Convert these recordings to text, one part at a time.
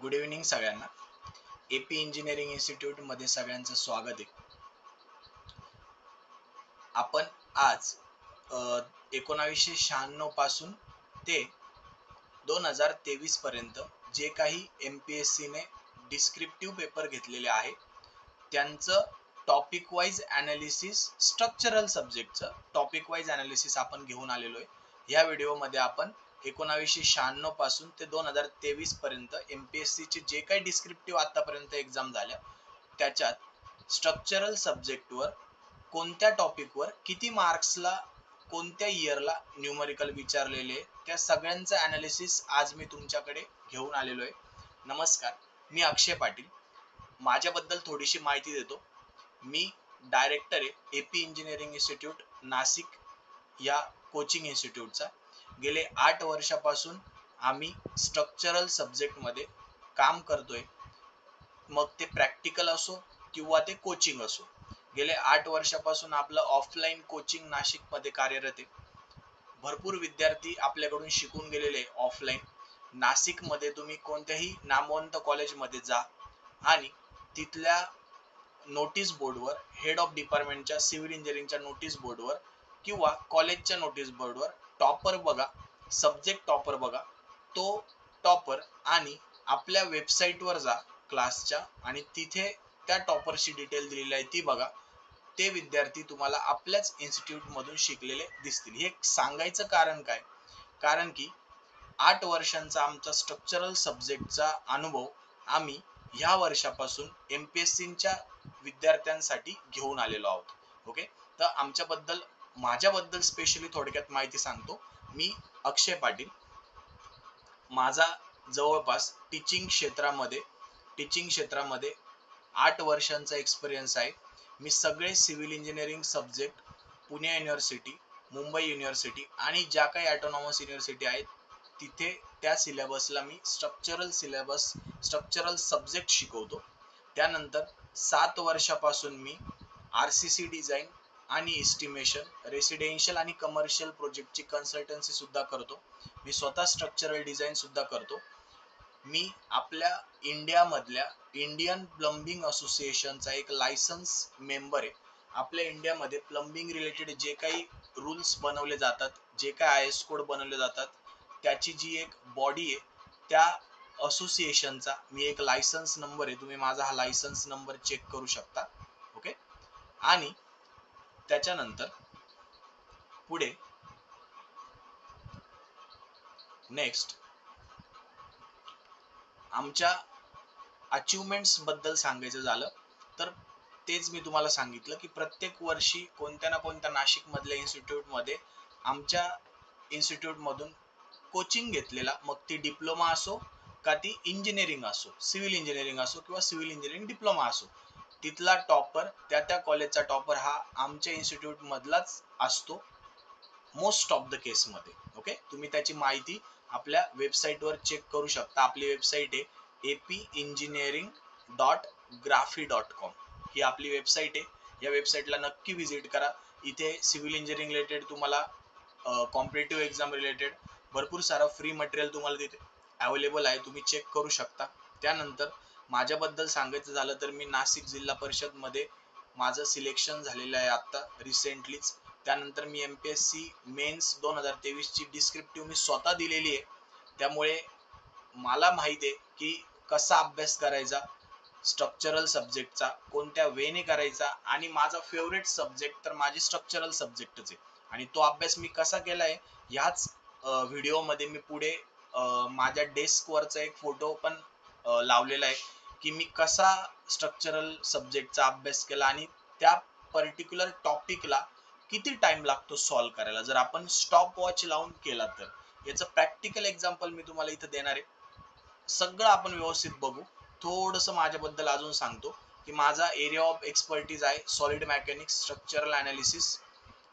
Good evening सगळ्यांना. AP engineering institute मध्ये सगळ्यांचं स्वागत आहे. आपण आज 1996 पासून ते 2023 पर्यंत जे काही MPSC ने डिस्क्रिप्टिव्ह पेपर घेतलेले आहे त्यांचं टॉपिक वाईज अनालिसिस, स्ट्रक्चरल सब्जेक्टचं टॉपिक वाईज अनालिसिस आपण घेऊन आलेलो आहे. या व्हिडिओमध्ये आपण 1996 पासून ते 2023 पर्यंत MPSC चे जे काही डिस्क्रिप्टिव्ह आतापर्यंत एक्झाम झाल्या त्याच्यात स्ट्रक्चरल सब्जेक्टवर कोणत्या टॉपिकवर किती मार्क्सला कोणत्या इयरला न्यूमरिकल विचारलेले त्या सगळ्यांचं अनालिसिस आज मी तुमच्याकडे घेऊन आलेलो आहे. नमस्कार, मी अक्षय पाटील. माझ्याबद्दल थोडीशी माहिती देतो. मी डायरेक्टर आहे एपी इंजिनिअरिंग इन्स्टिट्यूट नाशिक या कोचिंग इन्स्टिट्यूटचा. गेले 8 वर्षापासून आम्ही स्ट्रक्चरल सब्जेक्टमध्ये काम करतोय, मग ते प्रॅक्टिकल असो किंवा ते कोचिंग असो. गेले 8 वर्षापासून आपलं ऑफलाईन कोचिंग नाशिकमध्ये कार्यरत आहे. भरपूर विद्यार्थी आपल्याकडून शिकून गेलेले ऑफलाईन. नाशिकमध्ये तुम्ही कोणत्याही नामवंत कॉलेजमध्ये जा आणि तिथल्या नोटीस बोर्डवर, हेड ऑफ डिपार्टमेंटच्या सिव्हिल इंजिनिअरिंगच्या नोटीस बोर्डवर किंवा कॉलेजच्या नोटीस बोर्डवर टॉपर बघा, सब्जेक्ट टॉपर बघा, तो टॉपर आणि आपल्या वेबसाईटवर जा क्लासच्या आणि तिथे त्या टॉपरची डिटेल दिलेली आहे ती बघा. ते विद्यार्थी तुम्हाला आपल्याच इन्स्टिट्यूट मधून शिकलेले दिसतील. हे सांगायचं कारण काय? कारण की 8 वर्षांचा आमचा स्ट्रक्चरल सब्जेक्टचा अनुभव आम्ही ह्या वर्षापासून MPSCच्या विद्यार्थ्यांसाठी घेऊन आलेलो आहोत. ओके, तर माझ्याबद्दल स्पेशली थोडक्यात माहिती सांगतो. मी अक्षय पाटील. माझा जवळपास टीचिंग क्षेत्रामध्ये 8 वर्षांचा एक्सपिरियन्स आहे. मी सगळे civil engineering subject Pune university, Mumbai university आणि ज्या काही ऑटोनॉमस युनिव्हर्सिटी आहेत तिथे त्या सिलेबसला मी स्ट्रक्चरल सब्जेक्ट शिकवतो. त्यानंतर 7 वर्षापासून मी RCC डिझाईन आणि एस्टिमेशन, रेसिडेन्शियल आणि कमर्शियल प्रोजेक्टची कन्सल्टन्सी सुद्धा करतो. मी स्वतः स्ट्रक्चरल डिझाईन सुद्धा करतो. मी आपल्या इंडियामधल्या इंडियन प्लंबिंग असोसिएशनचा एक लायसन्स मेंबर आहे. आपल्या इंडियामध्ये प्लंबिंग रिलेटेड जे काही रूल्स बनवले जातात, जे काही IS कोड बनवले जातात, त्याची जी एक बॉडी आहे त्या असोसिएशनचा मी एक लायसन्स नंबर आहे. तुम्ही माझा हा लायसन्स नंबर चेक करू शकता. ओके, आणि त्याच्यानंतर पुढे नेक्स्ट आमच्या अचिव्हमेंट्स बद्दल सांगायचं झालं तर तेच मी तुम्हाला सांगितलं की प्रत्येक वर्षी कोणत्या ना कोणत्या नाशिक मधल्या इन्स्टिट्यूट मध्ये आमच्या इन्स्टिट्यूट मधून कोचिंग घेतलेला, मग ती डिप्लोमा असो का ती इंजिनिअरिंग असो, सिव्हिल इंजिनिअरिंग असो किंवा सिव्हिल इंजिनिअरिंग डिप्लोमा असो, तिथला टॉपर, त्या कॉलेजचा टॉपर हा आमच्या इन्स्टिट्यूट मधलाच असतो मोस्ट ऑफ द केस मध्ये. ओके, तुम्ही त्याची माहिती आपल्या वेबसाईटवर चेक करू शकता. आपली वेबसाईट आहे apenginiering.graphy.com. ही आपली वेबसाईट आहे. या वेबसाईटला नक्की व्हिजिट करा. इथे सिव्हिल इंजिनिअरिंग रिलेटेड तुम्हाला कॉम्पिटिटिव्ह एक्झाम रिलेटेड भरपूर सारं फ्री मटेरियल तुम्हाला तिथे अवेलेबल आहे, तुम्ही चेक करू शकता. त्यानंतर माझ्याबद्दल सांगायचं झालं तर मी नाशिक जिल्हा परिषद मध्ये माझं सिलेक्शन झालेलं आहे आता रिसेंटलीच. त्यानंतर मी MPSC मेन्स 2023 ची डिस्क्रिप्टिव्ह मी स्वतः दिलेली आहे. त्यामुळे मला माहिती आहे की कसा अभ्यास करायचा स्ट्रक्चरल सब्जेक्टचा, कोणत्या वेने करायचा, आणि माझा फेवरेट सब्जेक्ट तर माझी स्ट्रक्चरल सब्जेक्टच आहे. आणि तो अभ्यास मी कसा केलाय ह्याच व्हिडिओमध्ये मी पुढे माझ्या डेस्कवरचा एक फोटो पण लावलेला आहे की मी कसा स्ट्रक्चरल सब्जेक्टचा अभ्यास केला आणि त्या पर्टिक्युलर टॉपिकला किती टाइम लागतो सॉल्व्ह करायला जर आपण स्टॉप वॉच लावून केला तर. याचं प्रॅक्टिकल एक्झाम्पल मी तुम्हाला इथं देणार आहे. सगळं आपण व्यवस्थित बघू. थोडंसं माझ्याबद्दल अजून सांगतो की माझा एरिया ऑफ एक्सपर्टीज आहे solid mechanics, structural analysis,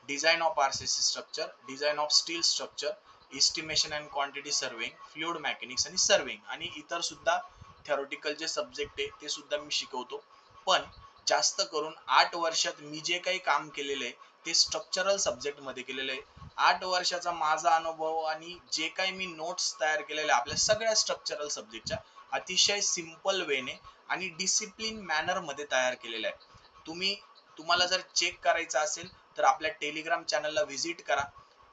design of RCC structure, design of steel structure, estimation and quantity surveying, fluid mechanics आणि सर्वेइंग, आणि इतर सुद्धा थेरोटिकल जे सब्जेक्ट आहे ते सुद्धा मी शिकवतो. पण जास्त करून 8 वर्षात मी जे काही काम केलेलं आहे ते स्ट्रक्चरल सब्जेक्ट मध्ये केलेलं आहे. 8 वर्षाचा माझा अनुभव आणि जे काही मी नोट्स तयार केलेल्या आपल्या सगळ्या स्ट्रक्चरल सब्जेक्टच्या अतिशय सिंपल वेने आणि डिसिप्लिन मॅनर मध्ये तयार केलेला आहे. तुम्हाला जर चेक करायचं असेल तर आपल्या टेलिग्राम चॅनलला व्हिजिट करा.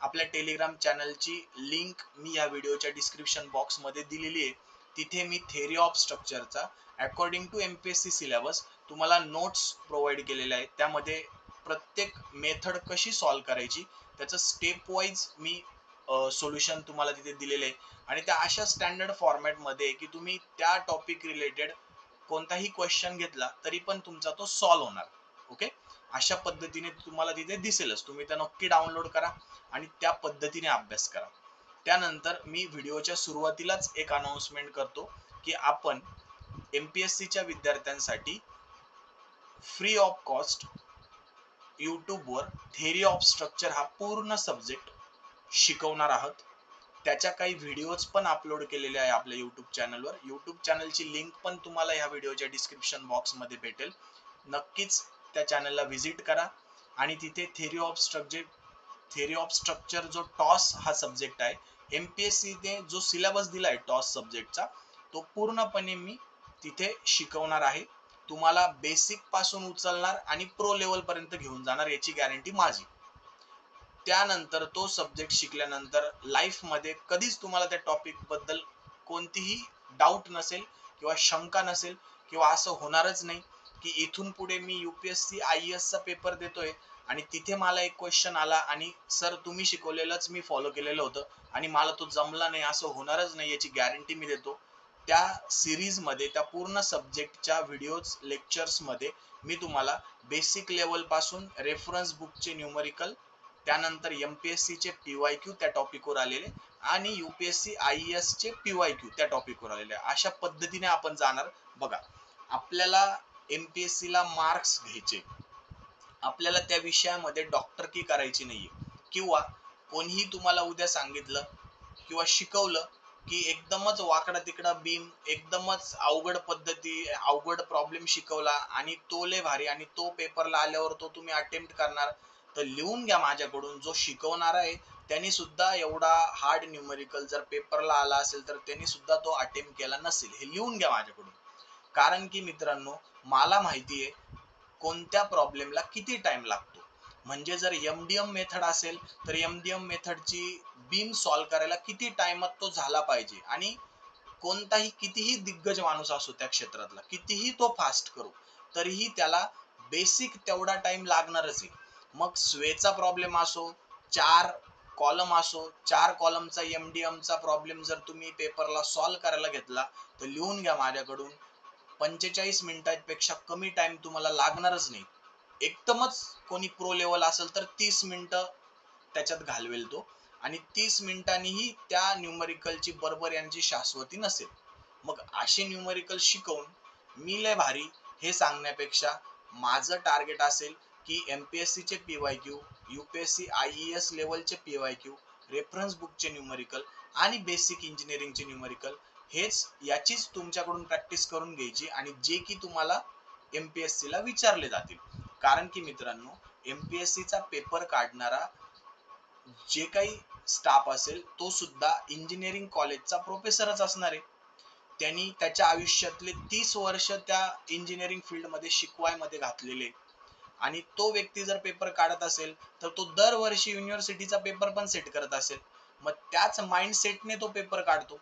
आपल्या टेलिग्राम चॅनलची लिंक मी या व्हिडिओच्या डिस्क्रिप्शन बॉक्स मध्ये दिलेली आहे. तिथे मी थेरी ऑफ स्ट्रक्चरचा अकॉर्डिंग टू एमपीएससी सिलेबस तुम्हाला नोट्स प्रोव्हाइड केलेले आहेत. त्यामध्ये प्रत्येक मेथड कशी सॉल्व्ह करायची त्याचं स्टेप वाईज मी सोल्युशन तुम्हाला तिथे दिलेले आहे. आणि त्या अशा स्टँडर्ड फॉर्मॅट मध्ये की तुम्ही त्या टॉपिक रिलेटेड कोणताही क्वेश्चन घेतला तरी पण तुमचा तो सॉल्व्ह होणार. ओके, अशा पद्धतीने तुम्हाला तिथे दिसेलच. तुम्ही त्या नक्की डाउनलोड करा आणि त्या पद्धतीने अभ्यास करा. त्यानंतर मी व्हिडिओच्या सुरुवातीलाच एक अनाउन्समेंट करतो की आपण एमपीएससीच्या विद्यार्थ्यांसाठी फ्री ऑफ कॉस्ट यूट्यूबवर थेरी ऑफ स्ट्रक्चर हा पूर्ण सब्जेक्ट शिकवणार आहोत. त्याच्या काही व्हिडिओज पण अपलोड केलेले आहे आपल्या युट्यूब चॅनलवर. युट्यूब चॅनलची लिंक पण तुम्हाला ह्या व्हिडिओच्या डिस्क्रिप्शन बॉक्स मध्ये भेटेल. नक्कीच त्या चॅनलला व्हिजिट करा आणि तिथे थेरी ऑफ स्ट्रक्चर जो टॉस हा सब्जेक्ट आहे, एमपीएससीने जो सिलेबस दिलाय टॉस सब्जेक्टचा, तो पूर्णपणे मी तिथे शिकवणार आहे. तुम्हाला बेसिक पासून उचलणार आणि प्रो लेवल पर्यंत घेऊन जाणार याची गॅरंटी माझी. त्यानंतर तो सब्जेक्ट शिकल्यानंतर लाईफ मध्ये कधीच तुम्हाला त्या टॉपिक बद्दल कोणतीही डाऊट नसेल किंवा शंका नसेल किंवा असं होणारच नाही की इथून पुढे मी यूपीएससी आयएएस चा पेपर देतोय आणि तिथे मला एक क्वेश्चन आला आणि सर तुम्ही शिकवलेलंच मी फॉलो केलेलं होतं आणि मला तो जमला नाही, असं होणारच नाही याची गॅरंटी मी देतो. त्या सिरीज मध्ये त्या पूर्ण सब्जेक्टच्या व्हिडिओज लेक्चर्स मध्ये मी तुम्हाला बेसिक लेवल पासून रेफरन्स बुकचे न्यूमरिकल, त्यानंतर एमपीएससी चे पीवायक्यू त्या टॉपिकवर आलेले आणि यूपीएससी आयएएस चे पीवायक्यू त्या टॉपिकवर आलेले. अशा पद्धतीने आपण जाणार. बघा, आपल्याला एमपीएससी ला मार्क्स घ्यायचे, आपल्याला त्या विषयामध्ये डॉक्टरकी करायची नाहीये. किंवा कोणीही तुम्हाला उद्या सांगितलं किंवा शिकवलं की एकदमच वाकडा तिकडा बीम, एकदमच अवघड पद्धती, अवघड प्रॉब्लेम शिकवला आणि तो लय भारी आणि तो पेपरला आल्यावर तो तुम्ही अटेम्प्ट करणार, तर लिहून घ्या माझ्याकडून. जो शिकवणार आहे त्यांनी सुद्धा एवढा हार्ड न्यूमेरिकल जर पेपरला आला असेल तर त्यांनी सुद्धा तो अटेम्प्ट केला नसेल. हे लिहून घ्या माझ्याकडून. कारण की मित्रांनो, मला माहिती आहे कोणत्या प्रॉब्लेमला किती टाइम लागतो. म्हणजे जर एमडीएम मेथड असेल तर एमडीएम मेथडची बीम सॉल्व्ह करायला किती टाइमात तो झाला पाहिजे आणि कोणताही कितीही दिग्गज माणूस असो त्या क्षेत्रातला, कितीही तो फास्ट करू तरीही त्याला बेसिक तेवढा टाइम लागणारच आहे. मग स्वेचा प्रॉब्लेम असो, 4 कॉलम असो, 4 कॉलमचा एमडीएमचा प्रॉब्लेम जर तुम्ही पेपरला सॉल्व्ह करायला घेतला तर लिहून घ्या माझ्याकडून 45 मिनिटांपेक्षा कमी टाइम तुम्हाला लागणारच नाही. एकदमच कोणी प्रो लेवल असेल तर 30 मिनिटं त्याच्यात घालवेल तो आणि 30 मिनिटांनीही त्या न्यूमरिकलची बरोबर यांची शाश्वती नसेल. मग असे न्यूमरिकल शिकवून मी लय भारी हे सांगण्यापेक्षा माझं टार्गेट असेल की एमपीएससी चे पीवायक्यू, यूपीएससी आयईएस लेवलचे पीवायक्यू, रेफरन्स बुकचे न्यूमरिकल आणि बेसिक इंजिनिअरिंगचे न्यूमरिकल हेच याचीच तुमच्याकडून प्रॅक्टिस करून घ्यायची आणि जे की तुम्हाला एमपीएससी ला विचारले जातील. कारण की मित्रांनो, एमपीएससी चा पेपर काढणारा जे काही स्टाफ असेल तो सुद्धा इंजिनिअरिंग कॉलेजचा प्रोफेसरच असणार आहे. त्यांनी त्याच्या आयुष्यातले 30 वर्ष त्या इंजिनिअरिंग फील्ड मध्ये शिकवायमध्ये घातलेले आणि तो व्यक्ती जर पेपर काढत असेल तर तो दरवर्षी युनिव्हर्सिटीचा पेपर पण सेट करत असेल. मग त्याच माइंडसेटने तो पेपर काढतो.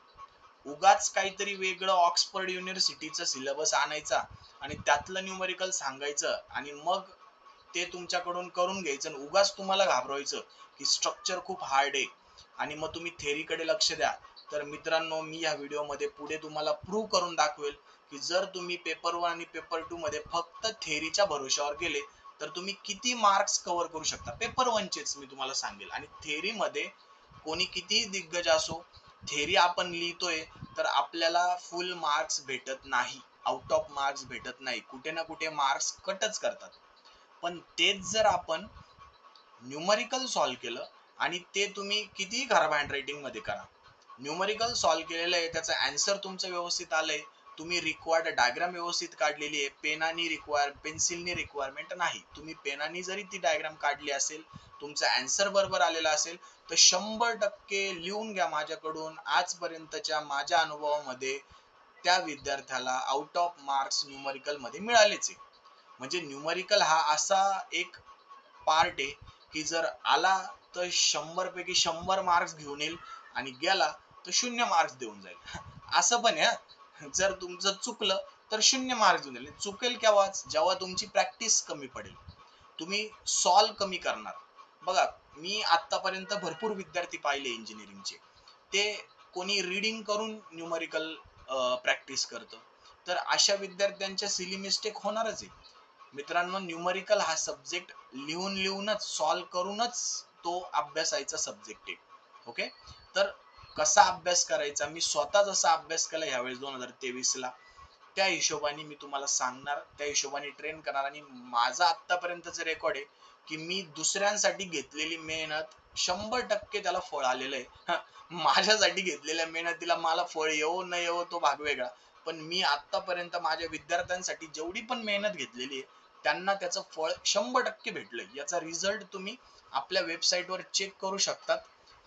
उगाच काहीतरी वेगळं ऑक्सफर्ड युनिव्हर्सिटीचा सिलेबस आणायचा आणि त्यातलं न्यूमरिकल सांगायचं आणि मग ते तुमच्याकडून करून घ्यायचं आणि उगाच तुम्हाला घाबरवायचं की स्ट्रक्चर खूप हार्ड आहे आणि मग तुम्ही थेरीकडे लक्ष द्या. तर मित्रांनो, मी या व्हिडिओमध्ये पुढे तुम्हाला प्रूव्ह करून दाखवेल की जर तुम्ही पेपर 1 आणि पेपर 2 मध्ये फक्त थेरीच्या भरोश्यावर गेले तर तुम्ही किती मार्क्स कव्हर करू शकता. पेपर 1 चेच मी तुम्हाला सांगेल. आणि थेरी मध्ये कोणी कितीही दिग्गज असो, थेरी आपण लिहितोय तर आपल्याला फुल मार्क्स भेटत नाही, आउट ऑफ मार्क्स भेटत नाही, कुठे ना कुठे मार्क्स कटच करतात. पण तेच जर आपण न्यूमरिकल सॉल्व्ह केलं आणि ते तुम्ही कितीही खराब हँडरायटिंग मध्ये करा, न्यूमरिकल सॉल्व्ह केलेलं आहे, त्याचं आन्सर तुमचं व्यवस्थित आलंय, तुम्ही रिक्वायर्ड डायग्राम व्यवस्थित काढलेली आहे, पेन्सिलनी रिक्वायरमेंट नाही, तुम्ही पेनानी जरी ती डायग्राम काढली असेल, तुमचा आन्सर बरोबर आलेला असेल तर 100% लिहून घ्या माझ्याकडून. आजपर्यंतच्या माझ्या अनुभवामध्ये त्या विद्यार्थ्याला आउट ऑफ मार्क्स न्यूमरिकल मध्ये मिळालेच आहे. म्हणजे न्यूमरिकल हा असा एक पार्ट आहे की जर आला तर 100 पैकी 100 मार्क्स घेऊन येईल आणि गेला तर 0 मार्क्स देऊन जाईल. असं पण आहे, जर तुमचं चुकलं तर 0 मार्क्स देऊन जाईल. चुकेल केव्हाच, जेव्हा तुमची प्रॅक्टिस कमी पडेल, तुम्ही सॉल्व कमी करणार. बघा, मी आतापर्यंत भरपूर विद्यार्थी पाहिले इंजिनिअरिंगचे, ते कोणी रीडिंग करून न्यूमरिकल प्रॅक्टिस करतं, तर अशा विद्यार्थ्यांच्या सिली मिस्टेक होणारच आहे. मित्रांनो, न्यूमरिकल हा सब्जेक्ट लिहून लिहूनच सॉल्व करूनच तो अभ्यासाचा सब्जेक्ट आहे. ओके, तर कसा अभ्यास करायचा, मी स्वतः जसा अभ्यास केला यावेळेस 2023 ला, त्या हिशोबाने मी तुम्हाला सांगणार, त्या हिशोबाने ट्रेन करणार. आणि माझा आतापर्यंतचं रेकॉर्ड आहे की मी दुसऱ्यांसाठी घेतलेली मेहनत 100% त्याला फळ आलेलं आहे. माझ्यासाठी घेतलेल्या मेहनतीला मला फळ येवो न येवो तो भाग वेगळा, पण मी आतापर्यंत माझ्या विद्यार्थ्यांसाठी जेवढी पण मेहनत घेतलेली आहे त्यांना त्याचं फळ 100% भेटलंय. याचा रिझल्ट तुम्ही आपल्या वेबसाईटवर चेक करू शकतात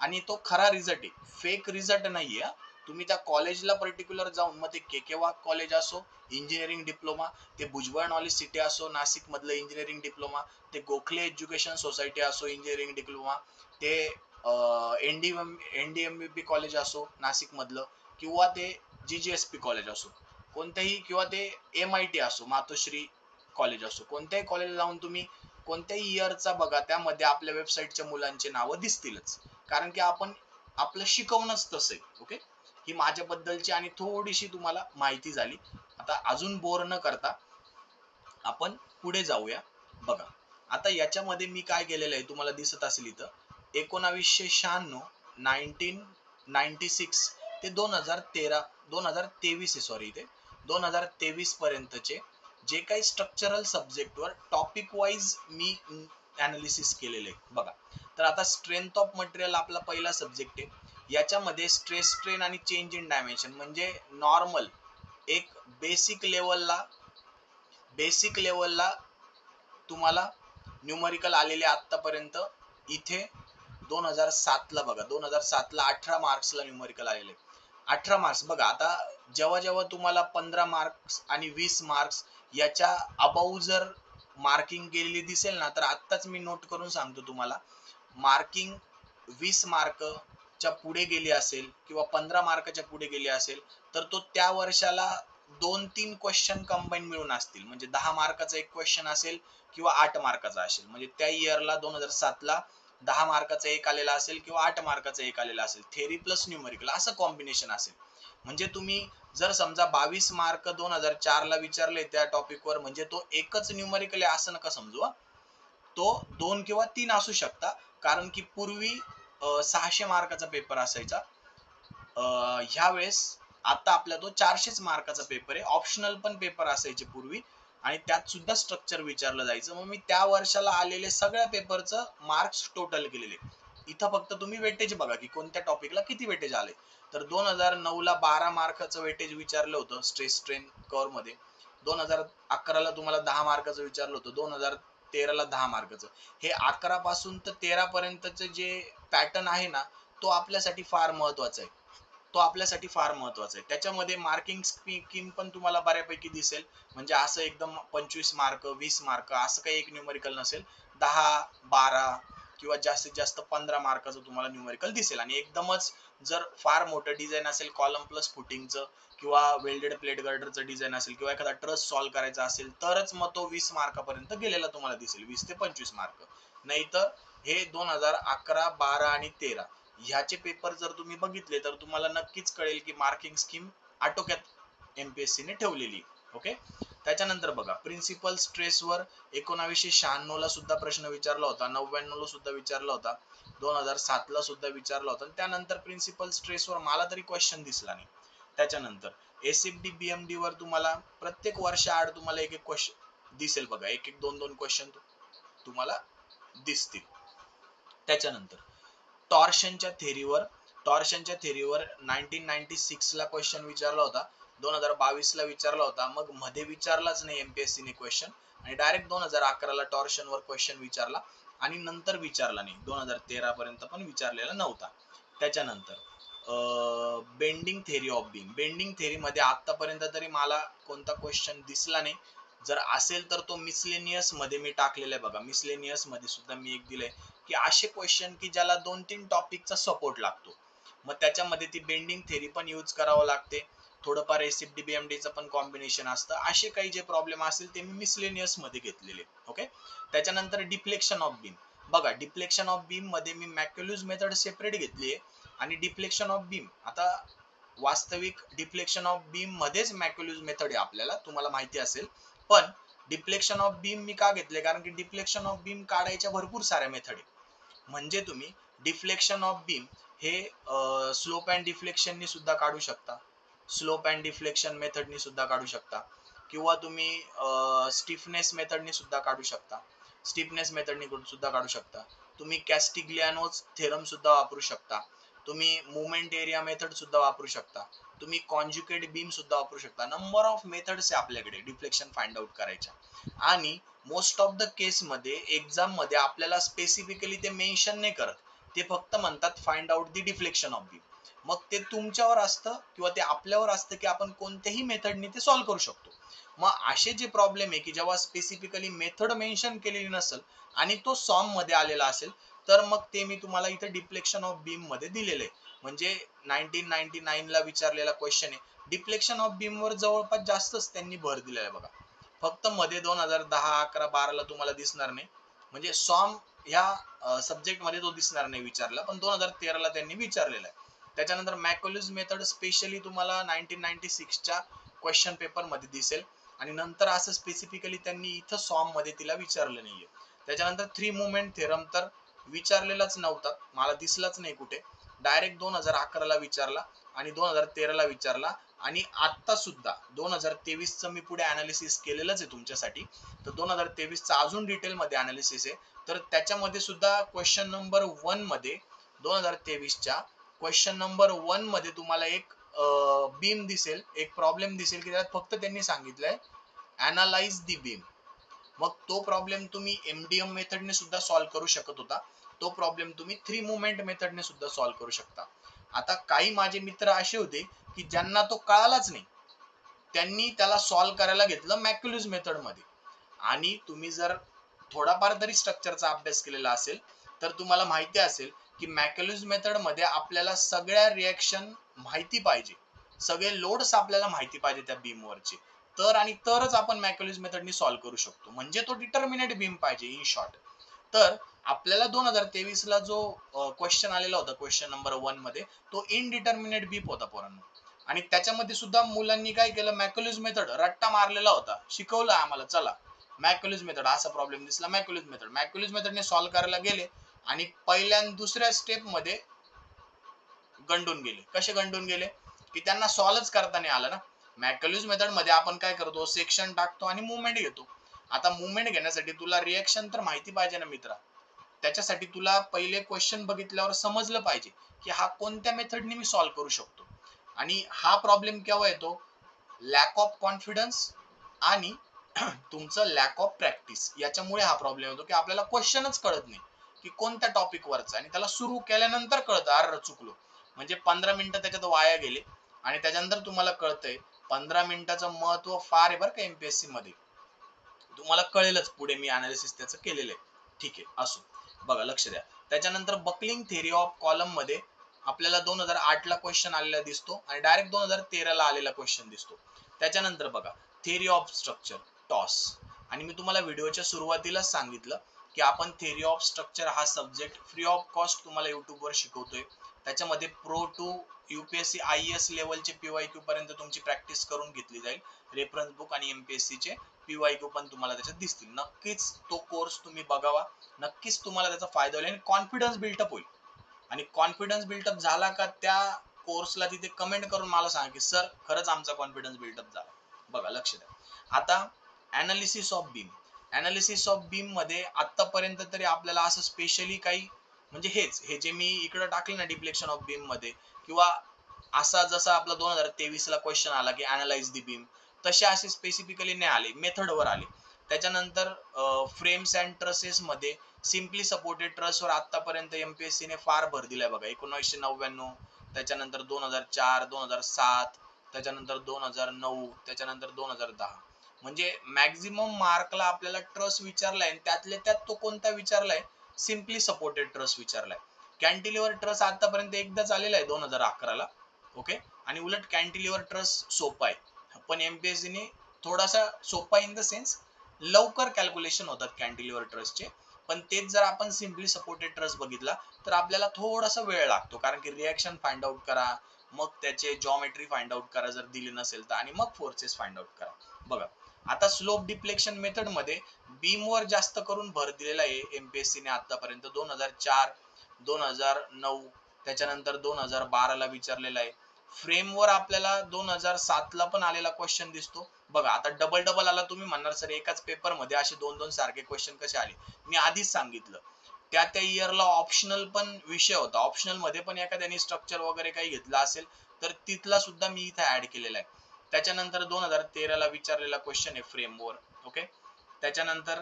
आणि तो खरा रिझल्ट आहे, फेक रिझल्ट नाहीये. तुम्ही त्या कॉलेजला पर्टिक्युलर जाऊन, मग ते के वाघ कॉलेज असो इंजिनिअरिंग डिप्लोमा, ते भुजबळ नॉलेज सिटी असो नाशिक मधलं इंजिनिअरिंग डिप्लोमा, ते गोखले एज्युकेशन सोसायटी असो इंजिनिअरिंग डिप्लोमा, ते एनडीएमबी कॉलेज असो नाशिक मधलं, किंवा ते जीजीएसपी कॉलेज असो कोणत्याही, किंवा ते MIT असो मातोश्री कॉलेज असो, कोणत्याही कॉलेज जाऊन तुम्ही कोणत्याही इयरचा बघा, त्यामध्ये आपल्या वेबसाईटच्या मुलांचे नावं दिसतीलच, कारण की आपण आपलं शिकवणच तसं आहे. ओके, ही माझ्याबद्दलची आणि थोडीशी तुम्हाला माहिती झाली. आता अजून बोर न करता आपण पुढे जाऊया. बघा, आता याच्यामध्ये मी काय केलेलं आहे तुम्हाला दिसत असेल इथं, 1996 1996 ते 2023 सॉरी, ते 2023 पर्यंतचे जे काही स्ट्रक्चरल सब्जेक्ट वर टॉपिक वाईज मी अनालिसिस केलेले आहे. बघा, तर आता स्ट्रेंथ ऑफ मटेरियल आपला पहिला सब्जेक्ट आहे. याच्यामध्ये स्ट्रेस स्ट्रेन आणि चेंज इन डायमेन्शन, म्हणजे नॉर्मल एक बेसिक लेवलला तुम्हाला न्यूमरिकल आलेले आतापर्यंत इथे 2007 ला बघा, 2007 ला 18 मार्क्सला न्यूमरिकल आलेले. 18 मार्क्स बघा, आता जेव्हा जेव्हा तुम्हाला 15 मार्क्स आणि 20 मार्क्स याच्या अबाऊ जर मार्किंग केलेली दिसेल ना, तर आत्ताच मी नोट करून सांगतो तुम्हाला, मार्किंग 20 मार्कच्या पुढे गेली असेल किंवा 15 मार्काच्या पुढे गेली असेल, तर तो त्या वर्षाला 2-3 क्वेश्चन कंबाईन मिळून असतील, म्हणजे 10 मार्काचा एक क्वेश्चन असेल किंवा 8 मार्काचा असेल, म्हणजे त्या इयरला 2007 ला 10 मार्काचा एक आलेला असेल किंवा 8 मार्काचा एक आलेला असेल, थेरी प्लस न्यूमरिकल असं कॉम्बिनेशन असेल. म्हणजे तुम्ही जर समजा 22 मार्क 2004 ला विचारले त्या टॉपिक वर, म्हणजे तो एकच न्यूमरिकल आहे असं नका समजू, तो 2 किंवा 3 असू शकता, कारण की पूर्वी 600 मार्काचा पेपर असायचा, ह्या वेळेस आता आपला तो 400 मार्काचा पेपर आहे. ऑप्शनल पण पेपर असायचे पूर्वी आणि त्यात सुद्धा स्ट्रक्चर विचारलं जायचं. मग मी त्या वर्षाला आलेले सगळ्या पेपरचं मार्क्स टोटल केलेले. इथं फक्त तुम्ही वेटेज बघा की कोणत्या टॉपिकला किती वेटेज आले. तर 2009 ला 12 मार्काचं वेटेज विचारलं होतं स्ट्रेस स्ट्रेन कर्व मध्ये, 2011 ला तुम्हाला 10 मार्काचं विचारलं होतं, 2013 ला 10 मार्काचं. हे 11 पासून तर 13 पर्यंतचे जे पॅटर्न आहे ना, तो आपल्यासाठी फार महत्वाचा आहे. त्याच्यामध्ये मार्किंग स्कीम पण तुम्हाला बऱ्यापैकी दिसेल, म्हणजे असं एकदम 25 मार्क 20 मार्क असं काही एक न्यूमरिकल नसेल, 10-12 किंवा जास्तीत जास्त 15 मार्काचं तुम्हाला न्यूमरिकल दिसेल. आणि एकदमच जर फार मोठं डिझाईन असेल कॉलम प्लस फुटिंगचं किंवा वेल्डेड प्लेट गर्डरचं डिझाईन असेल किंवा एखादा ट्रस सॉल्व्ह करायचा असेल, तरच मग तो 20 मार्कापर्यंत गेलेला तुम्हाला दिसेल, 20 ते 25 मार्क. नाहीतर हे 2011, 12 आणि 13 ह्याचे पेपर जर तुम्ही बघितले तर तुम्हाला नक्कीच कळेल की मार्किंग स्कीम आटोक्यात MPSC ने ठेवलेली. ओके, त्याच्यानंतर बघा, प्रिन्सिपल स्ट्रेसवर 1996 ला सुद्धा प्रश्न विचारला होता, 99 ला सुद्धा विचारला होता, 2007 ला सुद्धा विचारला होता. त्यानंतर प्रिन्सिपल स्ट्रेसवर मला तरी क्वेश्चन दिसला नाही. त्याच्यानंतर SFD BMD वर तुम्हाला प्रत्येक वर्षाआड तुम्हाला एक एक क्वेश्चन दिसेल बघा, एक एक दोन दोन क्वेश्चन तुम्हाला दिसतील. त्याच्यानंतर टॉर्शनच्या थेरीवर 1996 ला क्वेश्चन विचारला होता, 2022 ला विचारला होता, मग मध्ये विचारलाच नाही MPSC ने क्वेश्चन, आणि डायरेक्ट 2011 ला टॉर्शन वर क्वेश्चन विचारला आणि नंतर विचारला नाही, 2013 पर्यंत पण विचारलेला नव्हता. त्याच्यानंतर bending theory of beam. Bending theory मध्ये आतापर्यंत तरी मला कोणता क्वेश्चन दिसला नाही. जर असेल तर तो मिसलेनियस मध्ये मी टाकलेला आहे बघा. मिसलेनियस मध्ये सुद्धा मी एक दिलंय की असे क्वेश्चन की ज्याला 2-3 टॉपिकचा सपोर्ट लागतो, मग त्याच्यामध्ये ती बेंडिंग थेरी पण यूज करावं लागते, थोडंफार एसिप डीबीएमडीचं पण कॉम्बिनेशन असतं. असे काही जे प्रॉब्लेम असतील ते मी मिसलेनियस मध्ये घेतलेले. ओके. त्याच्यानंतर डिफ्लेक्शन ऑफ बीम. बघा, डिफ्लेक्शन ऑफ बीम मध्ये मी मॅक्युलस मेथड सेपरेट घेतली आहे आणि डिफ्लेक्शन ऑफ बीम, आता वास्तविक डिफ्लेक्शन ऑफ बीम मध्येच मॅक्युलस मेथड आहे आपल्याला, तुम्हाला माहिती असेल. पण डिफ्लेक्शन ऑफ बीम मी का घेतले, कारण की डिफ्लेक्शन ऑफ बीम काढायच्या भरपूर साऱ्या मेथड आहे. म्हणजे तुम्ही डिफ्लेक्शन ऑफ बीम हे स्लोप अँड डिफ्लेक्शननी सुद्धा काढू शकता, स्लोप अँड डिफ्लेक्शन मेथडनी सुद्धा काढू शकता, किंवा तुम्ही स्टिफनेस मेथडनी सुद्धा काढू शकता, स्टिफनेस मेथडनी सुद्धा काढू शकता. तुम्ही कॅस्टिग्लियानोज थेरम सुद्धा वापरू शकता, तुम्ही मुवमेंट एरिया मेथड सुद्धा वापरू शकता, तुम्ही कॉन्ज्युगेट बीम सुद्धा वापरू शकता. नंबर ऑफ मेथड्स आहे आपल्याकडे डिफ्लेक्शन फाइंड आउट करायच्या. आणि मोस्ट ऑफ द केस मध्ये एक्झाम मध्ये आपल्याला स्पेसिफिकली ते मेन्शन नाही करत, ते फक्त म्हणतात find out the deflection of beam. मग ते तुमच्यावर असतं किंवा ते आपल्यावर असतं की आपण कोणत्याही मेथडने ते सॉल्व्ह करू शकतो. मग असे जे प्रॉब्लेम आहे की जेव्हा स्पेसिफिकली मेथड मेन्शन केलेली नसेल आणि तो सॉम मध्ये आलेला असेल, तर मग ते मी तुम्हाला इथे डिफ्लेक्शन ऑफ बीम मध्ये दिलेले आहे. म्हणजे 1999 ला विचारलेला क्वेश्चन आहे. डिफ्लेक्शन ऑफ बीम वर जवळपास जास्तच त्यांनी भर दिलेला आहे बघा. फक्त मध्ये 2010, 11, 12 ला तुम्हाला दिसणार नाही, म्हणजे सॉम ह्या सब्जेक्ट मध्ये तो दिसणार नाही विचारला, पण 2013 ला त्यांनी विचारलेला आहे. त्याच्यानंतर मॅक्युलस मेथड स्पेशली तुम्हाला 1996 च्या क्वेश्चन पेपर मध्ये दिसेल, आणि नंतर असं स्पेसिफिकली त्यांनी इथं सॉम मध्ये तिला विचारलं नाहीये. त्याच्यानंतर 3 मुवमेंट थेरम तर विचारलेलाच नव्हता, मला दिसलाच नाही कुठे. डायरेक्ट 2011 ला विचारला आणि 2013 ला विचारला, आणि आता सुद्धा 2023 चं मी पुढे अनालिसिस केलेलंच आहे तुमच्यासाठी. तर 2023 चा अजून डिटेल मध्ये अनालिसिस आहे. तर त्याच्यामध्ये सुद्धा क्वेश्चन नंबर 1 मध्ये 2023 च्या क्वेश्चन नंबर 1 मध्ये तुम्हाला एक बीम दिसेल, एक प्रॉब्लेम दिसेल की त्यात फक्त त्यांनी सांगितलंय अनालाइज दी बीम. मग तो प्रॉब्लेम तुम्ही एमडीएम मेथडने सुद्धा सॉल्व्ह करू शकत होता, तो प्रॉब्लेम तुम्ही 3 मुवमेंट मेथडने सुद्धा सॉल्व्ह करू शकता. आता काही माझे मित्र असे होते की ज्यांना तो कळालाच नाही, त्यांनी त्याला सॉल्व्ह करायला घेतलं मॅक्युलस मेथड मध्ये. आणि तुम्ही जर थोडाफार तरी स्ट्रक्चरचा अभ्यास केलेला असेल तर तुम्हाला माहिती असेल की मॅक्युलस मेथड मध्ये आपल्याला सगळ्या रिएक्शन माहिती पाहिजे, सगळे लोड्स आपल्याला माहिती पाहिजे त्या बीम वरचे, तर आणि तरच आपण मॅक्युलस मेथडनी सॉल्व्ह करू शकतो. म्हणजे तो डिटर्मिनेट बीम पाहिजे इन शॉर्ट. तर आपल्याला 2023 ला जो क्वेश्चन आलेला होता क्वेश्चन नंबर 1 मध्ये, तो इनडिटर्मिनेट बीम होता पोरांनो. आणि त्याच्यामध्ये सुद्धा मुलांनी काय केलं, मॅक्युलस मेथड रट्टा मारलेला होता, शिकवलं आम्हाला, चला मॅक्युलस मेथड असा प्रॉब्लेम दिसला, मॅक्युलस मेथडने सॉल्व्ह करायला गेले आणि पहिल्या आणि दुसऱ्या स्टेप मध्ये गंडून गेले. कसे गंडून गेले की त्यांना सॉल्व्हच करता नाही आलं ना. मॅक्युलस मेथड मध्ये आपण काय करतो, सेक्शन टाकतो आणि मुवमेंट घेतो. आता मुवमेंट घेण्यासाठी तुला रिएक्शन तर माहिती पाहिजे ना मित्रा. त्याच्यासाठी तुला पहिले क्वेश्चन बघितल्यावर समजलं पाहिजे की हा कोणत्या मेथडने मी सॉल्व्ह करू शकतो. आणि हा प्रॉब्लेम केव्हा येतो, लॅक ऑफ कॉन्फिडन्स आणि तुमचं लॅक ऑफ प्रॅक्टिस याच्यामुळे हा प्रॉब्लेम होतो की आपल्याला क्वेश्चनच कळत नाही की कोणत्या टॉपिक वरचा, आणि त्याला सुरू केल्यानंतर कळतं अरे चुकलो. म्हणजे 15 मिनिटं त्याच्यात वाया गेले आणि त्याच्यानंतर तुम्हाला कळतंय 15 मिनिटाचं महत्व फार आहे बरं का एमपीएससी मध्ये. तुम्हाला कळेलच पुढे, मी अनालिसिस त्याचं केलेलं आहे. ठीक आहे, असो, बघा लक्ष द्या. त्याच्यानंतर बकलिंग थेरी ऑफ कॉलम मध्ये आपल्याला 2008 ला क्वेश्चन आलेला दिसतो आणि डायरेक्ट 2013 ला आलेला क्वेश्चन दिसतो. त्याच्यानंतर बघा थेरी ऑफ स्ट्रक्चर, टॉस. आणि मी तुम्हाला व्हिडिओच्या सुरुवातीलाच सांगितलं की आपण थेरी ऑफ स्ट्रक्चर हा सब्जेक्ट फ्री ऑफ कॉस्ट तुम्हाला युट्यूब वर शिकवतोय. त्याच्यामध्ये प्रो टू यूपीएससी आयएएस लेवलचे पीवायक्यू पर्यंत तुमची प्रॅक्टिस करून घेतली जाईल. रेफरन्स बुक आणि एमपीएससी चे पीवायक्यू पण तुम्हाला त्याच्यात दिसतील. नक्कीच तो कोर्स तुम्ही बघावा, नक्कीच तुम्हाला त्याचा फायदा होईल आणि कॉन्फिडन्स बिल्टअप होईल. आणि कॉन्फिडन्स बिल्टअप झाला का त्या कोर्सला तिथे कमेंट करून मला सांगा की सर खरंच आमचा कॉन्फिडन्स बिल्टअप झाला. बघा लक्ष द्या. आता analysis of beam. Analysis of beam मध्ये आतापर्यंत तरी आपल्याला असं स्पेशली काही, म्हणजे हे जे मी इकडे टाकले ना डिफ्लेक्शन ऑफ बीम मध्ये, किंवा असा जसा आपला 2023 ला क्वेश्चन आला की अनालाइज दी बीम, तसे असे स्पेसिफिकली नाही आले, मेथड वर आले. त्याच्यानंतर फ्रेम्स अँड ट्रसेस मध्ये सिम्पली सपोर्टेड ट्रस वर आतापर्यंत एमपीएससी ने फार भर दिलाय बघा. 1999 त्याच्यानंतर 2004, 2007, त्याच्यानंतर 2009, त्याच्यानंतर 2010. म्हणजे मॅक्झिमम मार्कला आपल्याला ट्रस्ट विचारलाय आणि त्यातल्या त्यात तो कोणता विचारलाय, सिम्पली सपोर्टेड ट्रस्ट विचारलाय. कॅन्टिलिव्हर ट्रस्ट आतापर्यंत एकदाच आलेला आहे 2011ला. ओके, आणि उलट कॅन्टिलिव्हर ट्रस्ट सोपा आहे, पण एमपीएससी ने थोडासा सोपा इन द सेन्स लवकर कॅल्क्युलेशन होतात कॅन्टिलिव्हर ट्रस्टचे. पण तेच जर आपण सिम्पली सपोर्टेड ट्रस्ट बघितला तर आपल्याला थोडासा वेळ लागतो, कारण की रिएक्शन फाइंड आउट करा, मग त्याचे जॉमेट्री फाइंड आउट करा जर दिली नसेल तर, आणि मग फोर्सेस फाइंड आउट करा. बघा आता स्लोप डिफ्लेक्शन मेथड मध्ये बीम वर जास्त करून भर दिलेला आहे एमपीएससी ने आतापर्यंत. 2004, 2009, त्याच्यानंतर 2012 ला विचारलेला आहे. फ्रेम वर आपल्याला 2007 ला पण आलेला क्वेश्चन दिसतो. बघा आता डबल डबल आला, तुम्ही म्हणणार सर एकाच पेपर मध्ये असे दोन दोन सारखे क्वेश्चन कसे आले. मी आधीच सांगितलं, त्या त्या इयरला ऑप्शनल पण विषय होता, ऑप्शनल मध्ये पण एखाद्याने स्ट्रक्चर वगैरे काही घेतला असेल तर तिथला सुद्धा मी इथे ऍड केलेला आहे. त्याच्यानंतर 2013 ला विचारलेला क्वेश्चन आहे फ्रेमवर. ओके, त्याच्यानंतर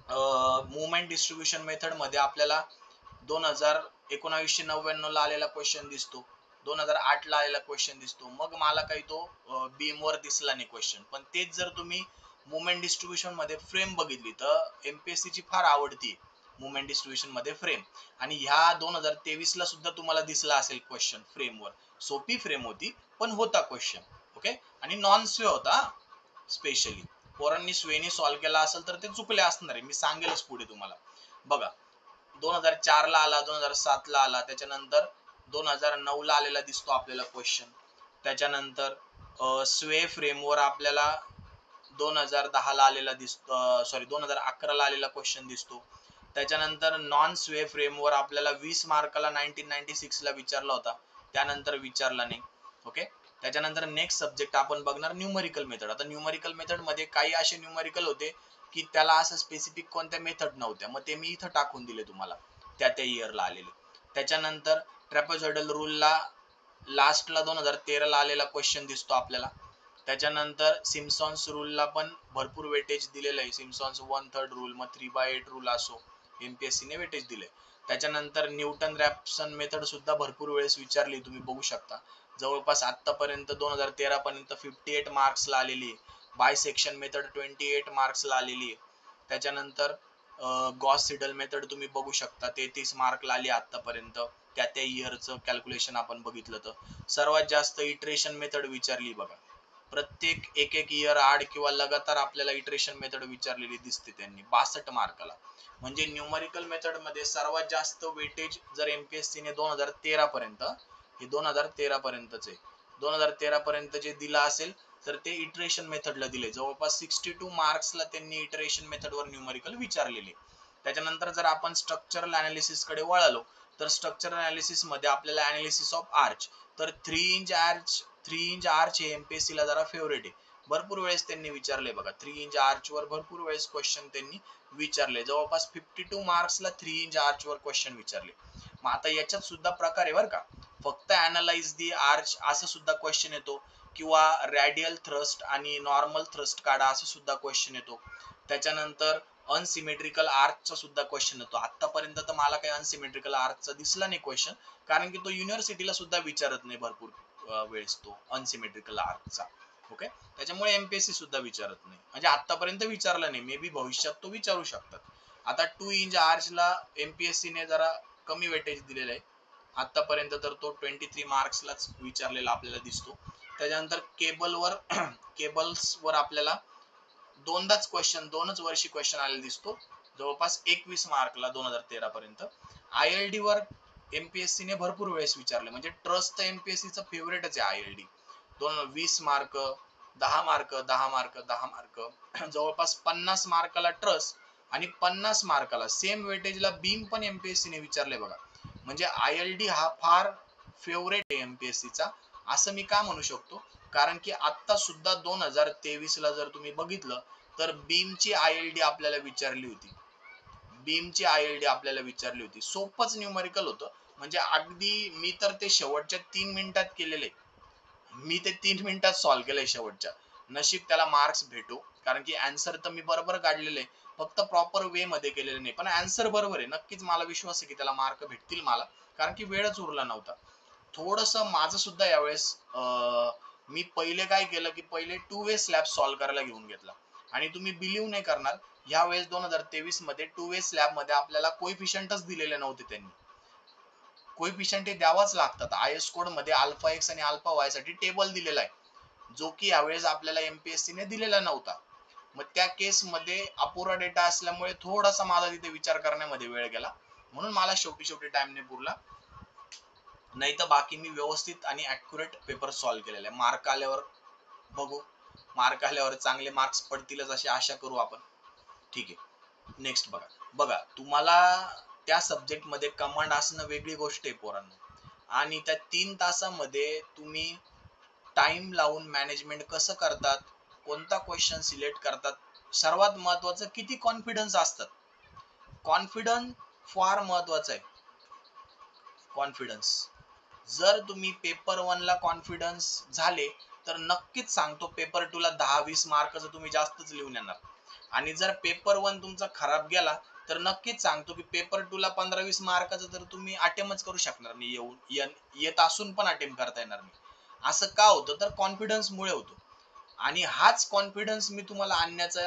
मुवमेंट डिस्ट्रीब्युशन मेथड मध्ये आपल्याला 1999 ला आलेला क्वेश्चन दिसतो, 2008 ला आलेला क्वेश्चन दिसतो. मग मला काही तो बीम वर दिसला नाही क्वेश्चन. पण तेच जर तुम्ही मुवमेंट डिस्ट्रीब्युशन मध्ये फ्रेम बघितली तर एमपीएससी ची फार आवडती मुवमेंट डिस्ट्रीब्युशन मध्ये फ्रेम. आणि ह्या 2023 ला सुद्धा तुम्हाला दिसला असेल क्वेश्चन फ्रेम वर. सोपी फ्रेम होती पण होता क्वेश्चन. ओके, आणि नॉन स्वे होता. स्पेशली पोरांनी स्वेनी सॉल्व्ह केला असेल तर ते चुकले असणार आहे, मी सांगेलच पुढे तुम्हाला. बघा 2004 ला आला, 2007 ला आला, त्याच्यानंतर 2009 ला आलेला दिसतो आपल्याला क्वेश्चन. त्याच्यानंतर स्वे फ्रेमवर आपल्याला 2010 ला आलेला दिसतो, सॉरी 2011 ला आलेला क्वेश्चन दिसतो. त्याच्यानंतर नॉन स्वे फ्रेमवर आपल्याला 20 मार्काला 1996 ला विचारला होता, त्यानंतर विचारला नाही. ओके, त्याच्यानंतर नेक्स्ट सब्जेक्ट आपण बघणार न्यूमरिकल मेथड. आता न्यूमरिकल मेथड मध्ये काही असे न्यूमरिकल होते की त्याला असं स्पेसिफिक कोणत्या मेथड नव्हत्या, मग ते मी इथं टाकून दिले तुम्हाला, त्या त्या इयरला आलेले. त्याच्यानंतर ट्रॅपेझॉइडल रूलला लास्टला 2013 ला आलेला क्वेश्चन दिसतो आपल्याला. त्याच्यानंतर सिम्पसन्स रूलला पण भरपूर वेटेज दिलेलं आहे, सिम्पसन्स 1/3 रूल, मग 3/8 रूल असो, एमपीएससी ने वेटेज दिले. त्याच्यानंतर न्यूटन रॅप्सन मेथड सुद्धा भरपूर वेळेस विचारली, तुम्ही बघू शकता. जवळपास आतापर्यंत 2013 पर्यंत 58 मार्क्स ला आलेली. बायसेक्शन मेथड 28 मार्क्स ला आलेली. त्याच्यानंतर गॉस सिडल मेथड तुम्ही बघू शकता 33 मार्क ला आली आतापर्यंत, त्या त्या इयरचं कॅल्क्युलेशन आपण बघितलं तर. सर्वात जास्त इटरेशन मेथड विचारली बघा, प्रत्येक एक एक इयर आड किंवा लगातार आपल्याला इटरेशन मेथड विचारलेली दिसते त्यांनी 62 मार्काला. म्हणजे न्यूमरिकल मेथड मध्ये सर्वात जास्त वेटेज जर एमपीएससी ने 2013 पर्यंत, हे 2013 पर्यंतच आहे, 2013 पर्यंत जे दिला असेल तर ते इटरेशन मेथडला दिले. जवळपास 62 मार्क्सला त्यांनी इटरेशन मेथडवर न्यूमरिकल विचारलेले. त्याच्यानंतर जर आपण स्ट्रक्चरल अनालिसिस कडे वळालो तर स्ट्रक्चरल अनालिसिस मध्ये आपल्याला अनालिसिस ऑफ आर्च, तर 3 इंच आर्च हे एमपीएससी ला जरा फेवरेट आहे, भरपूर वेळेस त्यांनी विचारले बघा. 3 इंच आर्च वर भरपूर वेळेस क्वेश्चन त्यांनी विचारले, जवळपास 52 मार्क्सला 3 इंच आर्च वर क्वेश्चन विचारले. मग आता याच्यात सुद्धा प्रकार आहे बरं का, फक्त अनालाइज दी आर्च असं सुद्धा क्वेश्चन येतो, किंवा रॅडियल थ्रस्ट आणि नॉर्मल थ्रस्ट काढा असं सुद्धा क्वेश्चन येतो. त्याच्यानंतर अनसिमेट्रिकल आर्चचा सुद्धा क्वेश्चन येतो. आतापर्यंत तर मला काही अनसिमेट्रिकल आर्चचा दिसला नाही क्वेश्चन, कारण की तो युनिव्हर्सिटीला सुद्धा विचारत नाही भरपूर वेळेस तो अनसिमेट्रिकल आर्चचा. ओके, त्याच्यामुळे एमपीएससी सुद्धा विचारत नाही, म्हणजे आतापर्यंत विचारला नाही, मे बी भविष्यात तो विचारू शकतात. आता 2 इंच आर्चला एमपीएससी ने जरा कमी वेटेज दिलेलं आहे आतापर्यंत, तर तो 23 मार्क्सलाच विचारलेला आपल्याला दिसतो. त्याच्यानंतर केबलवर केबल्स वर आपल्याला दोनच वर्षी क्वेश्चन आलेला दिसतो, जवळपास 21 मार्कला 2013 पर्यंत. आयएलडी वर एमपीएससी ने भरपूर वेळेस विचारले, म्हणजे ट्रस्ट तर एमपीएससीचा फेवरेटच आहे आयएलडी. 20 मार्क, 10 मार्क, 10 मार्क, 10 मार्क, जवळपास 50 मार्काला ट्रस्ट आणि 50 मार्काला सेम वेटेजला बीम पण एमपीएससी ने विचारले बघा. म्हणजे आयएलडी हा फार फेवरेट आहे एमपीएससीचा, असं मी का म्हणू शकतो, कारण की आता सुद्धा 2023 ला जर तुम्ही बघितलं तर बीमची आयएलडी आपल्याला विचारली होती, बीमची आयएलडी आपल्याला विचारली होती. सोपंच न्यूमरिकल होतं, म्हणजे अगदी मी तर ते शेवटच्या 3 मिनिटात केलेले, मी ते 3 मिनिटात सॉल्व्ह केलंय शेवटच्या. नशीब त्याला मार्क्स भेटो, कारण की आन्सर तर मी बरोबर काढलेले, फक्त प्रॉपर वे मध्ये केलेले नाही, पण आन्सर बरोबर आहे. नक्कीच मला विश्वास आहे की त्याला मार्क भेटतील मला, कारण की वेळच उरला नव्हता. थोडस माझं सुद्धा यावेळेस मी पहिले काय केलं की पहिले 2 वे स्लॅब सॉल्व्ह करायला घेऊन घेतला आणि तुम्ही बिलीव्ह नाही करणार या वेळेस 2023 मध्ये 2 वे स्लॅब मध्ये आपल्याला कोएफिशियंटच दिलेले नव्हते त्यांनी. कोएफिशियंट हे द्यावाच लागतात. आयएस कोड मध्ये अल्फा एक्स आणि अल्फा वाय साठी टेबल दिलेला आहे जो की यावेळेस आपल्याला एमपीएससी ने दिलेला नव्हता. मग त्या केस मध्ये अपुरा डेटा असल्यामुळे थोडासा माझा तिथे विचार करण्यामध्ये वेळ गेला म्हणून मला शेवटी टाइम नाही पुरला. नाही तर बाकी मी व्यवस्थित आणि ऍक्युरेट पेपर सॉल्व्ह केलेला आहे. मार्क आल्यावर बघू, मार्क आल्यावर चांगले मार्क्स पडतीलच अशी आशा करू आपण. ठीक आहे, नेक्स्ट बघा. बघा तुम्हाला त्या सब्जेक्ट मध्ये कमांड असणं वेगळी गोष्ट आहे पोरांनो आणि त्या 3 तासामध्ये तुम्ही टाइम लावून मॅनेजमेंट कसं करतात, कोणता क्वेश्चन सिलेक्ट करतात, सर्वात महत्वाचं किती कॉन्फिडन्स असतात. कॉन्फिडन्स फार महत्वाचा आहे. कॉन्फिडन्स जर तुम्ही पेपर 1 ला कॉन्फिडन्स झाले तर नक्कीच सांगतो पेपर 2 ला 10-20 मार्कचं तुम्ही जास्तच लिहून येणार आणि जर पेपर 1 तुमचा खराब गेला तर नक्कीच सांगतो की पेपर 2 ला 15-20 मार्काचं तर तुम्ही अटेम्प्टच करू शकणार नाही, येत असून पण अटेम्प्ट करता येणार नाही. असं का होतं तर कॉन्फिडन्स मुळे होतो आणि हाच कॉन्फिडन्स मी तुम्हाला आणण्याचा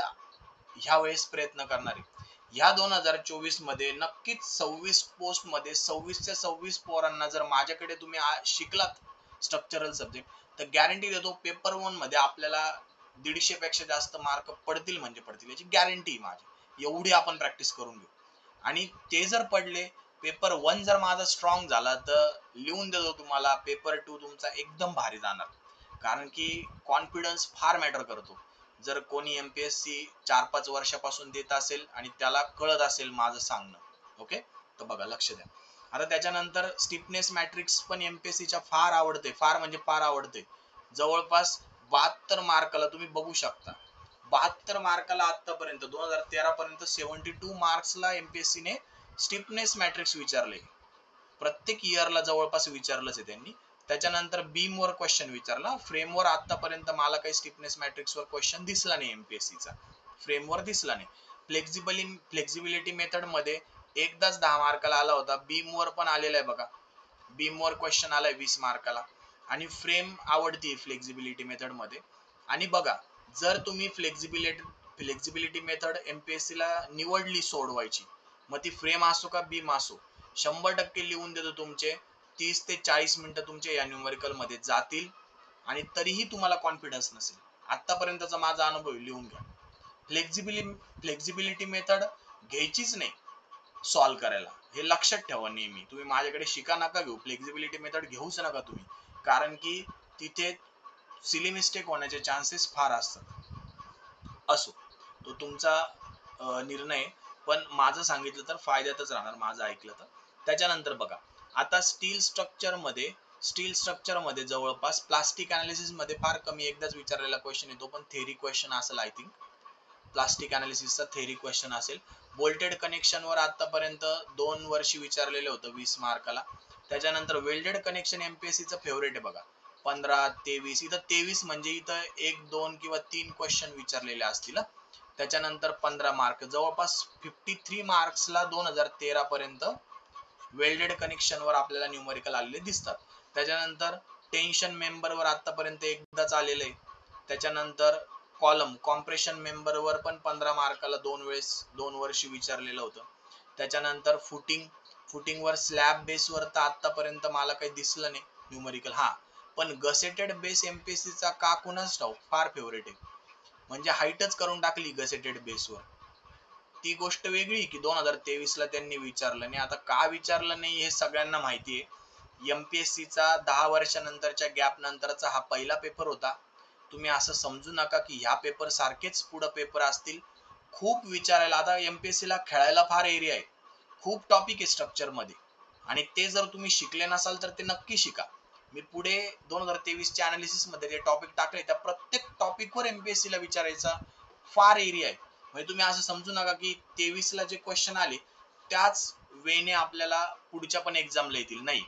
ह्या वेळेस प्रयत्न करणार आहे. ह्या 2024 मध्ये नक्कीच 26 पोस्ट मध्ये 26 पोरांना जर माझ्याकडे तुम्ही शिकलात स्ट्रक्चरल सब्जेक्ट तर गॅरंटी देतो पेपर 1 मध्ये आपल्याला 150 पेक्षा जास्त मार्क पडतील म्हणजे पडतील याची गॅरंटी माझी. एवढी आपण प्रॅक्टिस करून घेऊ आणि ते जर पडले पेपर 1 जर माझा स्ट्रॉंग झाला तर लिहून देतो तुम्हाला पेपर 2 तुमचा एकदम भारी जाणार. कारण की कॉन्फिडन्स फार मॅटर करतो. जर कोणी एमपीएससी 4-5 वर्षापासून देत असेल आणि त्याला कळत असेल माझं सांगणं, ओके, तर बघा लक्ष द्या. आता त्याच्यानंतर स्टिफनेस मॅट्रिक्स पण एमपीएससीच्या फार आवडते, फार म्हणजे फार आवडते. जवळपास 72 मार्काला तुम्ही बघू शकता. 72 मार्काला आतापर्यंत 2013 पर्यंत 72 मार्क्सला एमपीएससी ने स्टिफनेस मॅट्रिक्स विचारले. प्रत्येक इयरला जवळपास विचारलंच आहे त्यांनी. त्याच्यानंतर बीम वर क्वेश्चन विचारला. फ्रेमवर आतापर्यंत मला काही स्टिफनेस मॅट्रिक्स वर क्वेश्चन दिसला नाही एमपीएससीचा. फ्रेमवर दिसला नाही. फ्लेक्झिबिलिटी मेथड मध्ये एकदाच 10 मार्काला आला होता. बीम वर पण आलेला आहे बघा. बीम वर क्वेश्चन आलाय 20 मार्काला आणि फ्रेम आवडती फ्लेक्झिबिलिटी मेथड मध्ये. आणि बघा जर तुम्ही फ्लेक्झिबिलिटी मेथड एमपीएससी ला निवडली सोडवायची मग ती फ्रेम असो का बीम असो 100% लिहून देतो तुमचे 30 ते 40 मिनिटं तुमचे या न्यूमेरिकल मध्ये जातील आणि तरीही तुम्हाला कॉन्फिडन्स नसेल. आतापर्यंतचा माझा अनुभव लिहून घ्या. फ्लेक्झिबिलिटी मेथड घ्यायचीच नाही सॉल्व्ह करायला, हे लक्षात ठेवा नेहमी. तुम्ही माझ्याकडे शिका नका घेऊ, फ्लेक्झिबिलिटी मेथड घेऊच नका तुम्ही, कारण की तिथे सिली मिस्टेक होण्याचे चान्सेस फार असतात. असो तो तुमचा निर्णय, पण माझं सांगितलं तर फायद्यातच राहणार माझं ऐकलं तर. त्याच्यानंतर बघा आता स्टील स्ट्रक्चर मध्ये जवळपास प्लास्टिक अनालिसिस मध्ये फार कमी एकदाच विचारलेला क्वेश्चन येतो, पण थेरी क्वेश्चन असेल आय थिंक. प्लास्टिक अनालिसिसचा थेरी क्वेश्चन असेल. बोल्टेड कनेक्शन वर आतापर्यंत 2 वर्षी विचारलेलं होतं 20 मार्काला. त्याच्यानंतर वेल्डेड कनेक्शन एमपीएससी चं फेवरेट आहे बघा. 15-23 इथं 23 म्हणजे इथं 1-2 किंवा 3 क्वेश्चन विचारलेले असतील. त्याच्यानंतर 15 मार्क जवळपास 53 मार्क्सला 2013 पर्यंत वेल्डेड कनेक्शन वर आपल्याला न्यूमेरिकल आलेले दिसतात. त्याच्यानंतर टेन्शन मेंबर वर आतापर्यंत एकदाच आलेले. त्याच्यानंतर कॉलम कॉम्प्रेशन मेंबर वर पण 15 मार्काला 2 वर्षी विचारलेलं होतं. त्याच्यानंतर फुटिंग वर स्लॅब बेस वर तर आतापर्यंत मला काही दिसलं नाही न्यूमेरिकल. हा पण गसेटेड बेस एमपीएससी चा का कुणाच ठाऊक फार फेवरेट आहे. म्हणजे हाईटच करून टाकली गसेटेड बेस वर. ती गोष्ट वेगळी की 2023 ला त्यांनी विचारलं नाही. आता का विचारलं नाही हे सगळ्यांना माहिती आहे. एमपीएससी चा 10 वर्षानंतरच्या गॅप नंतरचा हा पहिला पेपर होता. तुम्ही असं समजू नका की ह्या पेपर सारखेच पुढे पेपर असतील. खूप विचारायला आता एमपीएससी ला खेळायला फार एरिया आहे, खूप टॉपिक आहे स्ट्रक्चर मध्ये आणि ते जर तुम्ही शिकले नसाल तर ते नक्की शिका. मी पुढे 2023 च्या अनालिसिस मध्ये जे टॉपिक टाकले त्या प्रत्येक टॉपिक वर एमपीएससी ला विचारायचा फार एरिया आहे. म्हणजे तुम्ही असं समजू नका की 23 ला जे क्वेश्चन आले त्याच वेने आपल्याला पुढच्या पण एक्झामला येतील, नाही.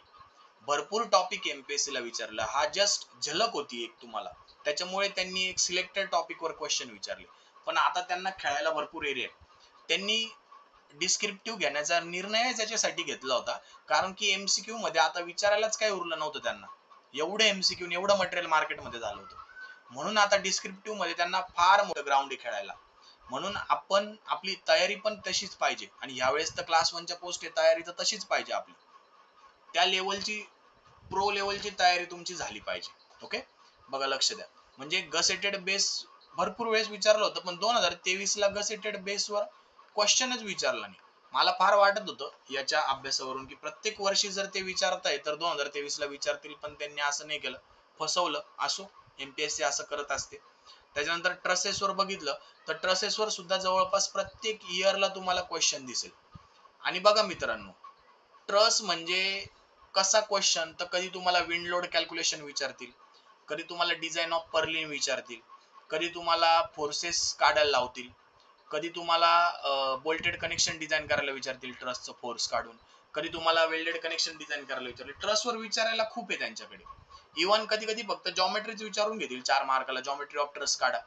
भरपूर टॉपिक एमपीएससी ला विचारला. हा जस्ट झलक होती एक तुम्हाला, त्याच्यामुळे त्यांनी एक सिलेक्टेड टॉपिक वर क्वेश्चन विचारले. पण आता त्यांना खेळायला भरपूर एरिया आहे. त्यांनी डिस्क्रिप्टिव्ह घेण्याचा निर्णय त्याच्यासाठी घेतला होता, कारण की एमसीक्यू मध्ये आता विचारायलाच काही उरलं नव्हतं त्यांना. एवढे एमसीक्यू एवढं मटेरियल मार्केटमध्ये झालं होतं. म्हणून आता डिस्क्रिप्टिव्ह मध्ये त्यांना फार मोठं ग्राउंड आहे खेळायला. म्हणून आपण आपली तयारी पण तशीच पाहिजे. आणि ह्यावेळेस तर क्लास 1 च्या पोस्ट आहे, तयारी तर तशीच पाहिजे आपली. त्या लेवलची प्रो लेवलची तयारी तुमची झाली पाहिजे. ओके, बघा लक्ष द्या. म्हणजे गसेटेड बेस भरपूर वेळेस विचारलं होतं, पण 2023 ला गसेटेड बेसवर क्वेश्चनच विचारला नाही. मला फार वाटत होतं याच्या अभ्यासावरून की प्रत्येक वर्षी जर ते विचारताय तर 2023 ला विचारतील, पण त्यांनी असं नाही केलं, फसवलं. असो, एमपीएससी असं करत असते. त्याच्यानंतर ट्रसेसवर बघितलं तर ट्रसेसवर सुद्धा जवळपास प्रत्येक इयरला तुम्हाला क्वेश्चन दिसेल. आणि बघा मित्रांनो, ट्रस म्हणजे कसा क्वेश्चन, तर कधी तुम्हाला विंड लोड कॅल्क्युलेशन विचारतील, कधी तुम्हाला डिझाईन ऑफ पर्लिन विचारतील, कधी तुम्हाला फोर्सेस काढायला लावतील, कधी तुम्हाला बोल्टेड कनेक्शन डिझाईन करायला विचारतील ट्रसचं फोर्स काढून, कधी तुम्हाला वेल्डेड कनेक्शन डिझाईन करायला विचारतील. ट्रसवर विचारायला खूप आहे त्यांच्याकडे. इव्हन कधी कधी फक्त जॉमेट्रीच विचारून घेतील 4 मार्काला, जॉमेट्री ऑफ ट्रस काढा.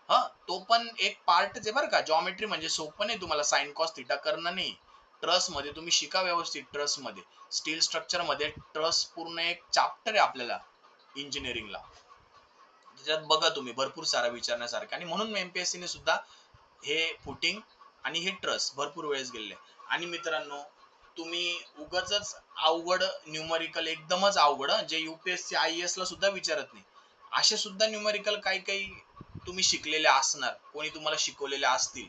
हा, तो पण एक पार्टच आहे बरं का. जॉमेट्री म्हणजे सोपं नाही तुम्हाला साइन कॉस थिटा करणं नाही. ट्रस मध्ये तुम्ही शिका व्यवस्थित. ट्रस मध्ये स्टील स्ट्रक्चर मध्ये ट्रस पूर्ण एक चॅप्टर आहे आपल्याला इंजिनिअरिंगला. त्याच्यात बघा तुम्ही भरपूर सारा विचारण्यासारखं. आणि म्हणून एमपीएससी ने सुद्धा हे फुटिंग आणि हे ट्रस भरपूर वेळेस गेले. आणि मित्रांनो, तुम्ही उगाचच अवघड न्यूमरिकल, एकदमच अवघड जे यूपीएससी आयएएस ला सुद्धा विचारत नाही, असे सुद्धा न्यूमरिकल काही काही तुम्ही शिकलेले असणार, कोणी तुम्हाला शिकवलेले असतील,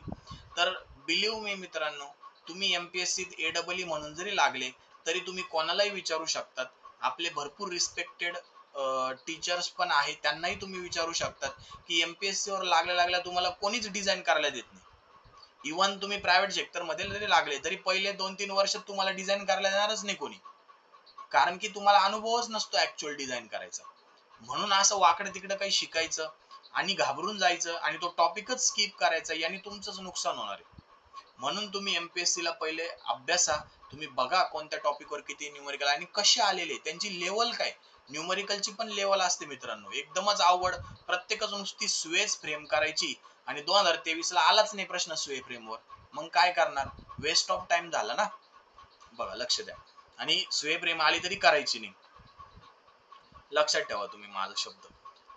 तर बिलीव्ह मी मित्रांनो, तुम्ही एमपीएससी एडब्ल्यू म्हणून जरी लागले तरी तुम्ही कोणालाही विचारू शकतात. आपले भरपूर रिस्पेक्टेड टीचर्स पण आहेत, त्यांनाही तुम्ही विचारू शकतात की एमपीएससी वर लागल्या तुम्हाला कोणीच डिझाईन करायला देत नाही. इव्हन तुम्ही प्रायव्हेट सेक्टर मध्ये जरी लागले तरी पहिले 2-3 वर्षात तुम्हाला डिझाईन करायला देणारच नाही कोणी, कारण की तुम्हाला अनुभवच नसतो ऍक्च्युअल डिझाईन करायचा. म्हणून असं वाकडं तिकडं काही शिकायचं आणि घाबरून जायचं आणि तो टॉपिकच स्किप करायचा, याने तुमचंच नुकसान होणार आहे. म्हणून तुम्ही एमपीएससी ला पहिले अभ्यासा. तुम्ही बघा कोणत्या टॉपिकवर किती न्यूमरिकल आणि कसे आलेले, त्यांची लेवल काय. न्यूमरिकलची पण लेवल असते मित्रांनो, एकदमच आवड प्रत्येकच नुसती स्वेज फ्रेम करायची आणि 2023 ला आलाच नाही प्रश्न स्वे फ्रेमवर, मग काय करणार, वेस्ट ऑफ टाइम झाला ना. बघा लक्ष द्या. आणि स्वे फ्रेम आली तरी करायची नाही, लक्षात ठेवा तुम्ही माझा शब्द.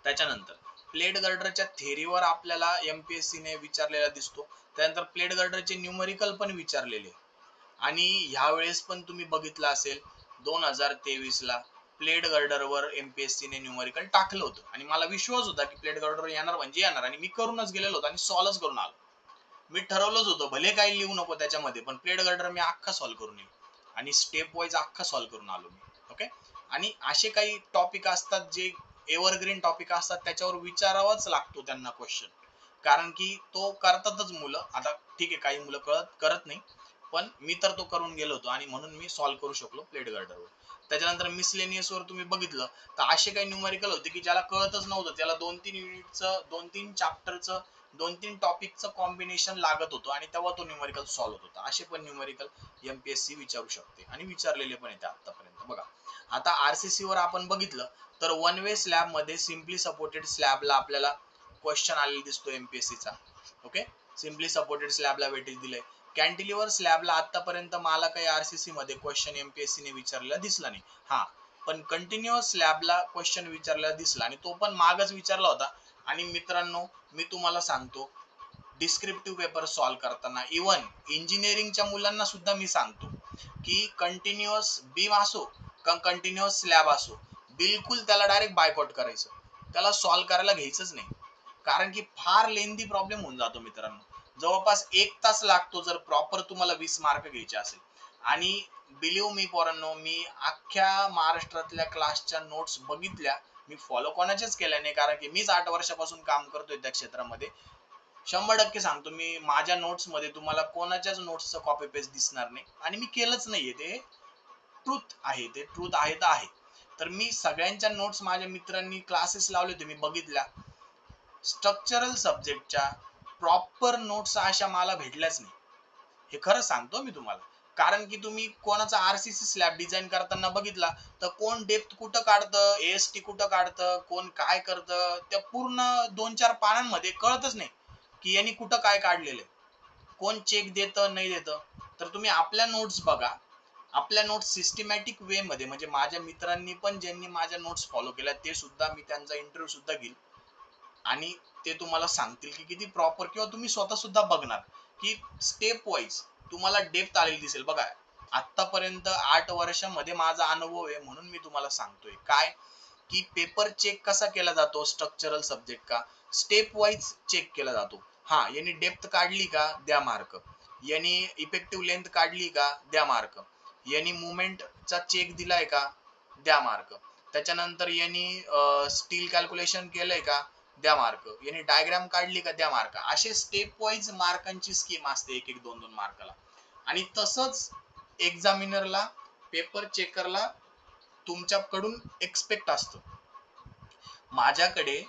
त्याच्यानंतर प्लेट गर्डरच्या थेरीवर आपल्याला एमपीएससी ने विचारलेला दिसतो. त्यानंतर प्लेट गर्डरचे न्यूमरिकल पण विचारलेले. आणि ह्या वेळेस पण तुम्ही बघितलं असेल 2023 ला प्लेट गर्डरवर एमपीएससी ने न्यूमरिकल टाकलं होतं आणि मला विश्वास होता की प्लेट गर्डर येणार म्हणजे येणार, आणि मी करूनच गेलेलो होतो आणि सॉल्व्ह करून आलो. मी ठरवलंच होतं भले काही लिहू नको त्याच्यामध्ये, पण प्लेट गर्डर मी अख्खा सॉल्व्ह करून येईल आणि स्टेप वाईज अख्खा सॉल्व्ह करून आलो मी. ओके. आणि असे काही टॉपिक असतात जे एव्हरग्रीन टॉपिक असतात, त्याच्यावर विचारावाच लागतो त्यांना क्वेश्चन, कारण की तो करतातच मुलं. आता ठीक आहे, काही मुलं करत नाही, पण मी तर तो करून गेलो होतो आणि म्हणून मी सॉल्व्ह करू शकलो प्लेट गर्डरवर. त्याच्यानंतर मिसलेनियस वर तुम्ही बघितलं तर असे काही न्यूमरिकल होते की ज्याला कळतच नव्हतं, त्याला 2-3 युनिटचं, 2-3 चॅप्टरचं, 2-3 टॉपिकचं कॉम्बिनेशन लागत होतं आणि तेव्हा तो न्यूमरिकल सॉल्व्ह होता. असे पण न्यूमरिकल एमपीएससी विचारू शकते आणि विचारलेले पण येते आतापर्यंत. बघा, आता आरसीसी वर आपण बघितलं तर वन वे स्लॅब मध्ये सिम्पली सपोर्टेड स्लॅबला आपल्याला क्वेश्चन आलेला दिसतो एमपीएससीचा. ओके, सिम्पली सपोर्टेड स्लॅबला वेटेज दिलंय. कॅन्टिलिव्हर स्लॅबला आतापर्यंत मला काही आरसीसी मध्ये क्वेश्चन एमपीएससी ने विचारलेला दिसला नाही. हा, पण कंटिन्युअस स्लॅबला क्वेश्चन विचारलेला दिसला आणि तो पण मागच विचारला होता. आणि मित्रांनो, मी तुम्हाला सांगतो, डिस्क्रिप्टिव्ह पेपर सॉल्व्ह करताना इव्हन इंजिनिअरिंगच्या मुलांना सुद्धा मी सांगतो की कंटिन्युअस बीम असो का कंटिन्युअस स्लॅब असो, बिलकुल त्याला डायरेक्ट बायकॉट करायचं, त्याला सॉल्व्ह करायला घ्यायचंच नाही, कारण की फार लेंदी प्रॉब्लेम होऊन जातो मित्रांनो. जवळपास 1 तास लागतो जर प्रॉपर तुम्हाला 20 मार्क घ्यायचे असेल. आणि बिलीव्ह मी पोरांनो, मी अख्ख्या महाराष्ट्रातल्या क्लासच्या नोट्स बघितल्या, मी फॉलो कोणाच्याच केल्या नाही, कारण की मीच 8 वर्षापासून काम करतोय त्या क्षेत्रामध्ये. 100% सांगतो मी, माझ्या नोट्स मध्ये तुम्हाला कोणाच्याच नोट्सचं कॉपी पेस्ट दिसणार नाही आणि मी केलंच नाहीये. ते ट्रूथ आहे, ते ट्रूथ आहे तर आहे. तर मी सगळ्यांच्या नोट्स माझ्या मित्रांनी क्लासेस लावले होते, मी बघितल्या. स्ट्रक्चरल सब्जेक्टच्या प्रॉपर नोट्स अशा मला भेटल्याच नाही, हे खरं सांगतो मी तुम्हाला. कारण की तुम्ही कोणाचा आरसीसी स्लॅब डिझाईन करताना बघितला तर कोण डेप्थ कुठं काढतं, एएसटी कुठं काढतं, कोण काय करतं, त्या पूर्ण 2-4 पानांमध्ये कळतच नाही की यांनी कुठं काय काढलेलं आहे. कोण चेक देतं नाही देतं, तर तुम्ही आपल्या नोट्स बघा. आपल्या नोट्स सिस्टमॅटिक वे मध्ये, म्हणजे माझ्या मित्रांनी पण ज्यांनी माझ्या नोट्स फॉलो केल्या ते सुद्धा, मी त्यांचा इंटरव्ह्यू सुद्धा घेईल आणि ते तुम्हाला सांगतील की किती प्रॉपर, किंवा तुम्ही स्वतः सुद्धा बघणार की स्टेप वाईज तुम्हाला डेप्थ आलेली दिसेल. बघा, आतापर्यंत 8 वर्षामध्ये माझा अनुभव आहे, म्हणून मी तुम्हाला सांगतोय काय की पेपर चेक कसा केला जातो. स्ट्रक्चरल सब्जेक्ट का स्टेप वाईज चेक केला जातो. हा, यांनी डेप्थ काढली का द्या मार्क, यांनी इफेक्टिव्ह लेंथ काढली का द्या मार्क, यांनी मुवमेंटचा चेक दिलाय का द्या मार्क, त्याच्यानंतर यांनी स्टील कॅल्क्युलेशन केलंय का द्या मार्क, यांनी डायग्राम काढली का द्या मार्क. असे स्टेप वाईज मार्कांची स्कीम असते, एक एक 2-2 मार्काला. आणि तसंच एक्झामिनरला, पेपर चेकरला तुमच्याकडून एक्सपेक्ट असतं. माझ्याकडे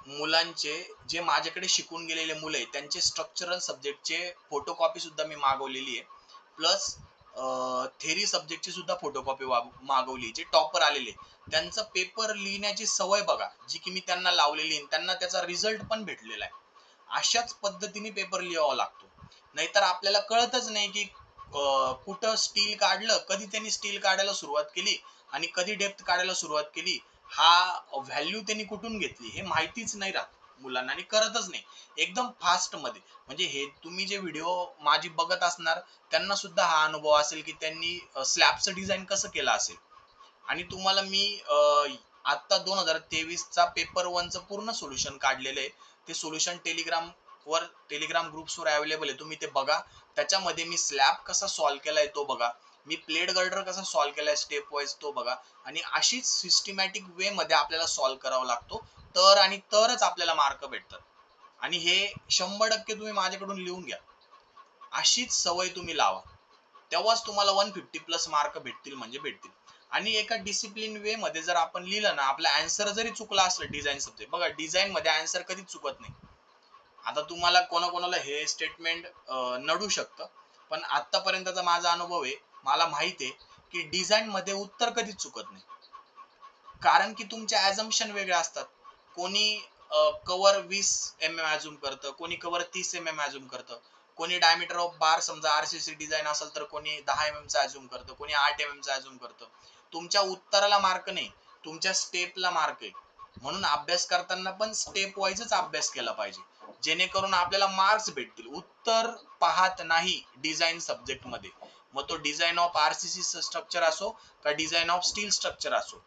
मुलांचे, जे माझ्याकडे शिकून गेलेले मुलं आहेत, त्यांचे स्ट्रक्चरल सब्जेक्टचे फोटोकॉपी सुद्धा मी मागवलेली आहे. प्लस थेरी सब्जेक्टची सुद्धा फोटोकॉपी मागवली. जे टॉपर आलेले त्यांचं पेपर लिहिण्याची सवय बघा, जी की मी त्यांना लावलेली आहे, त्यांना त्याचा रिझल्ट पण भेटलेला आहे. अशाच पद्धतीने पेपर लिहावा लागतो. नाहीतर आपल्याला कळतच नाही की कुठं स्टील काढलं, कधी त्यांनी स्टील काढायला सुरुवात केली आणि कधी डेप्थ काढायला सुरुवात केली, हा व्हॅल्यू त्यांनी कुठून घेतली हे माहितीच नाही राहत मुलांना, आणि करतच नाही एकदम फास्ट मध्ये. म्हणजे हे तुम्ही जे व्हिडिओ माझी बघत असणार त्यांना सुद्धा हा अनुभव असेल की त्यांनी स्लॅबचं डिझाईन कसं केलं असेल. आणि तुम्हाला मी आता 2023 चा पेपर 1 चं पूर्ण सोल्युशन काढलेलं आहे. ते सोल्युशन टेलिग्राम ग्रुप्सवर अवेलेबल आहे, तुम्ही ते बघा. त्याच्यामध्ये मी स्लॅब कसा सॉल्व्ह केलाय तो बघा, मी प्लेट गर्डर कसा सॉल्व्ह केलाय स्टेप वाईज तो बघा. आणि अशीच सिस्टमॅटिक वे मध्ये आपल्याला सॉल्व्ह करावा लागतो, तर आणि तरच आपल्याला मार्क भेटतात. आणि हे 100% तुम्ही माझ्याकडून लिहून घ्या. अशीच सवय तुम्ही लावा, तेव्हाच तुम्हाला 150 प्लस मार्क भेटतील म्हणजे भेटतील. आणि एका डिसिप्लिन वे मध्ये जर आपण लिहिलं ना, आपला आन्सर जरी चुकला असलं डिझाईन सब्जेक्ट, बघा डिझाईन मध्ये आन्सर कधीच चुकत नाही. आता तुम्हाला कोणाकोणाला हे स्टेटमेंट नडू शकतं, पण आतापर्यंतचा माझा अनुभव आहे, मला माहिती आहे की डिझाईन मध्ये उत्तर कधीच चुकत नाही. कारण की तुमचे ॲझम्पशन वेगळे असतात. कोणी कव्हर 20 mm अज्युम करतं, कोणी कव्हर 30 mm अज्युम करतं, कोणी डायमीटर ऑफ बार समजा आरसीसी डिझाईन असेल तर कोणी 10 mm चा अज्युम करतं, कोणी 8 mm चा अज्युम करतं. तुमच्या उत्तराला मार्क नाही, तुमच्या स्टेपला मार्क आहे. म्हणून अभ्यास करताना पण स्टेप वाईजच अभ्यास केला पाहिजे, जेणेकरून आपल्याला मार्क्स भेटतील. उत्तर पाहत नाही डिझाईन सब्जेक्ट मध्ये, मग तो डिझाईन ऑफ आरसीसी स्ट्रक्चर असो का डिझाईन ऑफ स्टील स्ट्रक्चर असो.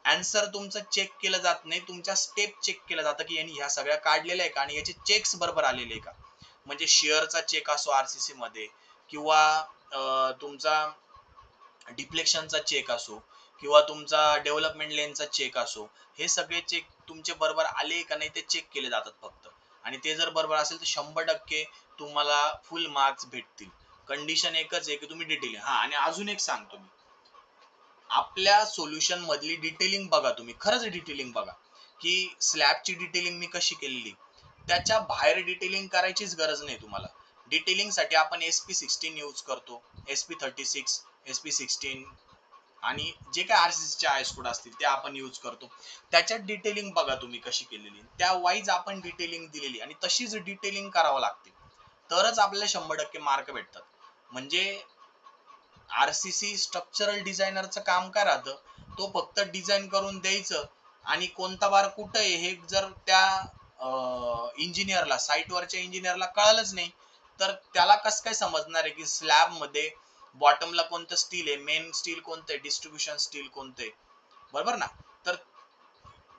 आन्सर तुमचं चेक केलं जात नाही, तुमच्या स्टेप चेक केलं जातं की यांनी ह्या सगळ्या काढलेल्या आहे का आणि याचे चेक्स बरोबर आलेले आहे का. म्हणजे शेअरचा चेक असो आरसीसी मध्ये, किंवा तुमचा डिफ्लेक्शनचा चेक असो, किंवा तुमचा डेव्हलपमेंट लेनचा चेक असो, हे सगळे चेक तुमचे बरोबर आले का नाही ते चेक केले जातात फक्त. आणि ते जर बरोबर असेल तर 100% तुम्हाला फुल मार्क्स भेटतील. कंडिशन एकच आहे की तुम्ही डिटेलिंग. हा, आणि अजून एक सांगतो मी, आपल्या सोल्युशन मधली डिटेलिंग बघा, तुम्ही खरंच डिटेलिंग बघा की स्लॅबची डिटेलिंग मी कशी केलेली. त्याच्या बाहेर डिटेलिंग करायचीच गरज नाही तुम्हाला. डिटेलिंग साठी आपण SP16 यूज करतो, SP36, SP16 आणि जे काय आरसीसी चे आयस कोड असतील ते आपण यूज करतो. त्याच्यात डिटेलिंग बघा तुम्ही कशी केलेली, त्या वाईज आपण डिटेलिंग दिलेली आणि तशीच डिटेलिंग करावं लागते, तरच आपल्याला 100% मार्क भेटतात. म्हणजे आरसीसी स्ट्रक्चरल डिझायनरचं काम काय राहतं, तो फक्त डिझाईन करून द्यायचं आणि कोणता बार कुठं आहे हे जर त्या इंजिनियरला, साईटवरच्या इंजिनियरला कळालंच नाही, तर त्याला कसं काय समजणार आहे की स्लॅब मध्ये बॉटमला कोणतं स्टील आहे, मेन स्टील कोणतं आहे, डिस्ट्रीब्युशन स्टील कोणतं आहे, बरोबर ना. तर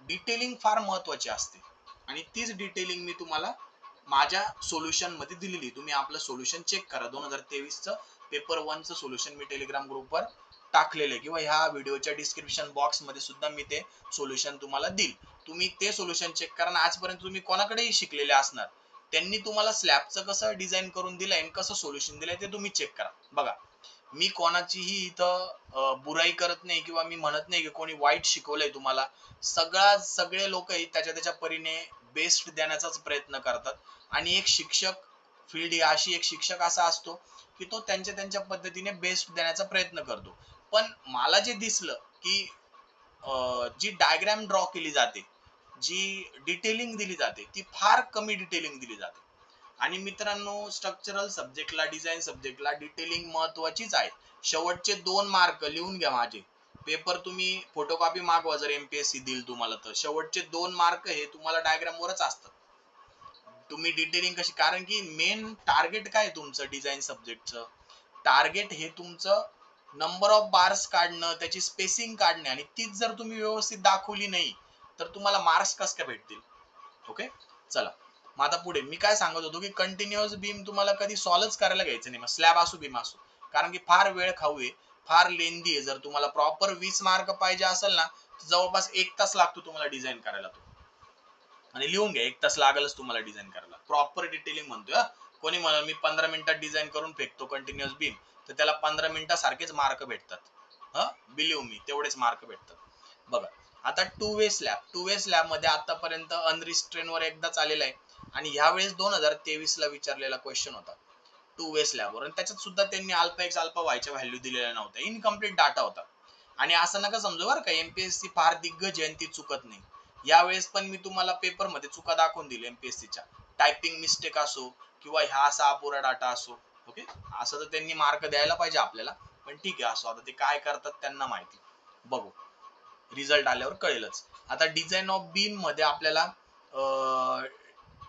डिटेलिंग फार महत्वाची असते आणि तीच डिटेलिंग मी तुम्हाला माझ्या सोल्युशन मध्ये दिलेली. तुम्ही आपलं सोल्युशन चेक करा. 2023 चं पेपर 1 चं सोल्युशन मी टेलिग्राम ग्रुपवर टाकलेलं आहे, किंवा ह्या व्हिडिओच्या डिस्क्रिप्शन बॉक्स मध्ये सुद्धा मी ते सोल्युशन तुम्हाला देईल. तुम्ही ते सोल्युशन चेक करा. आजपर्यंत तुम्ही कोणाकडेही शिकलेले असणार, त्यांनी तुम्हाला स्लॅबचं कसं डिझाईन करून दिलंय आणि कसं सोल्युशन दिलंय ते तुम्ही चेक करा. बघा, मी कोणाचीही इथं बुराई करत नाही, किंवा मी म्हणत नाही की कोणी वाईट शिकवलंय तुम्हाला. सगळे लोक त्याच्या त्याच्या परीने बेस्ट देण्याचाच प्रयत्न करतात. आणि एक शिक्षक फील्ड ही अशी, एक शिक्षक असा असतो की तो त्यांच्या त्यांच्या पद्धतीने बेस्ट देण्याचा प्रयत्न करतो. पण मला जे दिसलं की जी डायग्राम ड्रॉ केली जाते, जी डिटेलिंग दिली जाते, ती फार कमी डिटेलिंग दिली जाते. आणि मित्रांनो, स्ट्रक्चरल सब्जेक्टला, डिझाईन सब्जेक्टला डिटेलिंग महत्वाचीच आहे. शेवटचे 2 मार्क लिहून घ्या माझे. पेपर तुम्ही फोटोकॉपी मागवा जर एमपीएससी देईल तुम्हाला, तर शेवटचे 2 मार्क हे तुम्हाला डायग्राम वरच असतात. तुम्ही डिटेलिंग कशी, कारण की मेन टार्गेट काय तुमचं डिझाईन सब्जेक्टचं, टार्गेट हे तुमचं नंबर ऑफ बार्स काढणं, त्याची स्पेसिंग काढणे, आणि तीच जर तुम्ही व्यवस्थित दाखवली नाही तर तुम्हाला मार्क्स कस काय भेटतील. ओके, चला मग आता पुढे मी काय सांगत होतो की कंटिन्युअस बीम तुम्हाला कधी सॉल्वच करायला घ्यायचं नाही, मग स्लॅब असू बीम असू, कारण की फार वेळ खाऊ आहे, फार लेंदी आहे. जर तुम्हाला प्रॉपर 20 मार्क पाहिजे असेल ना, जवळपास 1 तास लागतो तुम्हाला डिझाईन करायला तो. आणि लिहून घ्या, 1 तास लागेलच तुम्हाला डिझाईन करायला. प्रॉपर डिटेलिंग म्हणतोय. कोणी म्हणा मी 15 मिनिटात डिझाईन करून फेकतो कंटिन्युअस बीम, तर त्याला 15 मिनिटासारखेच मार्क भेटतात. बिलीव्ह मी, तेवढेच मार्क भेटतात. बघा आता टू वे स्लॅब मध्ये आतापर्यंत अनरिस्ट्रेन वर एकदाच आलेला आहे, आणि ह्यावेळेस 2023 ला विचारलेला क्वेश्चन होता टू वे स्लॅब वर, आणि त्याच्यात सुद्धा त्यांनी अल्फा एक्स अल्फा वायच्या व्हॅल्यू दिलेल्या नव्हत्या, इनकम्प्लीट डाटा होता. आणि असं नका समजू बरं का एमपीएससी फार दिग्गज आहे ती चुकत नाही. यावेळेस पण मी तुम्हाला पेपर मध्ये चुका दाखवून दिली एमपीएससीच्या, टायपिंग मिस्टेक असो किंवा ह्या असा अपुरा डाटा असो. ओके, असं तर त्यांनी मार्क द्यायला पाहिजे आपल्याला, पण ठीक आहे असो, आता ते काय करतात त्यांना माहिती. बघू, रिझल्ट आल्यावर कळेलच. आता डिझाईन ऑफ बीम मध्ये आपल्याला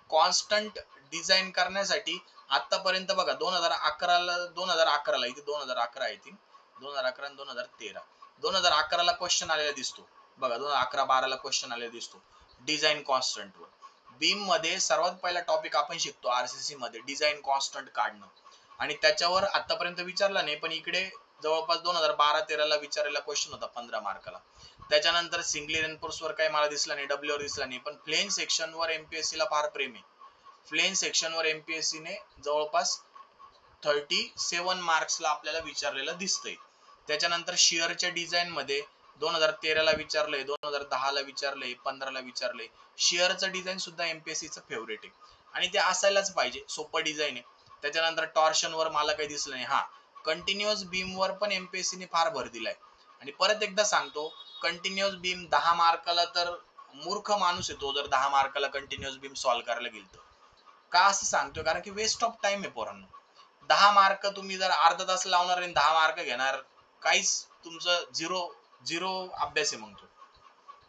कॉन्स्टंट डिझाईन करण्यासाठी आतापर्यंत बघा 2011ला इथे 2011 आहे ती, 2011 आणि 2013, 2011ला क्वेश्चन आलेला दिसतो बघा, 2011-12ला क्वेश्चन आलेला दिसतो डिझाईन कॉन्स्टंट वर. बीम मध्ये सर्वात पहिला टॉपिक आपण शिकतो आरसीसी मध्ये डिझाईन कॉन्स्टंट काढणं, आणि त्याच्यावर आतापर्यंत विचारला नाही, पण इकडे जवळपास 2012-13ला विचारलेला क्वेश्चन होता 15 मार्काला. त्याच्यानंतर सिंगली रेनफोर्स वर काही मला दिसला नाही, डब्ल्यू वर दिसला नाही, पण प्लेन सेक्शन वर एमपीएससी ला फार प्रेम आहे. प्लेन सेक्शन वर एमपीएससी ने जवळपास 37 मार्क्सला आपल्याला विचारलेलं दिसतंय. त्याच्यानंतर शिअरच्या डिझाईन मध्ये 2013ला विचारलंय, 2010ला विचारलंय, 15ला विचारलंय. शिअरचं डिझाईन सुद्धा एमपीएससीचं फेवरेट आहे, आणि ते असायलाच पाहिजे, सोपं डिझाईन आहे. त्याच्यानंतर टॉर्शन वर मला काही दिसलं नाही. हा, कंटिन्युअस बीम वर पण एमपीएससी ने फार भर दिलाय. आणि परत एकदा सांगतो, कंटिन्युअस बीम 10 मार्काला तर मूर्ख माणूस येतो जर 10 मार्काला कंटिन्युअस बीम सॉल्व्ह करायला गेल तर. का असं सांगतोय, कारण की वेस्ट ऑफ टाइम आहे पोरांनो. 10 मार्क तुम्ही जर अर्धा तास लावणार आणि 10 मार्क घेणार, काहीच तुमचं झिरो झिरो अभ्यास आहे मग तो.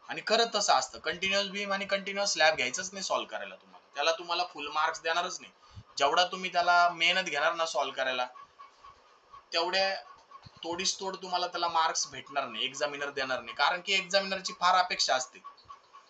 आणि खरं तसं असतं, कंटिन्युअस बीम आणि कंटिन्युअस स्लॅब घ्यायचंच नाही सॉल्व्ह करायला तुम्हाला, त्याला तुम्हाला फुल मार्क्स देणारच नाही. जेवढा तुम्ही त्याला मेहनत घेणार ना सॉल्व्ह करायला, तेवढ्या तोडीस तोड तुम्हाला त्याला मार्क्स भेटणार नाही, एक्झामिनर देणार नाही, कारण की एक्झामिनरची फार अपेक्षा असते.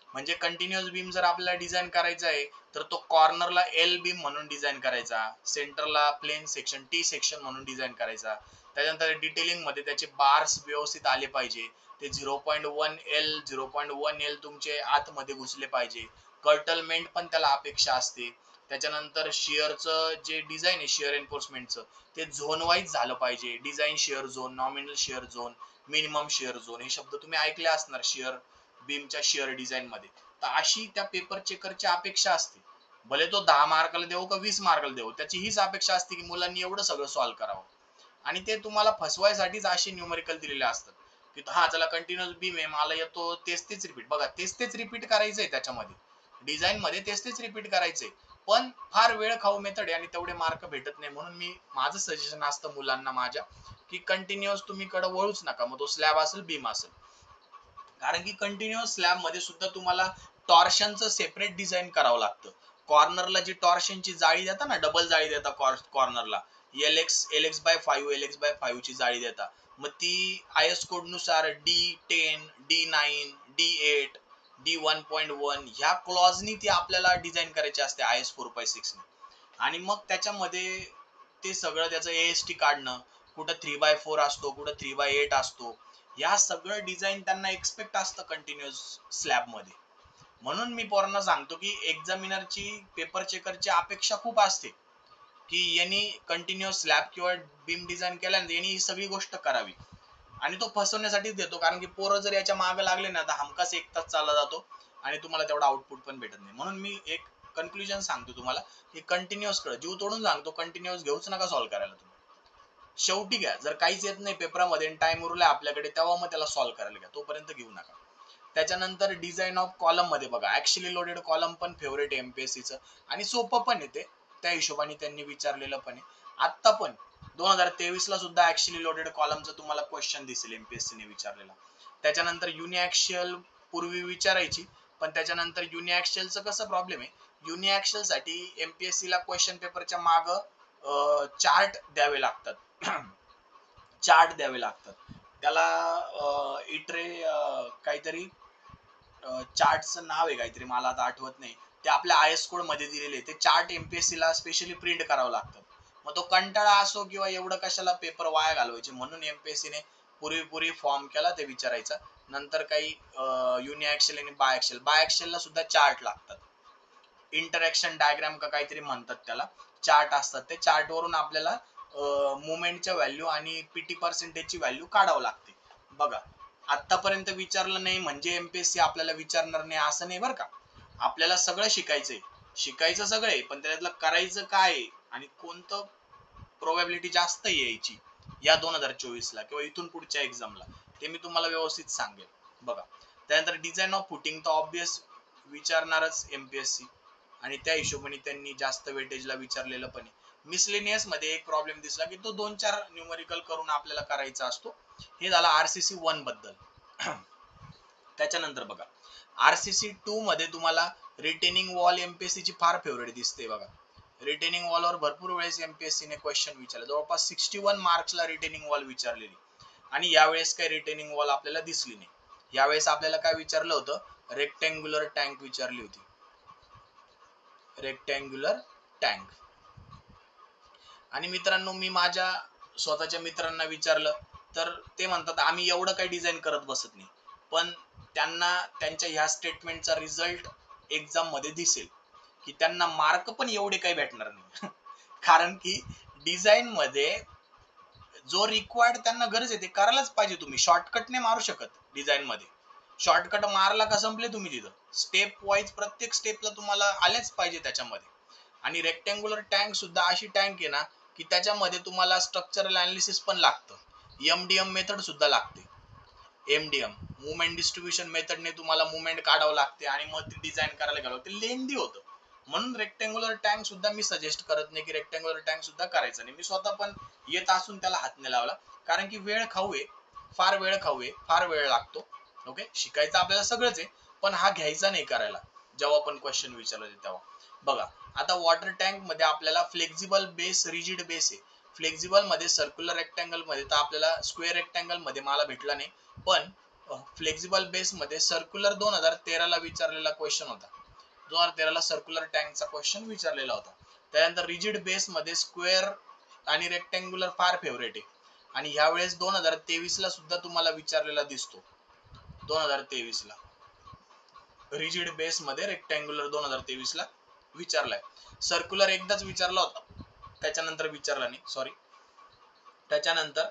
म्हणजे कंटिन्युअस बीम जर आपल्याला डिझाईन करायचा आहे तर तो कॉर्नरला एल बीम म्हणून डिझाईन करायचा, सेंटरला प्लेन सेक्शन टी सेक्शन म्हणून डिझाईन करायचा. त्याच्यानंतर डिटेलिंग मध्ये त्याचे बार्स व्यवस्थित आले पाहिजे, ते 0.1 एल 0.1 एल तुमचे आतमध्ये घुसले पाहिजे. कर्टलमेंट पण त्याला अपेक्षा असते. त्याच्यानंतर शिअरचं जे डिझाईन आहे शिअर एन्फोर्समेंटचं, ते झोन वाईज झालं पाहिजे. Design shear zone, nominal shear zone, minimum shear zone, हे शब्द तुम्ही ऐकले असणार शिअर बीमच्या शिअर डिझाईन मध्ये. तर अशी त्या पेपर चेकरची अपेक्षा असते. भले तो 10 मार्काला देऊ का 20 मार्काला देऊ, त्याची हीच अपेक्षा असते की मुलांनी एवढं सगळं सॉल्व्ह करावं. आणि ते तुम्हाला फसवायसाठीच असे न्यूमेरिकल दिलेले असतात की हा चला कंटिन्युअस बीम आहे, मला येतो तेच तेच रिपीट. बघा तेच तेच रिपीट करायचंय त्याच्यामध्ये, डिझाईन मध्ये तेच तेच रिपीट करायचंय, पण फार वेळ खाऊ मेथड आहे आणि तेवढे मार्क भेटत नाही. म्हणून मी माझं सजेशन असतं मुलांना माझ्या, की कंटिन्युअस तुम्ही कडे वळूच नका, मग तो स्लॅब असेल बीम असेल. कारण की कंटिन्युअस स्लॅब मध्ये सुद्धा तुम्हाला टॉर्शनचं सेपरेट डिझाईन करावं लागतं. कॉर्नरला जी टॉर्शनची जाळी देता ना, डबल जाळी देता कॉर्नरला, LX/5 LX/5 ची जाळी देता, मग ती आयएस कोड नुसार D10 D9 D8 D1.1 ह्या क्लॉजनी ती आपल्याला डिझाईन करायची असते IS 4x6 ने. आणि मग त्याच्यामध्ये ते सगळं त्याचं AST काढणं, कुठं 3/4 असतो, कुठं 3/8 असतो, या सगळं डिझाईन त्यांना एक्सपेक्ट असतं कंटिन्युअस स्लॅब मध्ये. म्हणून मी पोरांना सांगतो की एक्झामिनरची पेपर चेकरची अपेक्षा खूप असते की यांनी कंटिन्युअस स्लॅब किंवा बीम डिझाईन केल्यानंतर यांनी ही सगळी गोष्ट करावी. आणि तो फसवण्यासाठीच देतो, कारण की पोरं जर याच्या मागे लागले ना तर हमखास 1 तास चालला जातो आणि तुम्हाला तेवढा आउटपुट पण भेटत नाही. म्हणून मी एक कन्क्लुजन सांगतो तुम्हाला की कंटिन्युअस कडे जीव तोडून सांगतो, कंटिन्युअस घेऊच नका सॉल्व्ह करायला तुम्ही. शेवटी घ्या, जर काहीच येत नाही पेपरामध्ये टाइम उरला आपल्याकडे, तेव्हा मग त्याला सॉल्व्ह करायला घ्या, तोपर्यंत घेऊ नका. त्याच्यानंतर डिझाईन ऑफ कॉलम मध्ये बघा, ऍक्च्युअली लोडेड कॉलम पण फेवरेट एमपीएससीचं आणि सोपं पण येते. त्या हिशोबाने त्यांनी विचारलेलं पण आहे. आता पण 2023 ला सुद्धा ऍक्च्युअली लोडेड कॉलमचा तुम्हाला क्वेश्चन दिसेल एमपीएससी ने विचारलेला. त्याच्यानंतर युनिऍक्सियल पूर्वी विचारायची, पण त्याच्यानंतर युनिऍक्सियलचं कसं प्रॉब्लेम आहे, युनिऍक्सियल साठी एमपीएससी ला क्वेश्चन पेपरच्या माग चार्ट द्यावे लागतात चार्ट द्यावे लागतात त्याला इट्रे काहीतरी चार्टचं नाव आहे काहीतरी, मला आता आठवत नाही. ते आपल्या आयएस कोड मध्ये दिलेले ते चार्ट एमपीएससी ला स्पेशली प्रिंट करावं लागतं. मग तो कंटाळा असो किंवा एवढं कशाला पेपर वाया घालवायचे, म्हणून एमपीएससी ने पूर्वी फॉर्म केला ते विचारायचा. नंतर काही युनिऍक्सियल आणि बायऍक्सियल ला सुद्धा चार्ट लागतात. इंटरॅक्शन डायग्राम का काहीतरी म्हणतात त्याला, चार्ट असतात. ते चार्ट वरून आपल्याला मुवमेंटच्या व्हॅल्यू आणि पीटी पर्सेंटेजची व्हॅल्यू काढावं लागते. बघा, आतापर्यंत विचारलं नाही म्हणजे एमपीएससी आपल्याला विचारणार नाही असं नाही बरं का. आपल्याला सगळं शिकायचं सगळं आहे, पण त्यातलं करायचं काय आणि कोणतं प्रोबॅबिलिटी जास्त यायची या 2024 ला किंवा इथून पुढच्या एक्झामला, ते मी तुम्हाला व्यवस्थित सांगेल. बघा, त्यानंतर डिझाईन ऑफ फुटिंग तर ऑब्विस विचारणारच एमपीएससी, आणि त्या हिशोबाने त्यांनी जास्त वेटेजला विचारलेलं पण आहे. मिसलेनियस मध्ये एक प्रॉब्लेम दिसला की तो 2-4 न्यूमेरिकल करून आपल्याला करायचा असतो. हे झालं आरसीसी 1 बद्दल. त्याच्यानंतर बघा, आरसीसी 2 मध्ये तुम्हाला रिटेनिंग वॉल एमपीएससी ची फार फेवरेट दिसते. बघा, रिटेनिंग वॉल वर भरपूर वेळेस एमपीएससी ने क्वेश्चन विचारले, जवळपास 61 मार्क्सला रिटेनिंग वॉल विचारलेली, आणि यावेळेस काही रिटेनिंग वॉल आपल्याला दिसली नाही. यावेळेस आपल्याला काय विचारलं होतं, रेक्टँग्युलर टँक विचारली होती, रेक्टँग्युलर टँक. आणि मित्रांनो, मी माझ्या स्वतःच्या मित्रांना विचारलं तर ते म्हणतात आम्ही एवढं काही डिझाईन करत बसत नाही, पण त्यांना त्यांच्या ह्या स्टेटमेंटचा रिझल्ट एक्झाम मध्ये दिसेल की त्यांना मार्क पण एवढे काही भेटणार नाही. कारण की डिझाईन मध्ये जो रिक्वायर्ड त्यांना गरज आहे ते करायलाच पाहिजे. तुम्ही शॉर्टकट नाही मारू शकत डिझाईन मध्ये. शॉर्टकट मारला का संपले तुम्ही तिथं. स्टेप वाईज प्रत्येक स्टेपला तुम्हाला आलेच पाहिजे त्याच्यामध्ये. आणि रेक्टँग्युलर टँक सुद्धा अशी टँक आहे ना की त्याच्यामध्ये तुम्हाला स्ट्रक्चरल अनालिसिस पण लागतं, एमडीएम मेथड सुद्धा लागते. एमडीएम मुवमेंट डिस्ट्रीब्युशन मेथडने तुम्हाला मुवमेंट काढावं लागते आणि मग ते डिझाईन करायला घ्यावं लागते, लेंदी होतं. म्हणून रेक्टँग्युलर टँक सुद्धा मी सजेस्ट करत नाही की रेक्टँग्युलर टँक सुद्धा करायचं नाही. मी स्वतः पण येत असून त्याला हात नाही लावला, कारण की वेळ खाऊ आहे, फार वेळ लागतो. ओके, शिकायचं आपल्याला सगळंच आहे, पण हा घ्यायचा नाही करायला जेव्हा पण क्वेश्चन विचारले तेव्हा. बघा, आता वॉटर टँक मध्ये आपल्याला फ्लेक्झिबल बेस, रिजिड बेस आहे. फ्लेक्झिबल मध्ये सर्क्युलर रेक्टँगल मध्ये तर आपल्याला स्क्वेअर रेक्टँगल मध्ये मला भेटला नाही, पण फ्लेक्झिबल बेस मध्ये सर्क्युलर 2013 ला विचारलेला क्वेश्चन होता. 2013 ला सर्क्युलर टँकचा क्वेश्चन विचारलेला होता. त्यानंतर रिजिड बेस मध्ये स्क्वेअर आणि रेक्टँग्युलर फार फेवरेट आहे, आणि ह्या वेळेस 2023 ला सुद्धा तुम्हाला विचारलेला दिसतो. 2023 ला रिजिड बेस मध्ये रेक्टँग्युलर 2023 ला विचारलाय. सर्क्युलर एकदाच विचारला होता, त्याच्यानंतर विचारला नाही, सॉरी. त्याच्यानंतर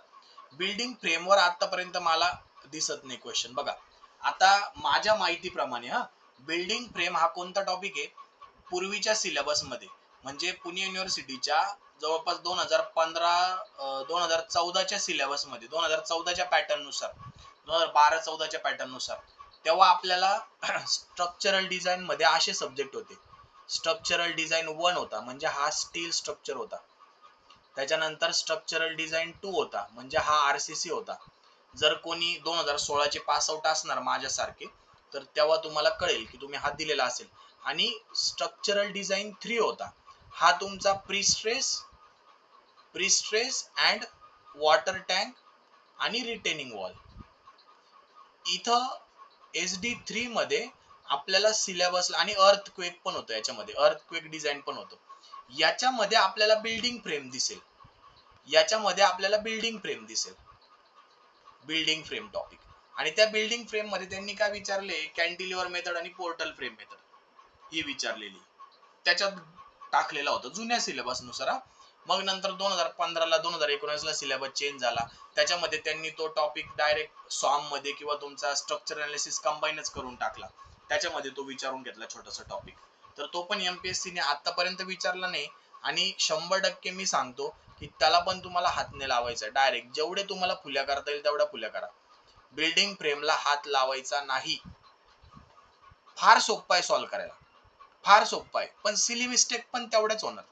बिल्डिंग फ्रेमवर आतापर्यंत मला दिसत नाही क्वेश्चन. बघा, आता माझ्या माहितीप्रमाणे बिल्डिंग फ्रेम हा कोणता टॉपिक आहे, पूर्वीच्या सिलेबस मध्ये म्हणजे पुणे युनिव्हर्सिटीच्या जवळपास 2014च्या सिलेबस मध्ये, 2014च्या पॅटर्न नुसार, 2012-14च्या पॅटर्न नुसार, तेव्हा आपल्याला स्ट्रक्चरल डिझाईन मध्ये असे सब्जेक्ट होते. स्ट्रक्चरल डिझाईन 1 होता, म्हणजे हा स्टील स्ट्रक्चर होता. त्याच्यानंतर स्ट्रक्चरल डिझाईन 2 होता, म्हणजे हा आरसीसी होता. जर कोणी 2016चे पास आउट असणार माझ्यासारखे तर तेव्हा तुम्हाला कळेल की तुम्ही हा दिलेला असेल. आणि स्ट्रक्चरल डिझाईन 3 होता, हा तुमचा प्रीस्ट्रेस अँड वॉटर टँक आणि रिटेनिंग वॉल. इथं SD3 मध्ये आपल्याला सिलेबस आणि अर्थक्वेक पण होतं, याच्यामध्ये अर्थक्वेक डिझाईन पण होतं. याच्यामध्ये आपल्याला बिल्डिंग फ्रेम दिसेल, बिल्डिंग फ्रेम टॉपिक. आणि त्या बिल्डिंग फ्रेम मध्ये त्यांनी काय विचारले, कॅन्टिलिव्हर मेथड आणि पोर्टल फ्रेम मेथड ही विचारलेली, त्याच्यात टाकलेला होता जुन्या सिलेबस नुसार. मग नंतर 2015ला 2019ला सिलेबस चेंज झाला, त्याच्यामध्ये त्यांनी तो टॉपिक डायरेक्ट सॉम मध्ये किंवा तुमचा स्ट्रक्चर अनालिसिस कंबाईनच करून टाकला, त्याच्यामध्ये तो विचारून घेतला छोटासा टॉपिक. तर तो पण एमपीएससी ने आतापर्यंत विचारला नाही, आणि 100% मी सांगतो की त्याला पण तुम्हाला हात नाही लावायचा. डायरेक्ट जेवढे तुम्हाला फुल्या करता येईल तेवढ्या फुल्या करा, बिल्डिंग फ्रेमला हात लावायचा नाही. फार सोपं आहे सॉल्व्ह करायला, फार सोपं आहे, पण सिली मिस्टेक पण तेवढ्याच होणार.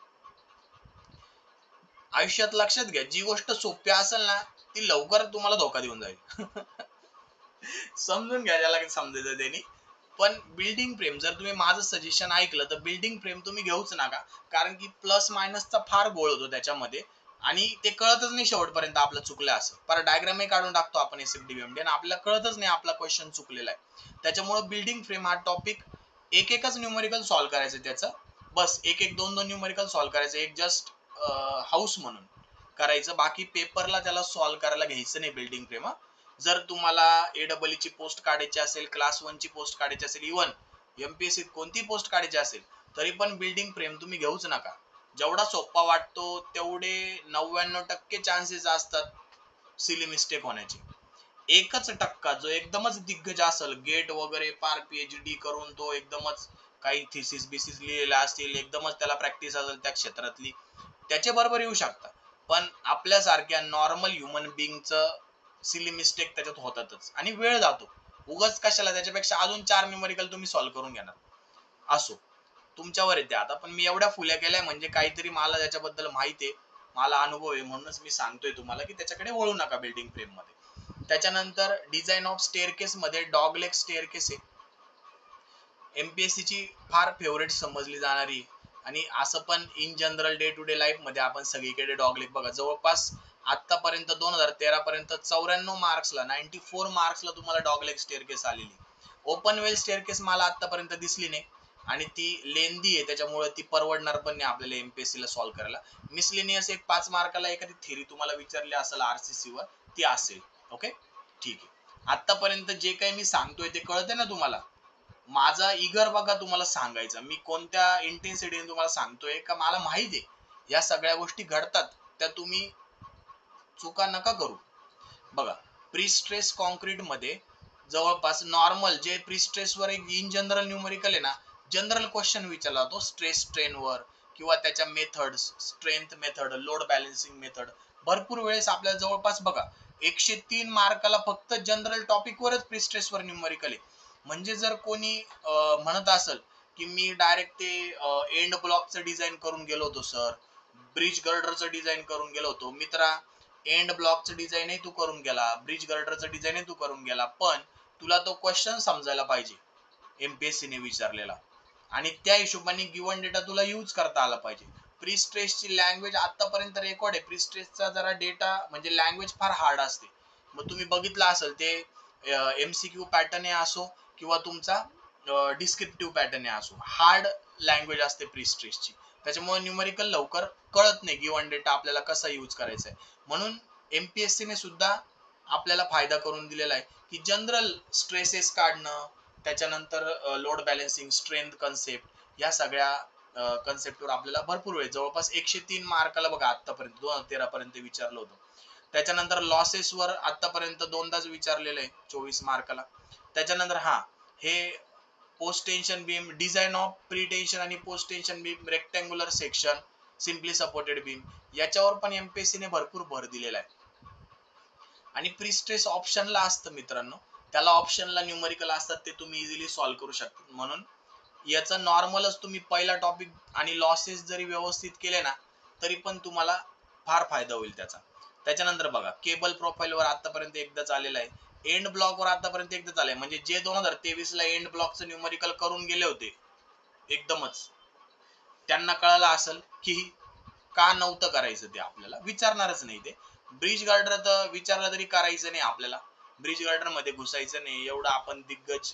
आयुष्यात लक्षात घ्या, जी गोष्ट सोपी असेल ना ती लवकर तुम्हाला धोका देऊन जाईल. समजून घ्या ज्याला समजायचं त्यांनी. पण बिल्डिंग फ्रेम जर तुम्ही माझं सजेशन ऐकलं तर बिल्डिंग फ्रेम तुम्ही घेऊच नका, कारण की प्लस मायनसचा फार गोळ होतो त्याच्यामध्ये आणि ते कळतच नाही शेवटपर्यंत आपलं चुकलं असं. पर डायग्रामही काढून टाकतो आपण SFDBMD आणि आपल्याला कळतच नाही आपला क्वेश्चन चुकलेला आहे. त्याच्यामुळे बिल्डिंग फ्रेम हा टॉपिक एक एकच न्यूमेरिकल सॉल्व्ह करायचं त्याचं, बस एक एक दोन दोन न्यूमेरिकल सॉल्व्ह करायचं, एक जस्ट हाऊस म्हणून करायचं, बाकी पेपरला त्याला सॉल्व्ह करायला घ्यायचं नाही बिल्डिंग फ्रेम. जर तुम्हाला AEE ची पोस्ट काढायची असेल, क्लास 1 ची पोस्ट काढायची असेल, इव्हन MPSC कोणती पोस्ट काढायची असेल तरी पण बिल्डिंग फ्रेम तुम्ही घेऊच नका. जेवढा सोपा वाटतो तेवढे 99% चान्सेस असतात सिली मिस्टेक होण्याची. 1% जो एकदमच दिग्गज असेल, गेट वगैरे पार PhD करून तो एकदमच काही थिसिस बिसिस लिहिलेला असतील, एकदमच त्याला प्रॅक्टिस असेल त्या क्षेत्रातली, त्याच्या बरोबर येऊ शकतात. पण आपल्यासारख्या नॉर्मल ह्युमन बिंगचं सिली मिस्टेक त्याच्यात होतातच आणि वेळ जातो उगाच कशाला, त्याच्यापेक्षा अजून 4 न्यूमेरिकल तुम्ही सॉल्व्ह करून घेणार. असो, तुमच्यावर येते आता. पण मी एवढ्या फुल्या केल्या म्हणजे काहीतरी मला त्याच्याबद्दल माहिती आहे, मला अनुभव आहे, म्हणूनच मी सांगतोय तुम्हाला की त्याच्याकडे वळू नका बिल्डिंग फ्रेम मध्ये. त्याच्यानंतर डिझाईन ऑफ स्टेअरकेस मध्ये डॉगलेग स्टेअरकेस आहे MPSC ची फार फेवरेट समजली जाणारी. आणि असं पण in general day to day life मध्ये आपण सगळीकडे डॉगलेग बघा, जवळपास आतापर्यंत 2013 पर्यंत 94 मार्क्सला 94 मार्क्सला तुम्हाला डॉगलेग स्टेअरकेस आलेली. ओपन वेल स्टेअरकेस मला आतापर्यंत दिसली नाही आणि ती लेंदी आहे, त्याच्यामुळे ती परवडणार पण नाही आपल्याला MPSC ला सॉल्व्ह करायला. मिसलेनियस एक 5 मार्काला एखादी थेरी तुम्हाला विचारली असेल RCC वर, ती असेल. ओके, ठीक आहे. आतापर्यंत जे काही मी सांगतोय ते कळतंय ना तुम्हाला? माझा इगर बघा तुम्हाला सांगायचं, मी कोणत्या इंटेन्सिटीने तुम्हाला सांगतोय का मला माहिती आहे या सगळ्या गोष्टी घडतात, त्या तुम्ही चुका नका करू. बघा, प्री स्ट्रेस कॉन्क्रीट मध्ये जवळपास नॉर्मल जे प्री स्ट्रेस वर एक इन जनरल न्यूमेरिकल आहे ना, जनरल क्वेश्चन विचारला जातो स्ट्रेस स्ट्रेन वर किंवा त्याच्या methods, strength method, load balancing method. भरपूर वेळेस आपल्याला जवळपास बघा 103 मार्काला फक्त जनरल टॉपिक वरच प्री स्ट्रेस वर न्यूमेरिकल आहे. म्हणजे जर कोणी म्हणत असेल की मी डायरेक्ट ते एंड ब्लॉकचं डिझाईन करून गेलो होतो सर, ब्रिज गर्डरचं डिझाईन करून गेलो होतो, मित्रा एंड ब्लॉकचं डिझाईनही तू करून गेला, ब्रिज गर्डरचं डिझाईनही तू करून गेला, पण तुला तो क्वेश्चन समजायला पाहिजे MPSC ने विचारलेला आणि त्या हिशोबाने गिवन डेटा तुला यूज करता आला पाहिजे. प्री स्ट्रेसची लँग्वेज आतापर्यंत रेकॉर्ड आहे, प्री स्ट्रेसचा जरा डेटा म्हणजे लँग्वेज फार हार्ड असते. मग तुम्ही बघितलं असेल ते MCQ पॅटर्न असो किंवा तुमचा डिस्क्रिप्टिव्ह पॅटर्न असो, हार्ड लँग्वेज असते प्री स्ट्रेसची. त्याच्यामुळे न्यूमेरिकल लवकर कळत नाही, गिवन डेटा आपल्याला कसा यूज करायचा आहे. म्हणून MPSC ने सुद्धा आपल्याला फायदा करून दिलेला आहे की जनरल स्ट्रेसेस काढणं, त्याच्यानंतर लोड बॅलन्सिंग, स्ट्रेंथ कन्सेप्ट, या सगळ्या कन्सेप्टवर आपल्याला भरपूर वेळ, जवळपास 103 मार्काला बघा आतापर्यंत 2013 पर्यंत विचारलं होतं. त्याच्यानंतर लॉसेस वर आतापर्यंत दोनदाच विचारलेलं आहे 24 मार्काला. त्याच्यानंतर हे post tension beam, design of pre tension आणि post tension beam, rectangular section, simply supported beam, याच्यावर पण MPSC ने भरपूर भर दिलेला आहे. आणि प्री स्ट्रेस ऑप्शनला असतं मित्रांनो, त्याला ऑप्शनला न्यूमेरिकल असतात, ते तुम्ही इझिली सॉल्व्ह करू शकता. म्हणून याचं नॉर्मलच तुम्ही पहिला टॉपिक आणि लॉसेस जरी व्यवस्थित केले ना तरी पण तुम्हाला फार फायदा होईल त्याचा. त्याच्यानंतर बघा, केबल प्रोफाईल वर आतापर्यंत एकदाच आलेला आहे, एंड ब्लॉक वर आतापर्यंत एकदाच आलंय. म्हणजे जे 2023 ला एंड ब्लॉकचं न्यूमेरिकल करून गेले होते एकदमच, त्यांना कळालं असेल की का नव्हतं करायचं, ते आपल्याला विचारणारच नाही. ते ब्रिज गार्डर तर विचारलं तरी करायचं नाही आपल्याला, ब्रिज गार्डर मध्ये घुसायचं नाही, एवढं आपण दिग्गज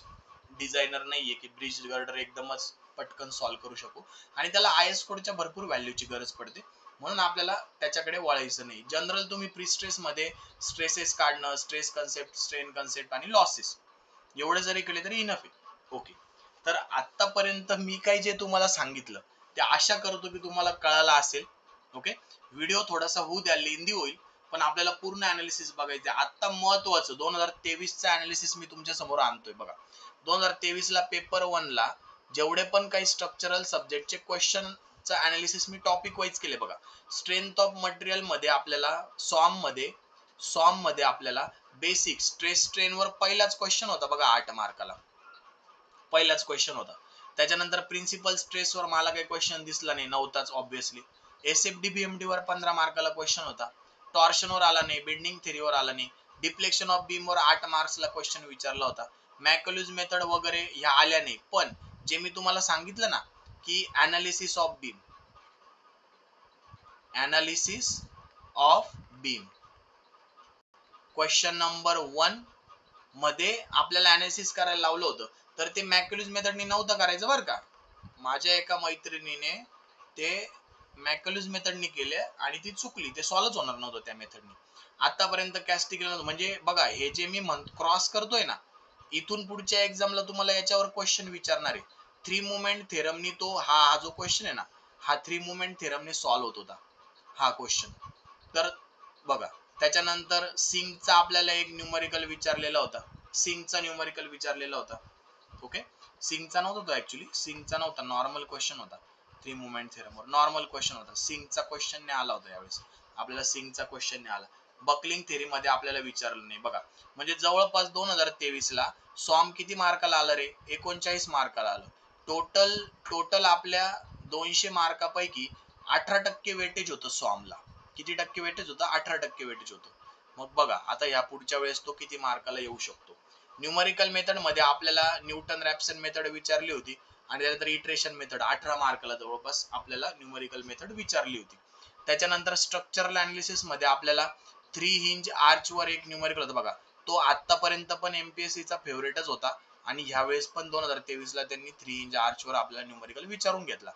डिझायनर नाहीये की ब्रिज गार्डर एकदमच पटकन सॉल्व्ह करू शकू. आणि त्याला IS कोडच्या भरपूर व्हॅल्यूची गरज पडते, म्हणून आपल्याला त्याच्याकडे वळायचं नाही. जनरल तुम्ही प्री स्ट्रेस मध्ये स्ट्रेसेस काढणं, स्ट्रेस कन्सेप्ट, स्ट्रेन कन्सेप्ट आणि लॉसेस एवढे जरी केले तरी इनफ आहे. ओके, तर आतापर्यंत मी काही जे तुम्हाला सांगितलं ते आशा करतो की तुम्हाला कळालं असेल. ओके, व्हिडिओ थोडासा होऊ द्या, लेंदी होईल, पण आपल्याला पूर्ण अनालिसिस बघायचं. आता महत्वाचं 2023 चा अनालिसिस मी तुमच्या समोर आणतोय. बघा, 2023 ला पेपर 1 ला जेवढे पण काही स्ट्रक्चरल सब्जेक्टचे क्वेश्चन अनालिसिस मी टॉपिक वाईज केले. बघा, स्ट्रेंथ ऑफ मटेरियल मध्ये आपल्याला सॉम मध्ये आपल्याला बेसिक स्ट्रेस स्ट्रेन वर पहिलाच क्वेश्चन होता बघा, 8 मार्काला पहिलाच क्वेश्चन होता. त्याच्यानंतर प्रिन्सिपल स्ट्रेस वर मला काही क्वेश्चन दिसला नाही, नव्हताच ऑब्विसली. SFD BMD वर 15 मार्काला क्वेश्चन होता. टॉर्शन वर आला नाही, बेंडिंग थेरीवर आला नाही, डिफ्लेक्शन ऑफ बीम वर 8 मार्क्सला क्वेश्चन विचारला होता. मॅकल्यूज मेथड वगैरे ह्या आल्या नाही. पण जे मी तुम्हाला सांगितलं ना की analysis of beam, analysis of beam question number 1 मध्ये आपल्याला अनालिसिस करायला लावलं होतं, तर ते मॅकल्यूज मेथडनी नव्हतं करायचं बरं का. माझ्या एका मैत्रिणीने ते मॅकल्यूज मेथडनी केले आणि ती चुकली, ते सॉल्वच होणार नव्हतं त्या मेथडनी. आतापर्यंत कॅस्टिंग म्हणजे बघा हे जे मी क्रॉस करतोय ना, इथून पुढच्या एक्झामला तुम्हाला याच्यावर क्वेश्चन विचारणार आहे. 3 मुवमेंट थेरमनी तो हा जो क्वेश्चन आहे ना, हा 3 मुवमेंट थेरमने सॉल्व्ह होत होता हा क्वेश्चन. तर बघा त्याच्यानंतर सिंगचा आपल्याला एक न्यूमरिकल विचारलेला होता, सिंगचा न्यूमरिकल विचारलेला होता. ओके, सिंगचा नव्हता तो, ऍक्च्युली सिंगचा नव्हता, नॉर्मल क्वेश्चन होता. 3 मुवमेंट थेरमवर नॉर्मल क्वेश्चन होता. सिंगचा क्वेश्चन नाही आला होता यावेळेस, आपल्याला सिंगचा क्वेश्चन नाही आला. बकलिंग थेरी मध्ये आपल्याला विचारलं नाही बघा. म्हणजे जवळपास 2023 ला सॉम किती मार्काला आलं रे? 39 मार्काला आलं. टोटल आपल्या 200 मार्कापैकी 18% वेटेज होतं सॉमला. किती टक्के वेटेज होतं? 18% वेटेज होतं. मग बघा आता या पुढच्या वेळेस तो किती मार्काला येऊ शकतो. न्यूमरिकल मेथड मध्ये आपल्याला न्यूटन रॅप्सन मेथड विचारली होती आणि त्यानंतर इटरेशन मेथड 18 मार्काला जवळपास आपल्याला न्यूमरिकल मेथड विचारली होती. त्याच्यानंतर स्ट्रक्चरल अनालिसिस मध्ये आपल्याला 3 हिंज आर्च वर एक न्यूमरिकल होता बघा. तो आतापर्यंत पण एमपीएससी चा फेवरेटच होता आणि ह्यावेळेस पण 2023 ला त्यांनी 3 हिंज आर्च वर आपल्याला न्यूमरिकल विचारून घेतला.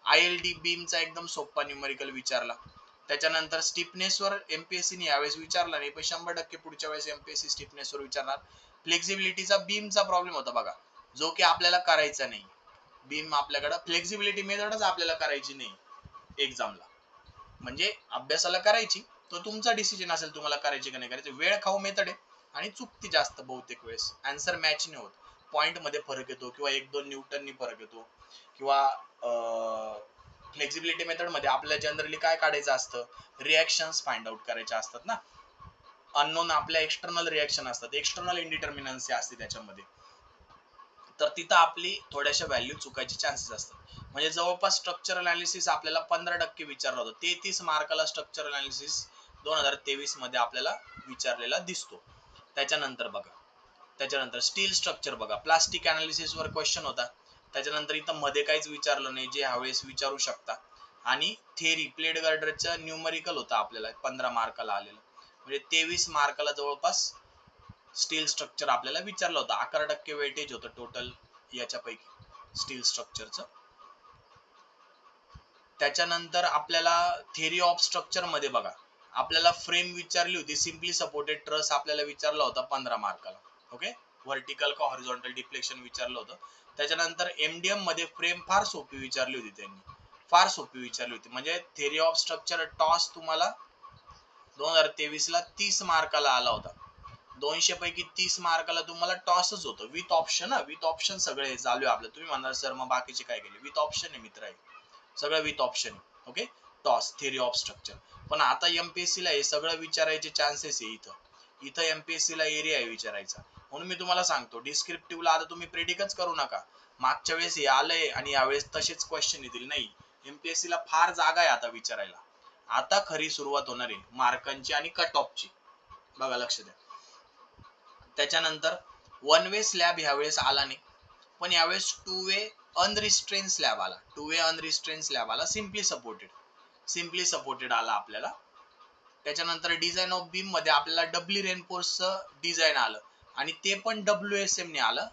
ILD बीमचा एकदम सोपा न्यूमरिकल विचारला. त्याच्यानंतर स्टिफनेस वर एमपीएससी ने यावेळेस विचारला नाही, पण 100% पुढच्या वेळेस एमपीएससी स्टिफनेस वर विचारणार. फ्लेक्झिबिलिटीचा बीमचा प्रॉब्लेम होता बघा, जो की आपल्याला करायचा नाही. बीम आपल्याकडे फ्लेक्झिबिलिटी मेथडच आपल्याला करायची नाही एक्झामला. म्हणजे अभ्यासाला करायची, तो तुमचा डिसिजन असेल तुम्हाला करायची का नाही करायची. वेळ खाऊ मेथड आहे आणि चुकती जास्त बहुतेक वेळेस, आन्सर मॅच नाही होत, पॉइंट मध्ये फरक येतो किंवा 1-2 न्यूटननी फरक येतो. किंवा फ्लेक्झिबिलिटी मेथड मध्ये आपल्याला जनरली काय काढायचं असतं? रिॲक्शन्स फाइंड आउट करायचे असतात ना. अननोन आपल्या एक्सटर्नल रिॲक्शन असतात, एक्सटर्नल इंडिटर्मिनन्सी असते त्याच्यामध्ये. तर तिथं आपली थोड्याशा व्हॅल्यू चुकायचे चान्सेस असतात. म्हणजे जवळपास स्ट्रक्चरल अनालिसिस आपल्याला 15% विचारला होता. 33 मार्काला स्ट्रक्चरल अनालिसिस 2023 मध्ये आपल्याला विचारलेला दिसतो. त्याच्यानंतर बघा, त्याच्यानंतर स्टील स्ट्रक्चर बघा, प्लास्टिक अनालिसिस वर क्वेश्चन होता. त्याच्यानंतर इथं मध्ये काहीच विचारलं नाही, जे ह्यावेळेस विचारू शकता. आणि थेरी प्लेट गर्डरचं न्यूमरिकल होतं आपल्याला 15 मार्काला आलेलं. म्हणजे 23 मार्काला जवळपास स्टील स्ट्रक्चर आपल्याला विचारलं होतं. 11% वेटेज होतं टोटल याच्यापैकी स्टील स्ट्रक्चरचं. त्याच्यानंतर आपल्याला थेरी ऑफ स्ट्रक्चर मध्ये बघा, आपल्याला फ्रेम विचारली होती. सिम्पली सपोर्टेड ट्रस आपल्याला विचारला होता 15 मार्काला. ओके, व्हर्टिकल का हॉरिझॉन्टल डिफ्लेक्शन विचारलं होतं. त्याच्यानंतर एमडीएम मध्ये फ्रेम फार सोपी विचारली होती त्यांनी, फार सोपी विचारली होती. म्हणजे थेरी ऑफ स्ट्रक्चर टॉस तुम्हाला 2023 ला 30 मार्काला आला होता. 200 पैकी 30 मार्काला तुम्हाला टॉसच होतं विथ ऑप्शन. विथ ऑप्शन सगळे चालू आहे आपलं. तुम्ही म्हणाल सर मग बाकीचे काय केले? विथ ऑप्शन आहे मित्र, आहे सगळं with option. Okay, toss theory of structure. पण आता एमपीएससी ला हे सगळं विचारायचे चान्सेस आहे. इथं एमपीएससी ला एरिया आहे विचारायचा. म्हणून मी तुम्हाला सांगतो डिस्क्रिप्टिव्हला आता तुम्ही प्रेडिकच करू नका. मागच्या वेळेस हे आलंय आणि यावेळेस तसेच क्वेश्चन येतील. नाही, एमपीएससी ला फार जागा आहे आता विचारायला. आता खरी सुरुवात होणार आहे मार्कांची आणि कट ऑफची, बघा लक्ष द्या. त्याच्यानंतर 1 वे स्लॅब यावेळेस आला नाही, पण यावेळेस 2 वे अनरिस्ट्रेन स्लॅब आला. 2 वे अनरिस्ट्रेन स्लॅब आला. सिम्पली सपोर्टेड आला आपल्याला. त्याच्यानंतर डिझाइन ऑफ बीम मध्ये आपल्याला डब्ल्यू रेनफोर्सचं डिझाइन आलं आणि ते पण WSM ने आलं.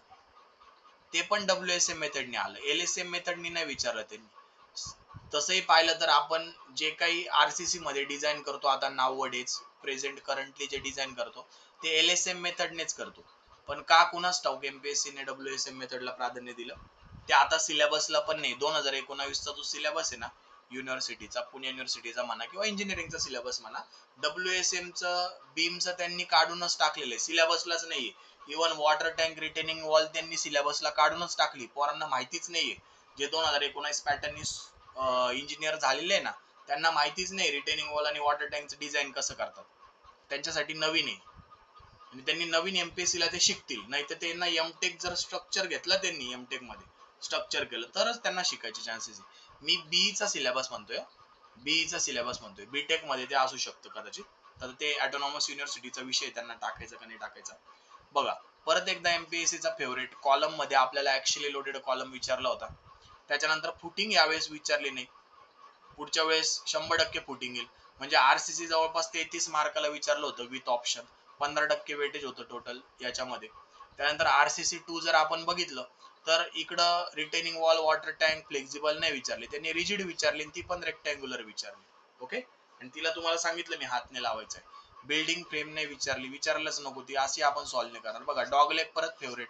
ते पण WSM मेथडने आलं, LSM मेथडने नाही विचारलं त्यांनी. तसंही पाहिलं तर आपण जे काही आरसीसी मध्ये डिझाइन करतो आता नावडेज प्रेझेंट करंटली जे डिझाइन करतो ते LSM मेथडनेच करतो. पण का कुणास ठाऊक एमपीएससी ने WSM मेथडला प्राधान्य दिलं. ते आता सिलेबसला पण नाही. 2019 चा जो सिलेबस आहे ना युनिव्हर्सिटीचा, पुणे युनिव्हर्सिटीचा म्हणा किंवा इंजिनिअरिंगचा सिलेबस म्हणा, WSM चं बीमचं त्यांनी काढूनच टाकलेलं आहे, सिलेबसलाच नाहीये. Even water tank retaining wall त्यांनी सिलेबसला काढूनच टाकली, पोरांना माहितीच नाहीये. जे 2019 पॅटर्न इंजिनियर झालेले आहे ना, त्यांना माहितीच नाही रिटेनिंग वॉल आणि वॉटर टँकचं डिझाइन कसं करतात. त्यांच्यासाठी नवीन आहे आणि त्यांनी नवीन एमपीएससी ला ते शिकतील. नाही तर त्यांना एमटेक जर स्ट्रक्चर घेतलं त्यांनी, एमटेक मध्ये स्ट्रक्चर केलं तरच त्यांना शिकायचे चान्सेस आहे. मी बीईचा सिलेबस म्हणतोय. बीईचा सिलेबस म्हणतोय, बीटेक मध्ये ते असू शकतं कदाचित. तर ते ऑटोनॉमस युनिव्हर्सिटीचा विषय त्यांना टाकायचा का नाही टाकायचा बघा. परत एकदा एमपीएससीचा फेवरेट कॉलम मध्ये आपल्याला ऍक्च्युअली लोडेड कॉलम विचारला होता. त्याच्यानंतर फुटिंग यावेळेस विचारली नाही, पुढच्या वेळेस 100% फुटिंग येईल. म्हणजे आरसीसी जवळपास 33 मार्काला विचारलं होतं विथ ऑप्शन, 15% वेटेज होतं टोटल याच्यामध्ये. त्यानंतर आरसीसी 2 जर आपण बघितलं तर इकडं retaining wall, water tank, flexible नाही विचारली, त्यांनी रिजिड विचारली, ती पण रेक्टँग्युलर विचारली. ओके, आणि तिला तुम्हाला सांगितलं मी हातने लावायचं आहे. बिल्डिंग फ्रेम नाही विचारली, विचारलंच नको ती, अशी आपण सॉल्व्ह नाही करणार. बघा डॉग लेग परत फेवरेट,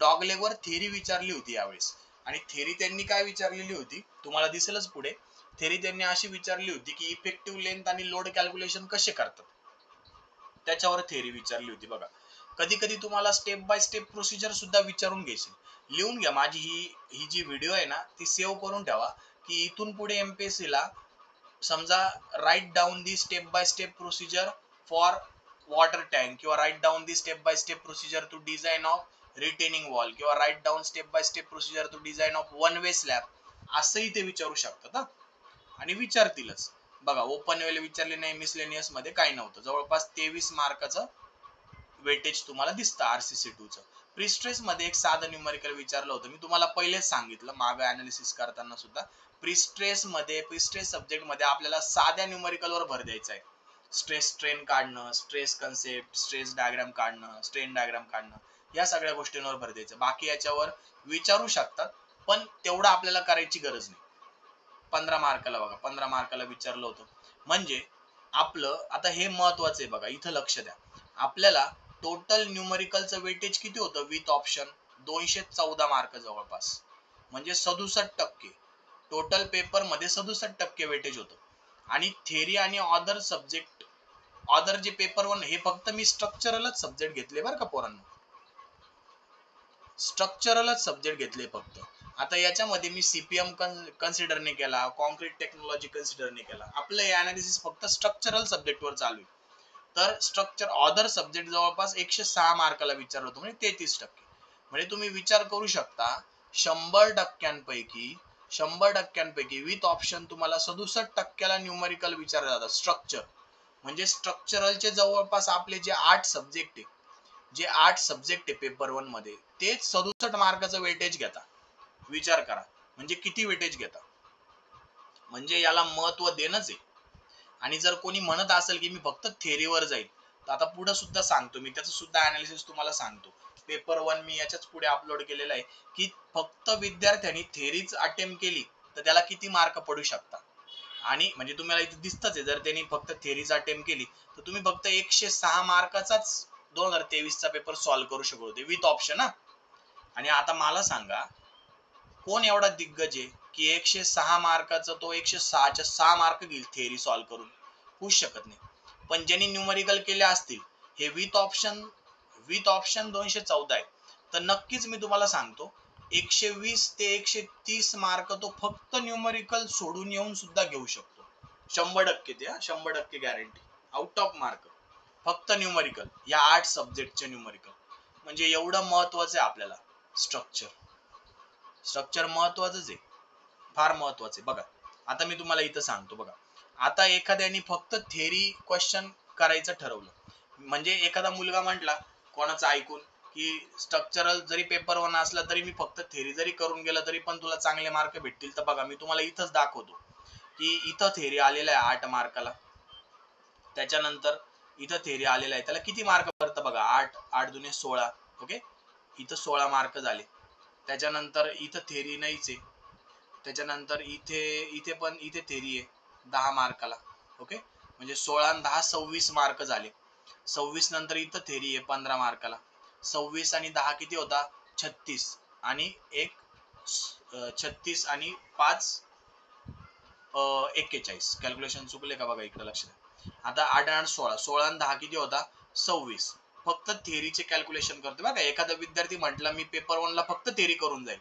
डॉग लेग वर थेरी विचारली होती यावेळेस. आणि थेरी त्यांनी काय विचारलेली होती तुम्हाला दिसेलच पुढे. थेरी त्यांनी अशी विचारली होती की इफेक्टिव्ह लेंथ आणि लोड कॅल्क्युलेशन कसे करतात, त्याच्यावर थेरी विचारली होती. बघा कधी कधी तुम्हाला स्टेप बाय स्टेप प्रोसिजर सुद्धा विचारून घ्यायची. लिहून घ्या, माझी ही जी व्हिडिओ आहे ना ती सेव्ह करून ठेवा, की इथून पुढे एमपीएससी ला समजा write down the step by step procedure for water tank, किंवा write down the step by step procedure to design of retaining wall, किंवा write down step by step procedure to design of one way slab, असंही ते विचारू शकतात. आणि विचारतीलच. बघा open वेल विचारले नाही, मिसलेनियस मध्ये काही नव्हतं. जवळपास 23 मार्काचं वेटेज तुम्हाला दिसतं आरसीसी 2 चं. प्रीस्ट्रेस मध्ये एक साधं न्यूमेरिकल विचारलं होतं, मी तुम्हाला पहिलेच सांगितलं मागं अनालिसिस करताना सुद्धा. प्रीस्ट्रेस सब्जेक्ट मध्ये आपल्याला साध्या न्यूमेरिकल वर भर द्यायचा आहे. स्ट्रेस स्ट्रेन काढणं, स्ट्रेस कन्सेप्ट, स्ट्रेस डायग्राम काढणं, स्ट्रेन डायग्राम काढणं, या सगळ्या गोष्टींवर भर द्यायचं. बाकी याच्यावर विचारू शकतात, पण तेवढं आपल्याला करायची गरज नाही. 15 मार्काला बघा, 15 मार्काला विचारलं होतं. म्हणजे आपलं आता हे महत्वाचं आहे बघा, इथं लक्ष द्या. आपल्याला टोटल न्यूमेरिकलचं वेटेज किती होतं विथ ऑप्शन, 214 मार्क जवळपास, म्हणजे 67%. टोटल पेपर मध्ये 67% वेटेज होतं. आणि थेरी आणि अदर सब्जेक्ट, अदर जे पेपर वन, हे फक्त मी स्ट्रक्चरलच सब्जेक्ट घेतले बरं का पोरांनो, स्ट्रक्चरलच सब्जेक्ट घेतले फक्त. आता याच्यामध्ये मी सीपीएम कन्सिडर नाही केला, कॉन्क्रीट टेक्नॉलॉजी कन्सिडर नाही केला. आपलं हे अनालिसिस फक्त स्ट्रक्चरल सब्जेक्ट वर चालू आहे. तर स्ट्रक्चर अदर सब्जेक्ट जवळपास 106 मार्काला विचारलं होतं, म्हणजे 33%. म्हणजे तुम्ही विचार करू शकता 100%पैकी विथ ऑप्शन तुम्हाला 67%ला न्यूमेरिकल विचारलं जातं स्ट्रक्चर. म्हणजे स्ट्रक्चरलचे जवळपास आपले जे 8 सब्जेक्ट आहे, जे 8 सब्जेक्ट आहे पेपर वन मध्ये, तेच 67 मार्काचं वेटेज घेता. विचार करा म्हणजे किती वेटेज घेता, म्हणजे याला महत्व देणंच आहे. आणि जर कोणी म्हणत असेल की मी फक्त थेरीवर जाईल, तर आता पुढे सुद्धा सांगतो मी, त्याचं सुद्धा अनालिसिस तुम्हाला सांगतो. पेपर वन मी याच्याच पुढे अपलोड केलेला आहे, की फक्त विद्यार्थ्यांनी थेरीच अटेम्प्ट केली तर त्याला किती मार्क पडू शकतात. आणि म्हणजे तुम्हाला इथे दिसतच आहे, जर त्यांनी फक्त थेरीच अटेम्प्ट केली तर तुम्ही फक्त 106 मार्काचाच 2023 चा पेपर सॉल्व्ह करू शकत होते विथ ऑप्शन. आणि आता मला सांगा कोण एवढा दिग्गज आहे की 106 मार्काचा तो 106च्या 6 मार्क घेईल थेरी सॉल्व्ह करून, होऊच शकत नाही. पण ज्यांनी न्यूमेरिकल केले असतील, हे विथ ऑप्शन 214 आहे, तर नक्कीच मी तुम्हाला सांगतो 120 ते 130 मार्क तो फक्त न्यूमेरिकल सोडून येऊन सुद्धा घेऊ शकतो. 100% ते 100% गॅरंटी, आउट ऑफ मार्क, फक्त न्यूमेरिकल, या 8 सब्जेक्टचे न्यूमेरिकल. म्हणजे एवढं महत्वाचं आहे आपल्याला स्ट्रक्चर महत्वाचंच आहे, फार महत्वाचं आहे. बघा आता मी तुम्हाला इथं सांगतो. बघा आता एखाद्याने फक्त थेरी क्वेश्चन करायचं ठरवलं, म्हणजे एखादा मुलगा म्हटला कोणाचं ऐकून की स्ट्रक्चरल जरी पेपर वन असला तरी मी फक्त थेरी जरी करून गेला तरी पण तुला चांगले मार्क भेटतील, तर बघा मी तुम्हाला इथंच दाखवतो की इथं थेरी आलेला आहे 8 मार्काला. त्याच्यानंतर इथं थेरी आलेला आहे, त्याला किती मार्क पडतं बघा, 8 दुने 16. ओके, इथं 16 मार्क झाले. त्याच्यानंतर इथं थेरी नाहीच आहे. त्याच्यानंतर इथे पण इथे थेरी आहे 10 मार्काला. ओके, म्हणजे 16 आणि 10 26 मार्क झाले. 26 नंतर इथं थेरी आहे 15 मार्काला. 26 आणि 10 किती होता, 36. आणि 36 आणि 5 41. कॅल्क्युलेशन चुकले का बघा, इकडे लक्ष द्या. आता 8 आणि 16, 16 आणि 10 किती होता, 26. फक्त थेरीचे कॅल्क्युलेशन करतो बघा. एखादा विद्यार्थी म्हटला मी पेपर वन ला फक्त थेरी करून जाईल,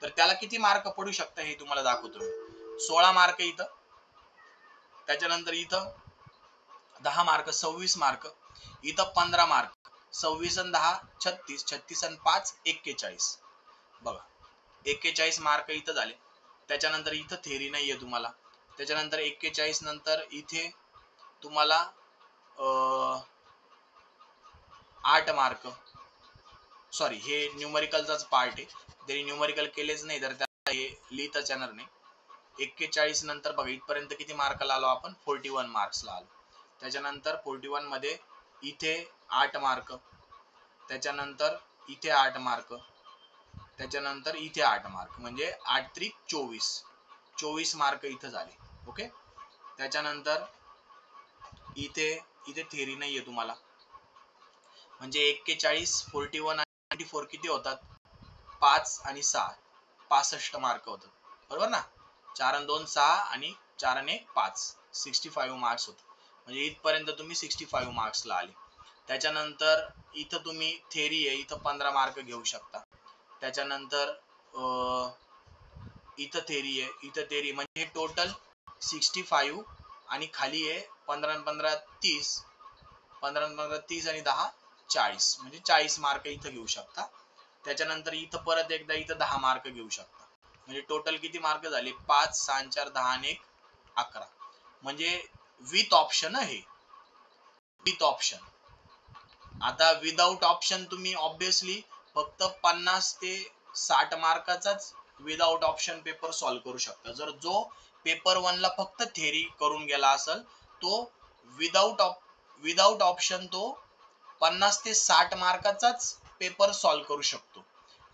तर त्याला किती मार्क पडू शकतं हे तुम्हाला दाखवतो मी. 16 मार्क इथं, त्याच्यानंतर इथं 10 मार्क 26 मार्क, इथं 15 मार्क, 26 आणि 10 36, 36 आणि 5 41. बघा 41 मार्क इथं झाले. त्याच्यानंतर इथं थेरी नाहीये तुम्हाला, त्याच्यानंतर 41 नंतर इथे तुम्हाला 8 मार्क, सॉरी हे न्यूमरिकलचाच पार्ट आहे, जरी न्यूमरिकल केलेच नाही तर त्याला हे लिहिताच येणार नाही. 41 नंतर बघा इथपर्यंत किती मार्कला आलो आपण, 41 मार्क्सला आलो. त्याच्यानंतर 41 मध्ये इथे 8 मार्क, त्याच्यानंतर इथे 8 मार्क, त्याच्यानंतर इथे 8 मार्क, म्हणजे 8 त्रिक 24 मार्क इथं झाले. ओके. त्याच्यानंतर इथे थेरी नाहीये तुम्हाला, म्हणजे 41, 41 आणि 94 किती होतात, 5 आणि 6 65 मार्क होतात, बरोबर ना. 4 आणि 2 6 आणि 4 आणि 1 5, 65 मार्क्स होतात. म्हणजे इथपर्यंत तुम्ही 65 मार्क्सला आले. त्याच्यानंतर इथं तुम्ही थेरी आहे, इथं 15 मार्क घेऊ शकता. त्याच्यानंतर इथं थेरी आहे, इथं थेरी, म्हणजे टोटल 65 आणि खाली आहे 15 15 30, 15 15 30 आणि 10 40, म्हणजे 40 मार्क इथं घेऊ शकता. त्याच्यानंतर इथं परत एकदा इथं 10 मार्क घेऊ शकता. म्हणजे टोटल किती मार्क झाले, 5 6 4 10 आणि 1 11, म्हणजे विथ ऑप्शन आहे, विथ ऑप्शन. आता विदाउट ऑप्शन तुम्ही ऑब्विसली फक्त 50 ते 60 मार्काचाच विदाउट ऑप्शन पेपर सॉल्व्ह करू शकता. जर जो पेपर 1 ला फक्त थेरी करून गेला असेल तो विदाउट ऑप्शन तो 50 ते 60 मार्काचाच पेपर सॉल्व्ह करू शकतो.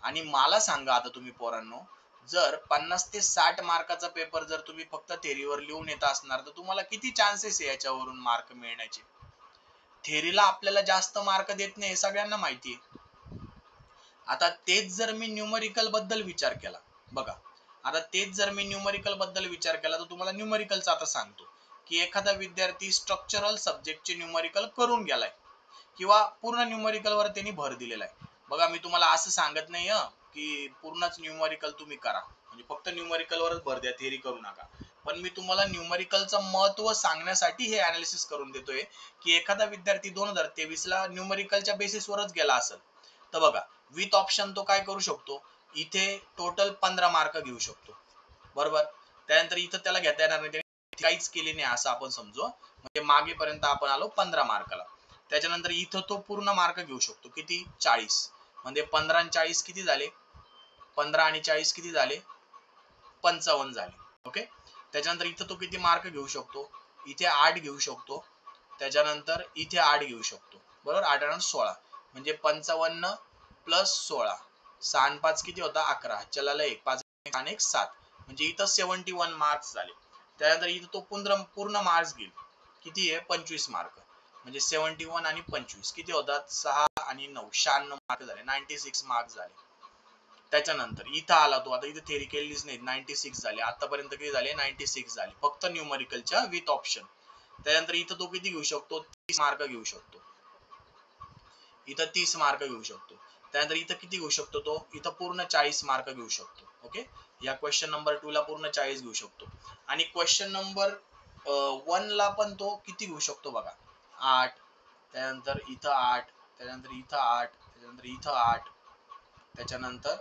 आणि मला सांगा आता तुम्ही पोरांनो, जर 50 ते 60 मार्काचा पेपर जर तुम्ही फक्त थेरीवर लिहून येत असणार तर तुम्हाला किती चान्सेस आहे याच्यावरून मार्क मिळण्याचे. थेरीला आपल्याला जास्त मार्क देत नाही, सगळ्यांना माहिती आहे. आता तेच जर मी न्यूमरिकल बद्दल विचार केला, बघा आता तेच जर मी न्यूमरिकल बद्दल विचार केला तर तुम्हाला न्यूमरिकलचा आता सांगतो की एखादा विद्यार्थी स्ट्रक्चरल सब्जेक्टचे न्यूमरिकल करून गेलाय किंवा पूर्ण न्यूमरिकल वर त्यांनी भर दिलेला आहे. बघा मी तुम्हाला असं सांगत नाही की पूर्णच न्यूमरिकल तुम्ही करा, म्हणजे फक्त न्यूमरिकल वरच भर द्या, थेरी करू नका. पण मी तुम्हाला न्यूमरिकलचं महत्व सांगण्यासाठी हे अनालिसिस करून देतोय की एखादा विद्यार्थी 2023 ला न्यूमरिकलच्या बेसिसवरच गेला असेल तर बघा विथ ऑप्शन तो काय करू शकतो, इथे टोटल 15 मार्क घेऊ शकतो, बरोबर. त्यानंतर इथं त्याला घेता येणार नाही, काहीच केले नाही असं आपण समजू, म्हणजे मागेपर्यंत आपण आलो 15 मार्काला. त्याच्यानंतर इथं तो पूर्ण मार्क घेऊ शकतो, किती 40, म्हणजे 15 आणि 40 किती झाले, 15 आणि 40 किती झाले, 55 झाले. ओके. त्याच्यानंतर इथं तो किती मार्क घेऊ शकतो, इथे 8 घेऊ शकतो, त्याच्यानंतर इथे 8 घेऊ शकतो, बरोबर. 8 आणि 16 म्हणजे 55 प्लस 16, 6 आणि 5 किती होता 11, चलाला 1 5 आणि 1 7, म्हणजे इथं 71 मार्क्स झाले. त्यानंतर इथं तो पूर्ण मार्क्स घेईल, किती आहे 25 मार्क, म्हणजे 71 आणि 25 किती होतात 6 आणि 9 96 मार्क झाले, 96 मार्क्स झाले. त्याच्यानंतर इथं आला तो, आता इथे थेरी केलीच नाही, 96 झाले आतापर्यंत, किती झाले 96 झाले फक्त न्यूमरिकलच्या विथ ऑप्शन. त्यानंतर इथं तो किती घेऊ शकतो, 30 मार्क घेऊ शकतो, इथं 30 मार्क घेऊ शकतो. त्यानंतर इथं किती घेऊ शकतो तो, इथं पूर्ण 40 मार्क घेऊ शकतो. ओके. या क्वेश्चन नंबर 2 ला पूर्ण 40 घेऊ शकतो. आणि क्वेश्चन नंबर 1 ला पण तो किती घेऊ शकतो बघा, 8, त्यानंतर इथं 8, त्यानंतर इथं 8, त्यानंतर इथं 8, त्याच्यानंतर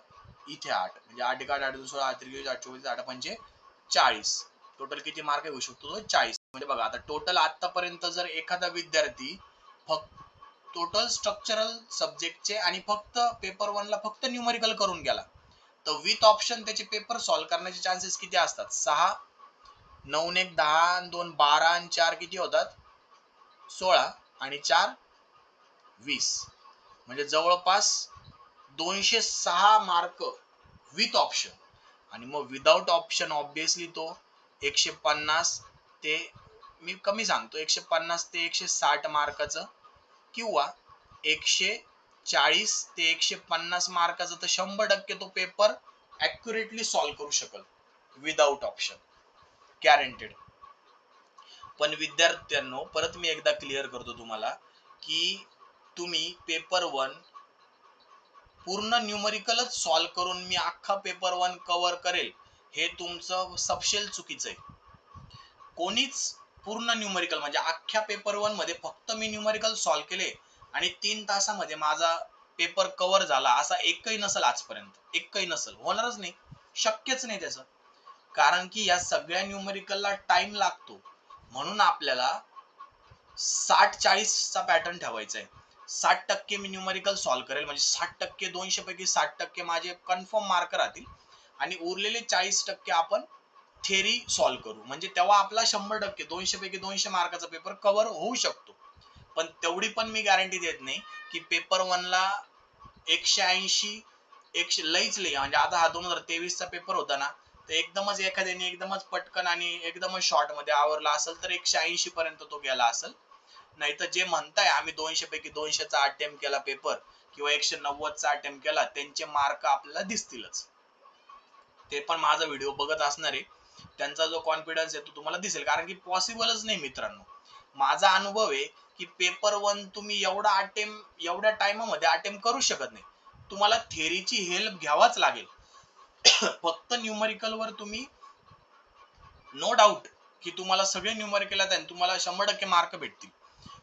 इथे 8, म्हणजे 8 1 8 2 16 8 3 8 24 8 5 40, टोटल किती मार्क घेऊ शकतो तो 40. म्हणजे बघा आता टोटल आतापर्यंत जर एखादा विद्यार्थी फक्त टोटल स्ट्रक्चरल सब्जेक्टचे आणि फक्त पेपर 1 ला फक्त न्यूमरिकल करून गेला तर विथ ऑप्शन त्याचे पेपर सॉल्व्ह करण्याचे चान्सेस किती असतात, 6 9 1 10 2 12 आणि 4 किती होतात 16 आणि 4 20, म्हणजे जवळपास 206 मार्क विथ ऑप्शन. आणि मग विदाउट ऑप्शन ऑब्विसली तो 150 ते, मी कमी सांगतो 150 ते 160 मार्काचं किंवा 140 ते 150 मार्काचा तर 100% तो पेपर ऍक्युरेटली सॉल्व्ह करू शकल विदाउट ऑप्शन, गॅरंटेड. पण विद्यार्थ्यांनो परत मी एकदा क्लिअर करतो तुम्हाला की तुम्ही पेपर 1 पूर्ण न्यूमरिकलच सॉल्व्ह करून मी अख्खा पेपर 1 कव्हर करेल हे तुमचं सपशेल चुकीचं आहे. कोणीच पूर्ण न्यूमरिकल म्हणजे अख्ख्या पेपर 1 मध्ये फक्त मी न्यूमरिकल सॉल्व्ह केले आणि 3 तासामध्ये माझा पेपर कव्हर झाला असा एकही नसेल आजपर्यंत, एकही नसेल, होणारच नाही, शक्यच नाही त्याचं. कारण की या सगळ्या न्यूमरिकलला टाइम लागतो, म्हणून आपल्याला 60-40 चा पॅटर्न ठेवायचा आहे. 60% मी न्यूमरिकल सॉल्व्ह करेल, म्हणजे 60% 200 पैकी 60% माझे कन्फर्म मार्क राहतील आणि उरलेले 40% आपण थेरी सॉल्व्ह करू, म्हणजे तेव्हा आपला 100% 200 पैकी 200 मार्काचा पेपर कव्हर होऊ शकतो. पण तेवढी पण मी गॅरंटी देत नाही की पेपर 1 ला 180 लईच लई, म्हणजे आता हा 2023 चा पेपर होता ना, तर एकदमच एखाद्याने एकदमच पटकन आणि एकदमच शॉर्ट मध्ये आवरला असेल तर 180 पर्यंत तो गेला असेल. नाही तर जे म्हणताय आम्ही 200 पैकी 200 चा अटेम्प्ट केला पेपर किंवा 190 चा अटेम्प्ट केला, त्यांचे मार्क आपल्याला दिसतीलच. ते पण माझा व्हिडिओ बघत असणार आहे, त्यांचा जो कॉन्फिडन्स आहे तो तुम्हाला दिसेल, कारण की पॉसिबलच नाही मित्रांनो. माझा अनुभव आहे की पेपर 1 तुम्ही एवढ्या टाइममध्ये अटेम्प्ट करू शकत नाही, तुम्हाला थेरीची हेल्प घ्यावाच लागेल. फक्त न्यूमरिकल वर तुम्ही नो डाऊट की तुम्हाला सगळे न्यूमरिकल आहेत आणि तुम्हाला 100% मार्क भेटतील,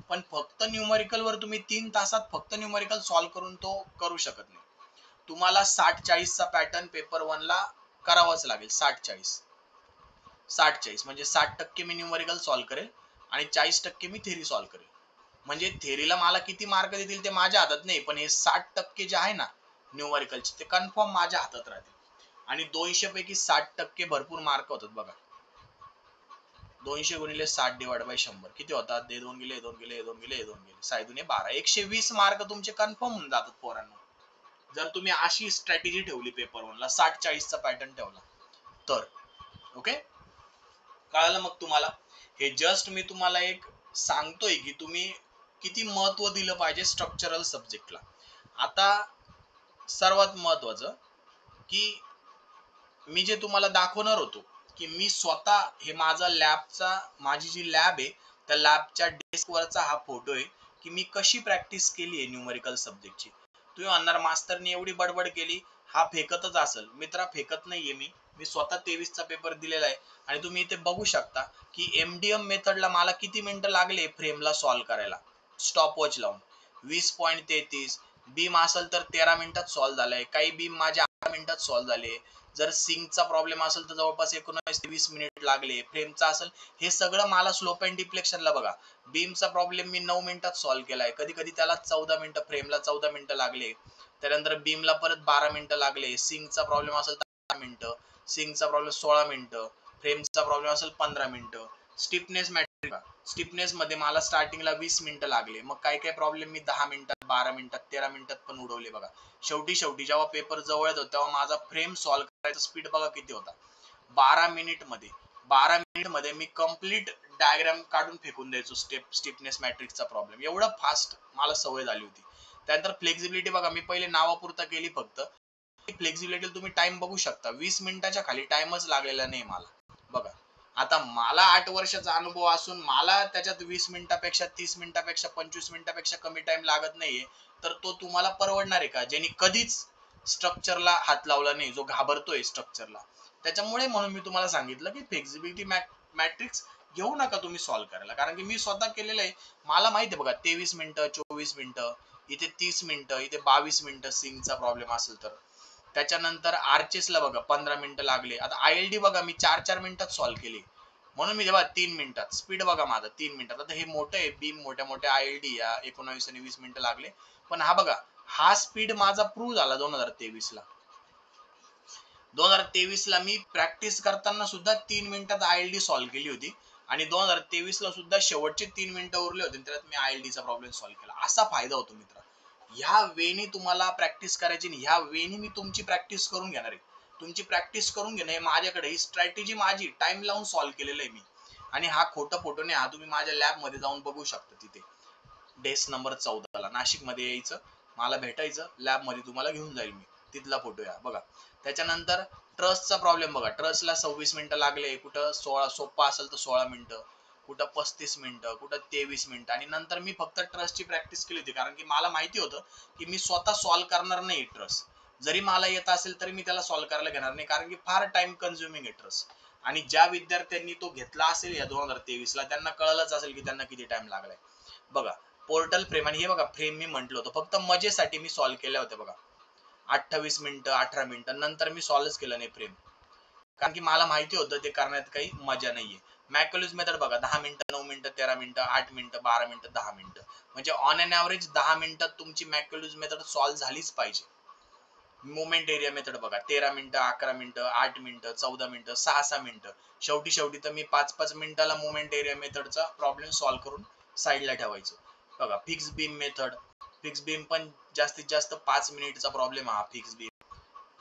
पण फक्त न्यूमरिकल वर तुम्ही 3 तासात फक्त न्यूमरिकल सॉल्व्ह करून तो करू शकत नाही. तुम्हाला 60-40 चा पॅटर्न पेपर 1 ला करावाच लागेल. 60-40 म्हणजे 60% मी न्यूमरिकल सॉल्व्ह करेल आणि 40% मी थेरी सॉल्व्ह करेल. म्हणजे थेरीला मला किती मार्क देतील ते माझ्या हातात नाही, पण हे 60% जे आहे ना न्यूमरिकलचे, ते कन्फर्म माझ्या हातात राहतील. आणि 200 पैकी 60% भरपूर मार्क होतात बघा. 200 गुणिले 60 डिवाइड बाय 100 किती होतात? 2 गेले 2 गेले 2 गेले 2 गेले 6 दुने 12, 120 मार्क तुमचे कन्फर्म होऊन जातात पोरांनो, जर तुम्ही अशी स्ट्रॅटेजी ठेवली पेपर 1 ला, 60-40 चा पॅटर्न ठेवला तर. ओके, कळालं मग तुम्हाला? हे जस्ट मी तुम्हाला एक सांगतोय की तुम्ही किती महत्व दिलं पाहिजे स्ट्रक्चरल सब्जेक्टला. आता सर्वात महत्वाचं की मी जे तुम्हाला दाखवणार होतो की मी स्वतः, हे माझी जी लॅब आहे त्या लॅबच्या डेस्क वरचा हा फोटो आहे की मी कशी प्रॅक्टिस केली आहे न्यूमरिकल सब्जेक्टची. तुम्ही म्हणणार मास्तरनी एवढी बडबड केली, हा फेकतच असेल. मित्रा, फेकत नाहीये मी स्वतः 23 चा पेपर दिलेला आहे आणि तुम्ही इथे बघू शकता की MDM मेथडला मला किती मिनिटं लागले फ्रेमला सॉल्व्ह करायला स्टॉप वॉच लावून. 20.33 बीम असेल तर 13 मिनिटात सॉल्व्ह झालाय, काही बीम माझ्या 8 मिनिटात सॉल्व्ह झाले. जर सिंकचा प्रॉब्लेम असेल तर जवळपास 19 ते 20 मिनिट लागले. फ्रेमचा असेल, हे सगळं मला स्लोप अँड डिफ्लेक्शनला बघा. बीमचा प्रॉब्लेम मी 9 मिनिटात सॉल्व्ह केलाय, कधी कधी त्याला 14 मिनिटं, फ्रेमला 14 मिनिटं लागले. त्यानंतर बीमला परत 12 मिनिटं लागले. सिंकचा प्रॉब्लेम असेल तर 12 मिनिटं, सिंकचा प्रॉब्लेम 16 मिनिटं, फ्रेमचा प्रॉब्लेम असेल 15 मिनिटं. स्टिफनेस मॅट्रिक, स्टिफनेस मध्ये मला स्टार्टिंगला 20 मिनिटं लागले. मग काय काय प्रॉब्लेम मी 10 मिनिटात, 12 मिनिटात, 13 मिनिटात पण उडवले बघा. शेवटी जेव्हा पेपर जवळ येतो तेव्हा माझा फ्रेम सॉल्व्ह करायचा स्पीड बघा किती होता. 12 मिनिट मध्ये मी कम्प्लीट डायग्राम काढून फेकून द्यायचो स्टिफनेस मॅट्रिक्सचा प्रॉब्लेम. एवढं फास्ट मला सवय झाली होती. त्यानंतर फ्लेक्झिबिलिटी बघा, मी पहिले नावापुरता केली फक्त. फ्लेक्झिबिलिटी तुम्ही टाइम बघू शकता, 20 मिनिटाच्या खाली टाइमच लागलेला नाही मला बघा. आता मला 8 वर्षाचा अनुभव असून मला त्याच्यात 20 मिनिटापेक्षा, 30 मिनिटापेक्षा, 25 मिनिटापेक्षा कमी टाइम लागत नाहीये, तर तो तुम्हाला परवडणार आहे का, ज्यांनी कधीच स्ट्रक्चरला हात लावला नाही, जो घाबरतोय स्ट्रक्चरला. त्याच्यामुळे म्हणून मी तुम्हाला सांगितलं की फ्लेक्झिबिलिटी मॅट्रिक्स घेऊ नका तुम्ही सॉल्व्ह करायला, कारण की मी स्वतः केलेलं आहे. मला माहिती आहे बघा, 23 मिनिटं, 24 मिनिटं, इथे 30 मिनिटं, इथे 22 मिनिटं सिंकचा प्रॉब्लेम असेल तर. त्याच्यानंतर आरचेसला बघा 15 मिनिटं लागले. आता ILD बघा मी 4-4 मिनिटात सॉल्व्ह केली, म्हणून मी जेव्हा 3 मिनिटात स्पीड बघा माझा 3 मिनिटात. आता हे मोठं आहे बीम, मोठ्या मोठ्या ILD या 19 आणि 20 मिनिटं लागले, पण हा बघा हा स्पीड माझा प्रूव्ह झाला 2023 ला. 2023 ला मी प्रॅक्टिस करताना सुद्धा 3 मिनिटात ILD सॉल्व्ह केली होती आणि 2023 ला सुद्धा शेवटचे 3 मिनिटं उरले होते, त्यात मी ILD चा प्रॉब्लेम सॉल्व्ह केला. असा फायदा होतो मित्र. ह्या वेनी तुम्हाला प्रॅक्टिस करायची नाही, ह्या वेनी मी तुमची प्रॅक्टिस करून घेणार आहे. तुमची प्रॅक्टिस करून घेणं हे माझ्याकडे, ही स्ट्रॅटेजी माझी टाइम लावून सॉल्व्ह केलेलं आहे मी. आणि हा खोटा फोटो नाही, हा तुम्ही माझ्या लॅब मध्ये जाऊन बघू शकता. तिथे डेस्क नंबर 14 ला नाशिक मध्ये यायचं, मला भेटायचं, लॅब मध्ये तुम्हाला घेऊन जाईल मी. तिथला फोटो या बघा. त्याच्यानंतर ट्रस्टचा प्रॉब्लेम बघा, ट्रस्टला 26 मिनिटं लागले, कुठं 16 सोपा असेल तर 16 मिनिटं, कुठं 35 मिनिटं, कुठं 23 मिनिटं. आणि नंतर मी फक्त ट्रस्टची प्रॅक्टिस केली होती, कारण की मला माहिती होतं की मी स्वतः सॉल्व्ह करणार नाही ट्रस्ट. जरी मला येत असेल तरी मी त्याला सॉल्व्ह करायला घेणार नाही, कारण की फार टाइम कन्झ्युमिंग आहे ट्रस्ट. आणि ज्या विद्यार्थ्यांनी तो घेतला असेल या 2023 ला, त्यांना कळलंच असेल की त्यांना किती टाइम लागलाय बघा. पोर्टल फ्रेम, आणि हे बघा फ्रेम मी म्हंटल होतं फक्त मजेसाठी मी सॉल्व्ह केल्या होत्या बघा. 28 मिनिटं, 18 मिनिटं, नंतर मी सॉल्व्ह केलं नाही फ्रेम. कारण की मला माहिती होतं ते करण्यात काही मजा नाहीये. मॅकॅल्यूज मेथड बघा, 10 मिनिटं, 9 मिनिटं, 13 मिनिटं, 8 मिनिटं, 12 मिनिटं, 10 मिनिटं, म्हणजे ऑन अन ॲव्हरेज 10 मिनिटात तुमची मॅकॅल्यूज मेथड सॉल्व्ह झालीच पाहिजे. मुवमेंट एरिया मेथड बघा, 13 मिनिटं, 11 मिनिटं, 8 मिनिटं, 14 मिनिटं, 6 मिनिटं, शेवटी तर मी 5 मिनिटाला मुवमेंट एरिया मेथडचा प्रॉब्लेम सॉल्व्ह करून साईडला ठेवायचो. बघा, fix beam method, fix beam पण जास्तीत जास्त 5 मिनिटचा प्रॉब्लेम हा फिक्स बीम.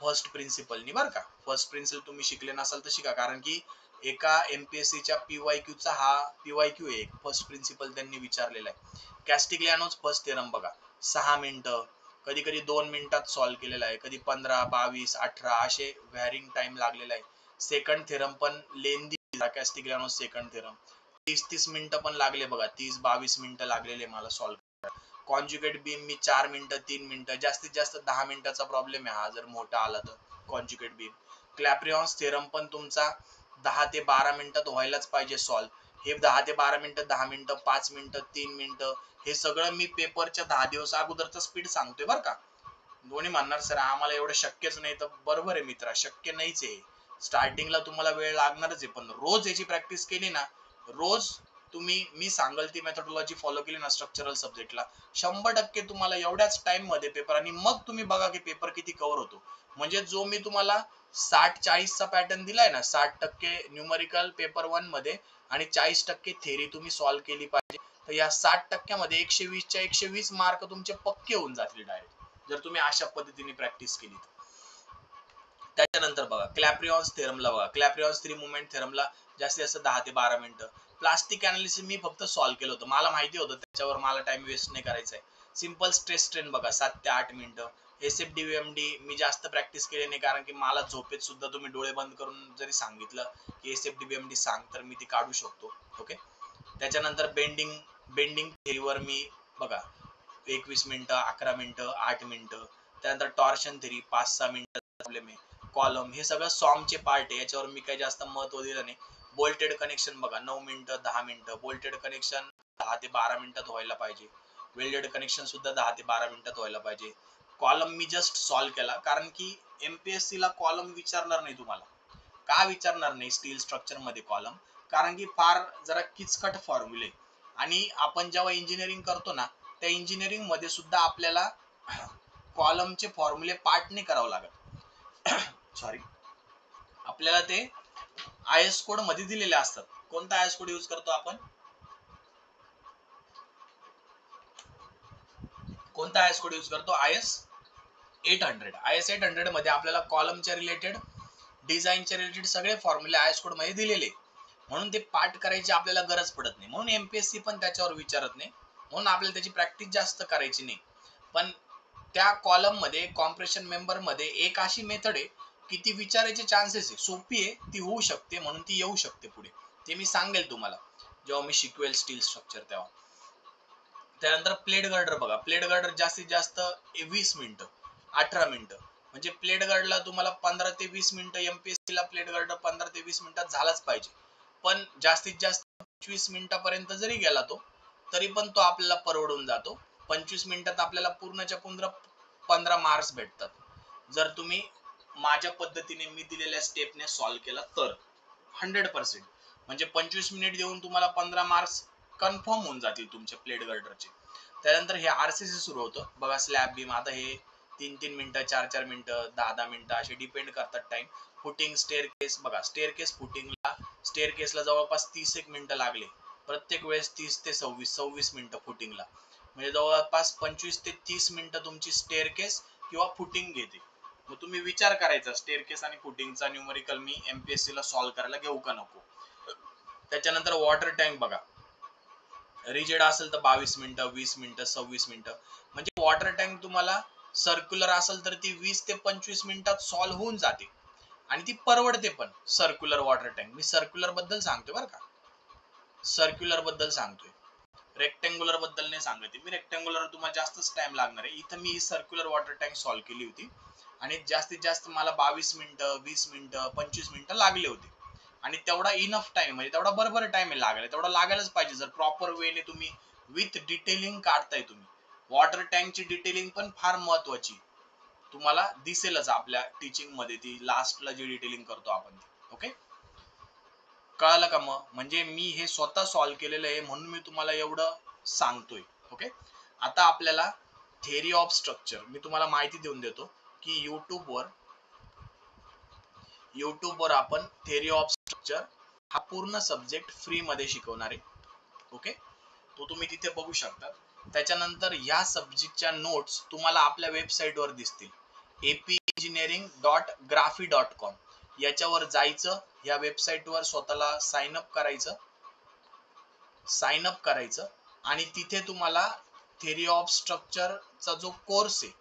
फर्स्ट प्रिन्सिपलनी बरं का, फर्स्ट प्रिन्सिपल तुम्ही शिकले नसाल तर शिका, कारण की एका एमपीएससीच्या पीवायक्यूचा हा पीवायक्यू आहे, फर्स्ट प्रिन्सिपल त्यांनी विचारलेला आहे. कॅस्टिग्लियानोज फर्स्ट थेरम बघा, 6 मिनिटं, कधी कधी 2 मिनिटात सॉल्व्ह केलेला आहे, कधी 15, 22, 18 असे व्हॅरिंग टाइम लागलेला आहे. सेकंड थेरम पण लेंदी, कॅस्टिग्लियानोज सेकंड थेरम 30 मिनिटं पण लागले बघा, 30-22 मिनिटं लागलेले मला सॉल्व्ह. कॉन्ज्युगेट बीम मी 4 मिनिटं, 3 मिनिटं, जास्तीत जास्त 10 मिनिटाचा प्रॉब्लेम आहे हा, जर मोठा आला तर कॉन्ज्युगेट बीम. क्लॅप्रियॉन्स थेरम पण तुमचा 10 ते 12 मिनिटात व्हायलाच पाहिजे सॉल्व्ह. हे 10 ते 12 मिनिटं, 10 मिनिटं, 5 मिनिटं, 3 मिनिटं, हे सगळं मी पेपरच्या 10 दिवस अगोदरचा स्पीड सांगतोय बरं का. दोन्ही म्हणणार सर आम्हाला एवढं शक्यच नाही, तर बरोबर आहे मित्रा, शक्य नाहीच आहे. स्टार्टिंगला तुम्हाला वेळ लागणारच आहे, पण रोज याची प्रॅक्टिस केली ना, रोज तुम्ही मी सांगाल ती मेथडॉलॉजी फॉलो केली ना स्ट्रक्चरल सब्जेक्टला, 100% तुम्हाला एवढ्याच टाइम मध्ये पेपर, आणि मग तुम्ही बघा की पेपर किती कव्हर होतो. म्हणजे जो मी तुम्हाला 60-40 चा पॅटर्न दिलाय ना, 60% न्यूमरिकल पेपर 1 मध्ये आणि 40% थेरी तुम्ही सॉल्व्ह केली पाहिजे, तर या 60% मध्ये 120 च्या 120 मार्क तुमचे पक्के होऊन जातील डायरेक्ट, जर तुम्ही अशा पद्धतीने प्रॅक्टिस केली. त्याच्यानंतर बघा, क्लॅप्रियॉन्स थेरमला बघा, क्लॅप्रियॉन्स 3 मुवमेंट थेरमला जास्तीत जास्त 10 ते 12 मिनिटं. प्लास्टिक अनालिसिस मी फक्त सॉल्व्ह केलं होतं, मला माहिती होतं त्याच्यावर मला टाइम वेस्ट नाही करायचा आहे. सिंपल स्ट्रेस स्ट्रेन बघा, 7 ते 8 मिनिटं. एसएफडीव्हीएमडी मी जास्त प्रॅक्टिस केली नाही, कारण की मला झोपेत सुद्धा तुम्ही डोळे बंद करून जरी सांगितलं की एसएफडीव्हीएमडी सांग, तर मी ती काढू शकतो. ओके. त्याच्यानंतर बेंडिंग थेरीवर मी बघा 21 मिनिटं, 11 मिनिटं, 8 मिनिटं. त्यानंतर टॉर्शन थेरी 5-6 मिनिटं प्रॉब्लेम आहे. कॉलम, हे सगळं सॉमचे पार्ट आहे, याच्यावर मी काही जास्त महत्व दिलं नाही. बोल्टेड कनेक्शन बघा, 9 मिनिटं, 10 मिनिटं. बोल्टेड कनेक्शन 10 ते 12 मिनिटात व्हायला पाहिजे. वेल्डेड कनेक्शन सुद्धा 10 ते 12 मिनिटात व्हायला पाहिजे. कॉलम मी जस्ट सॉल्व्ह केला, कारण की एमपीएससी ला कॉलम विचारणार नाही तुम्हाला. का विचारणार नाही स्टील स्ट्रक्चर मध्ये कॉलम? कारण की फार जरा किचकट फॉर्म्युले, आणि आपण जेव्हा इंजिनिअरिंग करतो ना, त्या इंजिनिअरिंग मध्ये सुद्धा आपल्याला कॉलमचे फॉर्म्युले पार्ट नाही करावं लागत. सॉरी, आपल्याला ते आयएस कोड मध्ये दिलेले असतात. कोणता आयएस कोड यूज करतो आपण? कोणता आयएस कोड यूज करतो? आयएस 800. आयएस 800 मध्ये आपल्याला कॉलमच्या रिलेटेड, डिझाईनच्या रिलेटेड सगळे फॉर्म्युले आयएस कोड मध्ये दिलेले, म्हणून ते पाठ करायची आपल्याला गरज पडत नाही, म्हणून एमपीएससी पण त्याच्यावर विचारत नाही, म्हणून आपल्याला त्याची प्रॅक्टिस जास्त करायची नाही. पण त्या कॉलम मध्ये, कॉम्प्रेशन मेंबर मध्ये एक अशी मेथड आहे की ती विचारायचे चान्सेस आहे, सोपी आहे, ती होऊ शकते, म्हणून ती येऊ शकते पुढे. ते मी सांगेल तुम्हाला जेव्हा मी शिकवेल स्टील स्ट्रक्चर तेव्हा. त्यानंतर प्लेट गर्डर बघा, प्लेट गर्डर जास्तीत जास्त 20 मिनिटं, 18 मिनिटं, म्हणजे प्लेट गर्डरला तुम्हाला 15 ते 20 मिनिटं, एमपीएससी ला प्लेट गर्डर 15 ते 20 मिनिटात झालाच पाहिजे. पण जास्तीत जास्त 25 मिनिटापर्यंत जरी गेला तो, तरी पण तो आपल्याला परवडून जातो. 25 मिनिटात आपल्याला पूर्णच्या पूर्ण 15 मार्क्स भेटतात, जर तुम्ही माझ्या पद्धतीने मी दिलेल्या स्टेपने सॉल्व्ह केला तर. 100%, म्हणजे 25 मिनिट देऊन तुम्हाला 15 मार्क्स कन्फर्म होऊन जातील तुमच्या प्लेट गर्डरचे. त्यानंतर हे आरसीसी सुरू होतं बघा, स्लॅब बीम. आता हे 3-3 मिनिटं, 4-4 मिनिटं, 10-10 मिनिटं असे डिपेंड करतात टाइम. फुटिंग स्टेअर केस बघा, स्टेअर केस फुटिंगला, स्टेअर केसला जवळपास 30 मिनिटं लागले, प्रत्येक वेळेस 30 ते 26 मिनिटं फुटिंगला, म्हणजे जवळपास 25 ते 30 मिनिटं तुमची स्टेअर केस किंवा फुटिंग घेते. मग तुम्ही विचार करायचा, स्टेअर केस आणि फुटिंगचा न्यूमरिकल मी एमपीएससी ला सॉल्व्ह करायला घेऊ का नको. त्याच्यानंतर वॉटर टँक बघा, रिजिड असेल तर 22 मिनिटं, 20 मिनिटं, 26 मिनिटं, म्हणजे वॉटर टँक तुम्हाला सर्क्युलर असेल तर ती 20 ते 25 मिनिटात सॉल्व्ह होऊन जाते, आणि ती परवडते पण. सर्क्युलर वॉटर टँक, मी सर्क्युलर बद्दल सांगतोय बरं का, सर्क्युलर बद्दल सांगतोय, रेक्टँग्युलर बद्दल नाही सांगते मी. रेक्टँग्युलर तुम्हाला जास्तच टाइम लागणार आहे. इथं मी सर्क्युलर वॉटर टँक सॉल्व्ह केली होती, आणि जास्तीत जास्त मला 22 मिनिटं, 20 मिनिटं, 25 मिनिटं लागले होते, आणि तेवढा इनफ टाइम, म्हणजे तेवढा बरोबर टाइम आहे लागायला, तेवढा लागायलाच पाहिजे जर प्रॉपर वेने तुम्ही विथ डिटेलिंग काढताय तुम्ही. वॉटर टँकची डिटेलिंग पण फार महत्वाची, तुम्हाला दिसेलच आपल्या टीचिंग मध्ये, ती लास्टला जी डिटेलिंग करतो आपण. ओके, कळालं का? म्हणजे मी हे स्वतः सॉल्व्ह केलेलं आहे म्हणून मी तुम्हाला एवढं सांगतोय. ओके, आता आपल्याला थेअरी ऑफ स्ट्रक्चर मी तुम्हाला माहिती देऊन देतो की युट्यूबवर आपण थेअरी ऑफ स्ट्रक्चर हा पूर्ण सब्जेक्ट फ्री मध्ये शिकवणार आहे. ओके, तो तुम्ही तिथे बघू शकता. त्याच्यानंतर या सब्जेक्टच्या नोट्स तुम्हाला आपल्या वेबसाईटवर दिसतील, apengineering.graphy.com. याच्यावर जायचं, या वेबसाईटवर स्वतःला साइन अप करायचं आणि तिथे तुम्हाला थेअरी ऑफ स्ट्रक्चरचा जो कोर्स आहे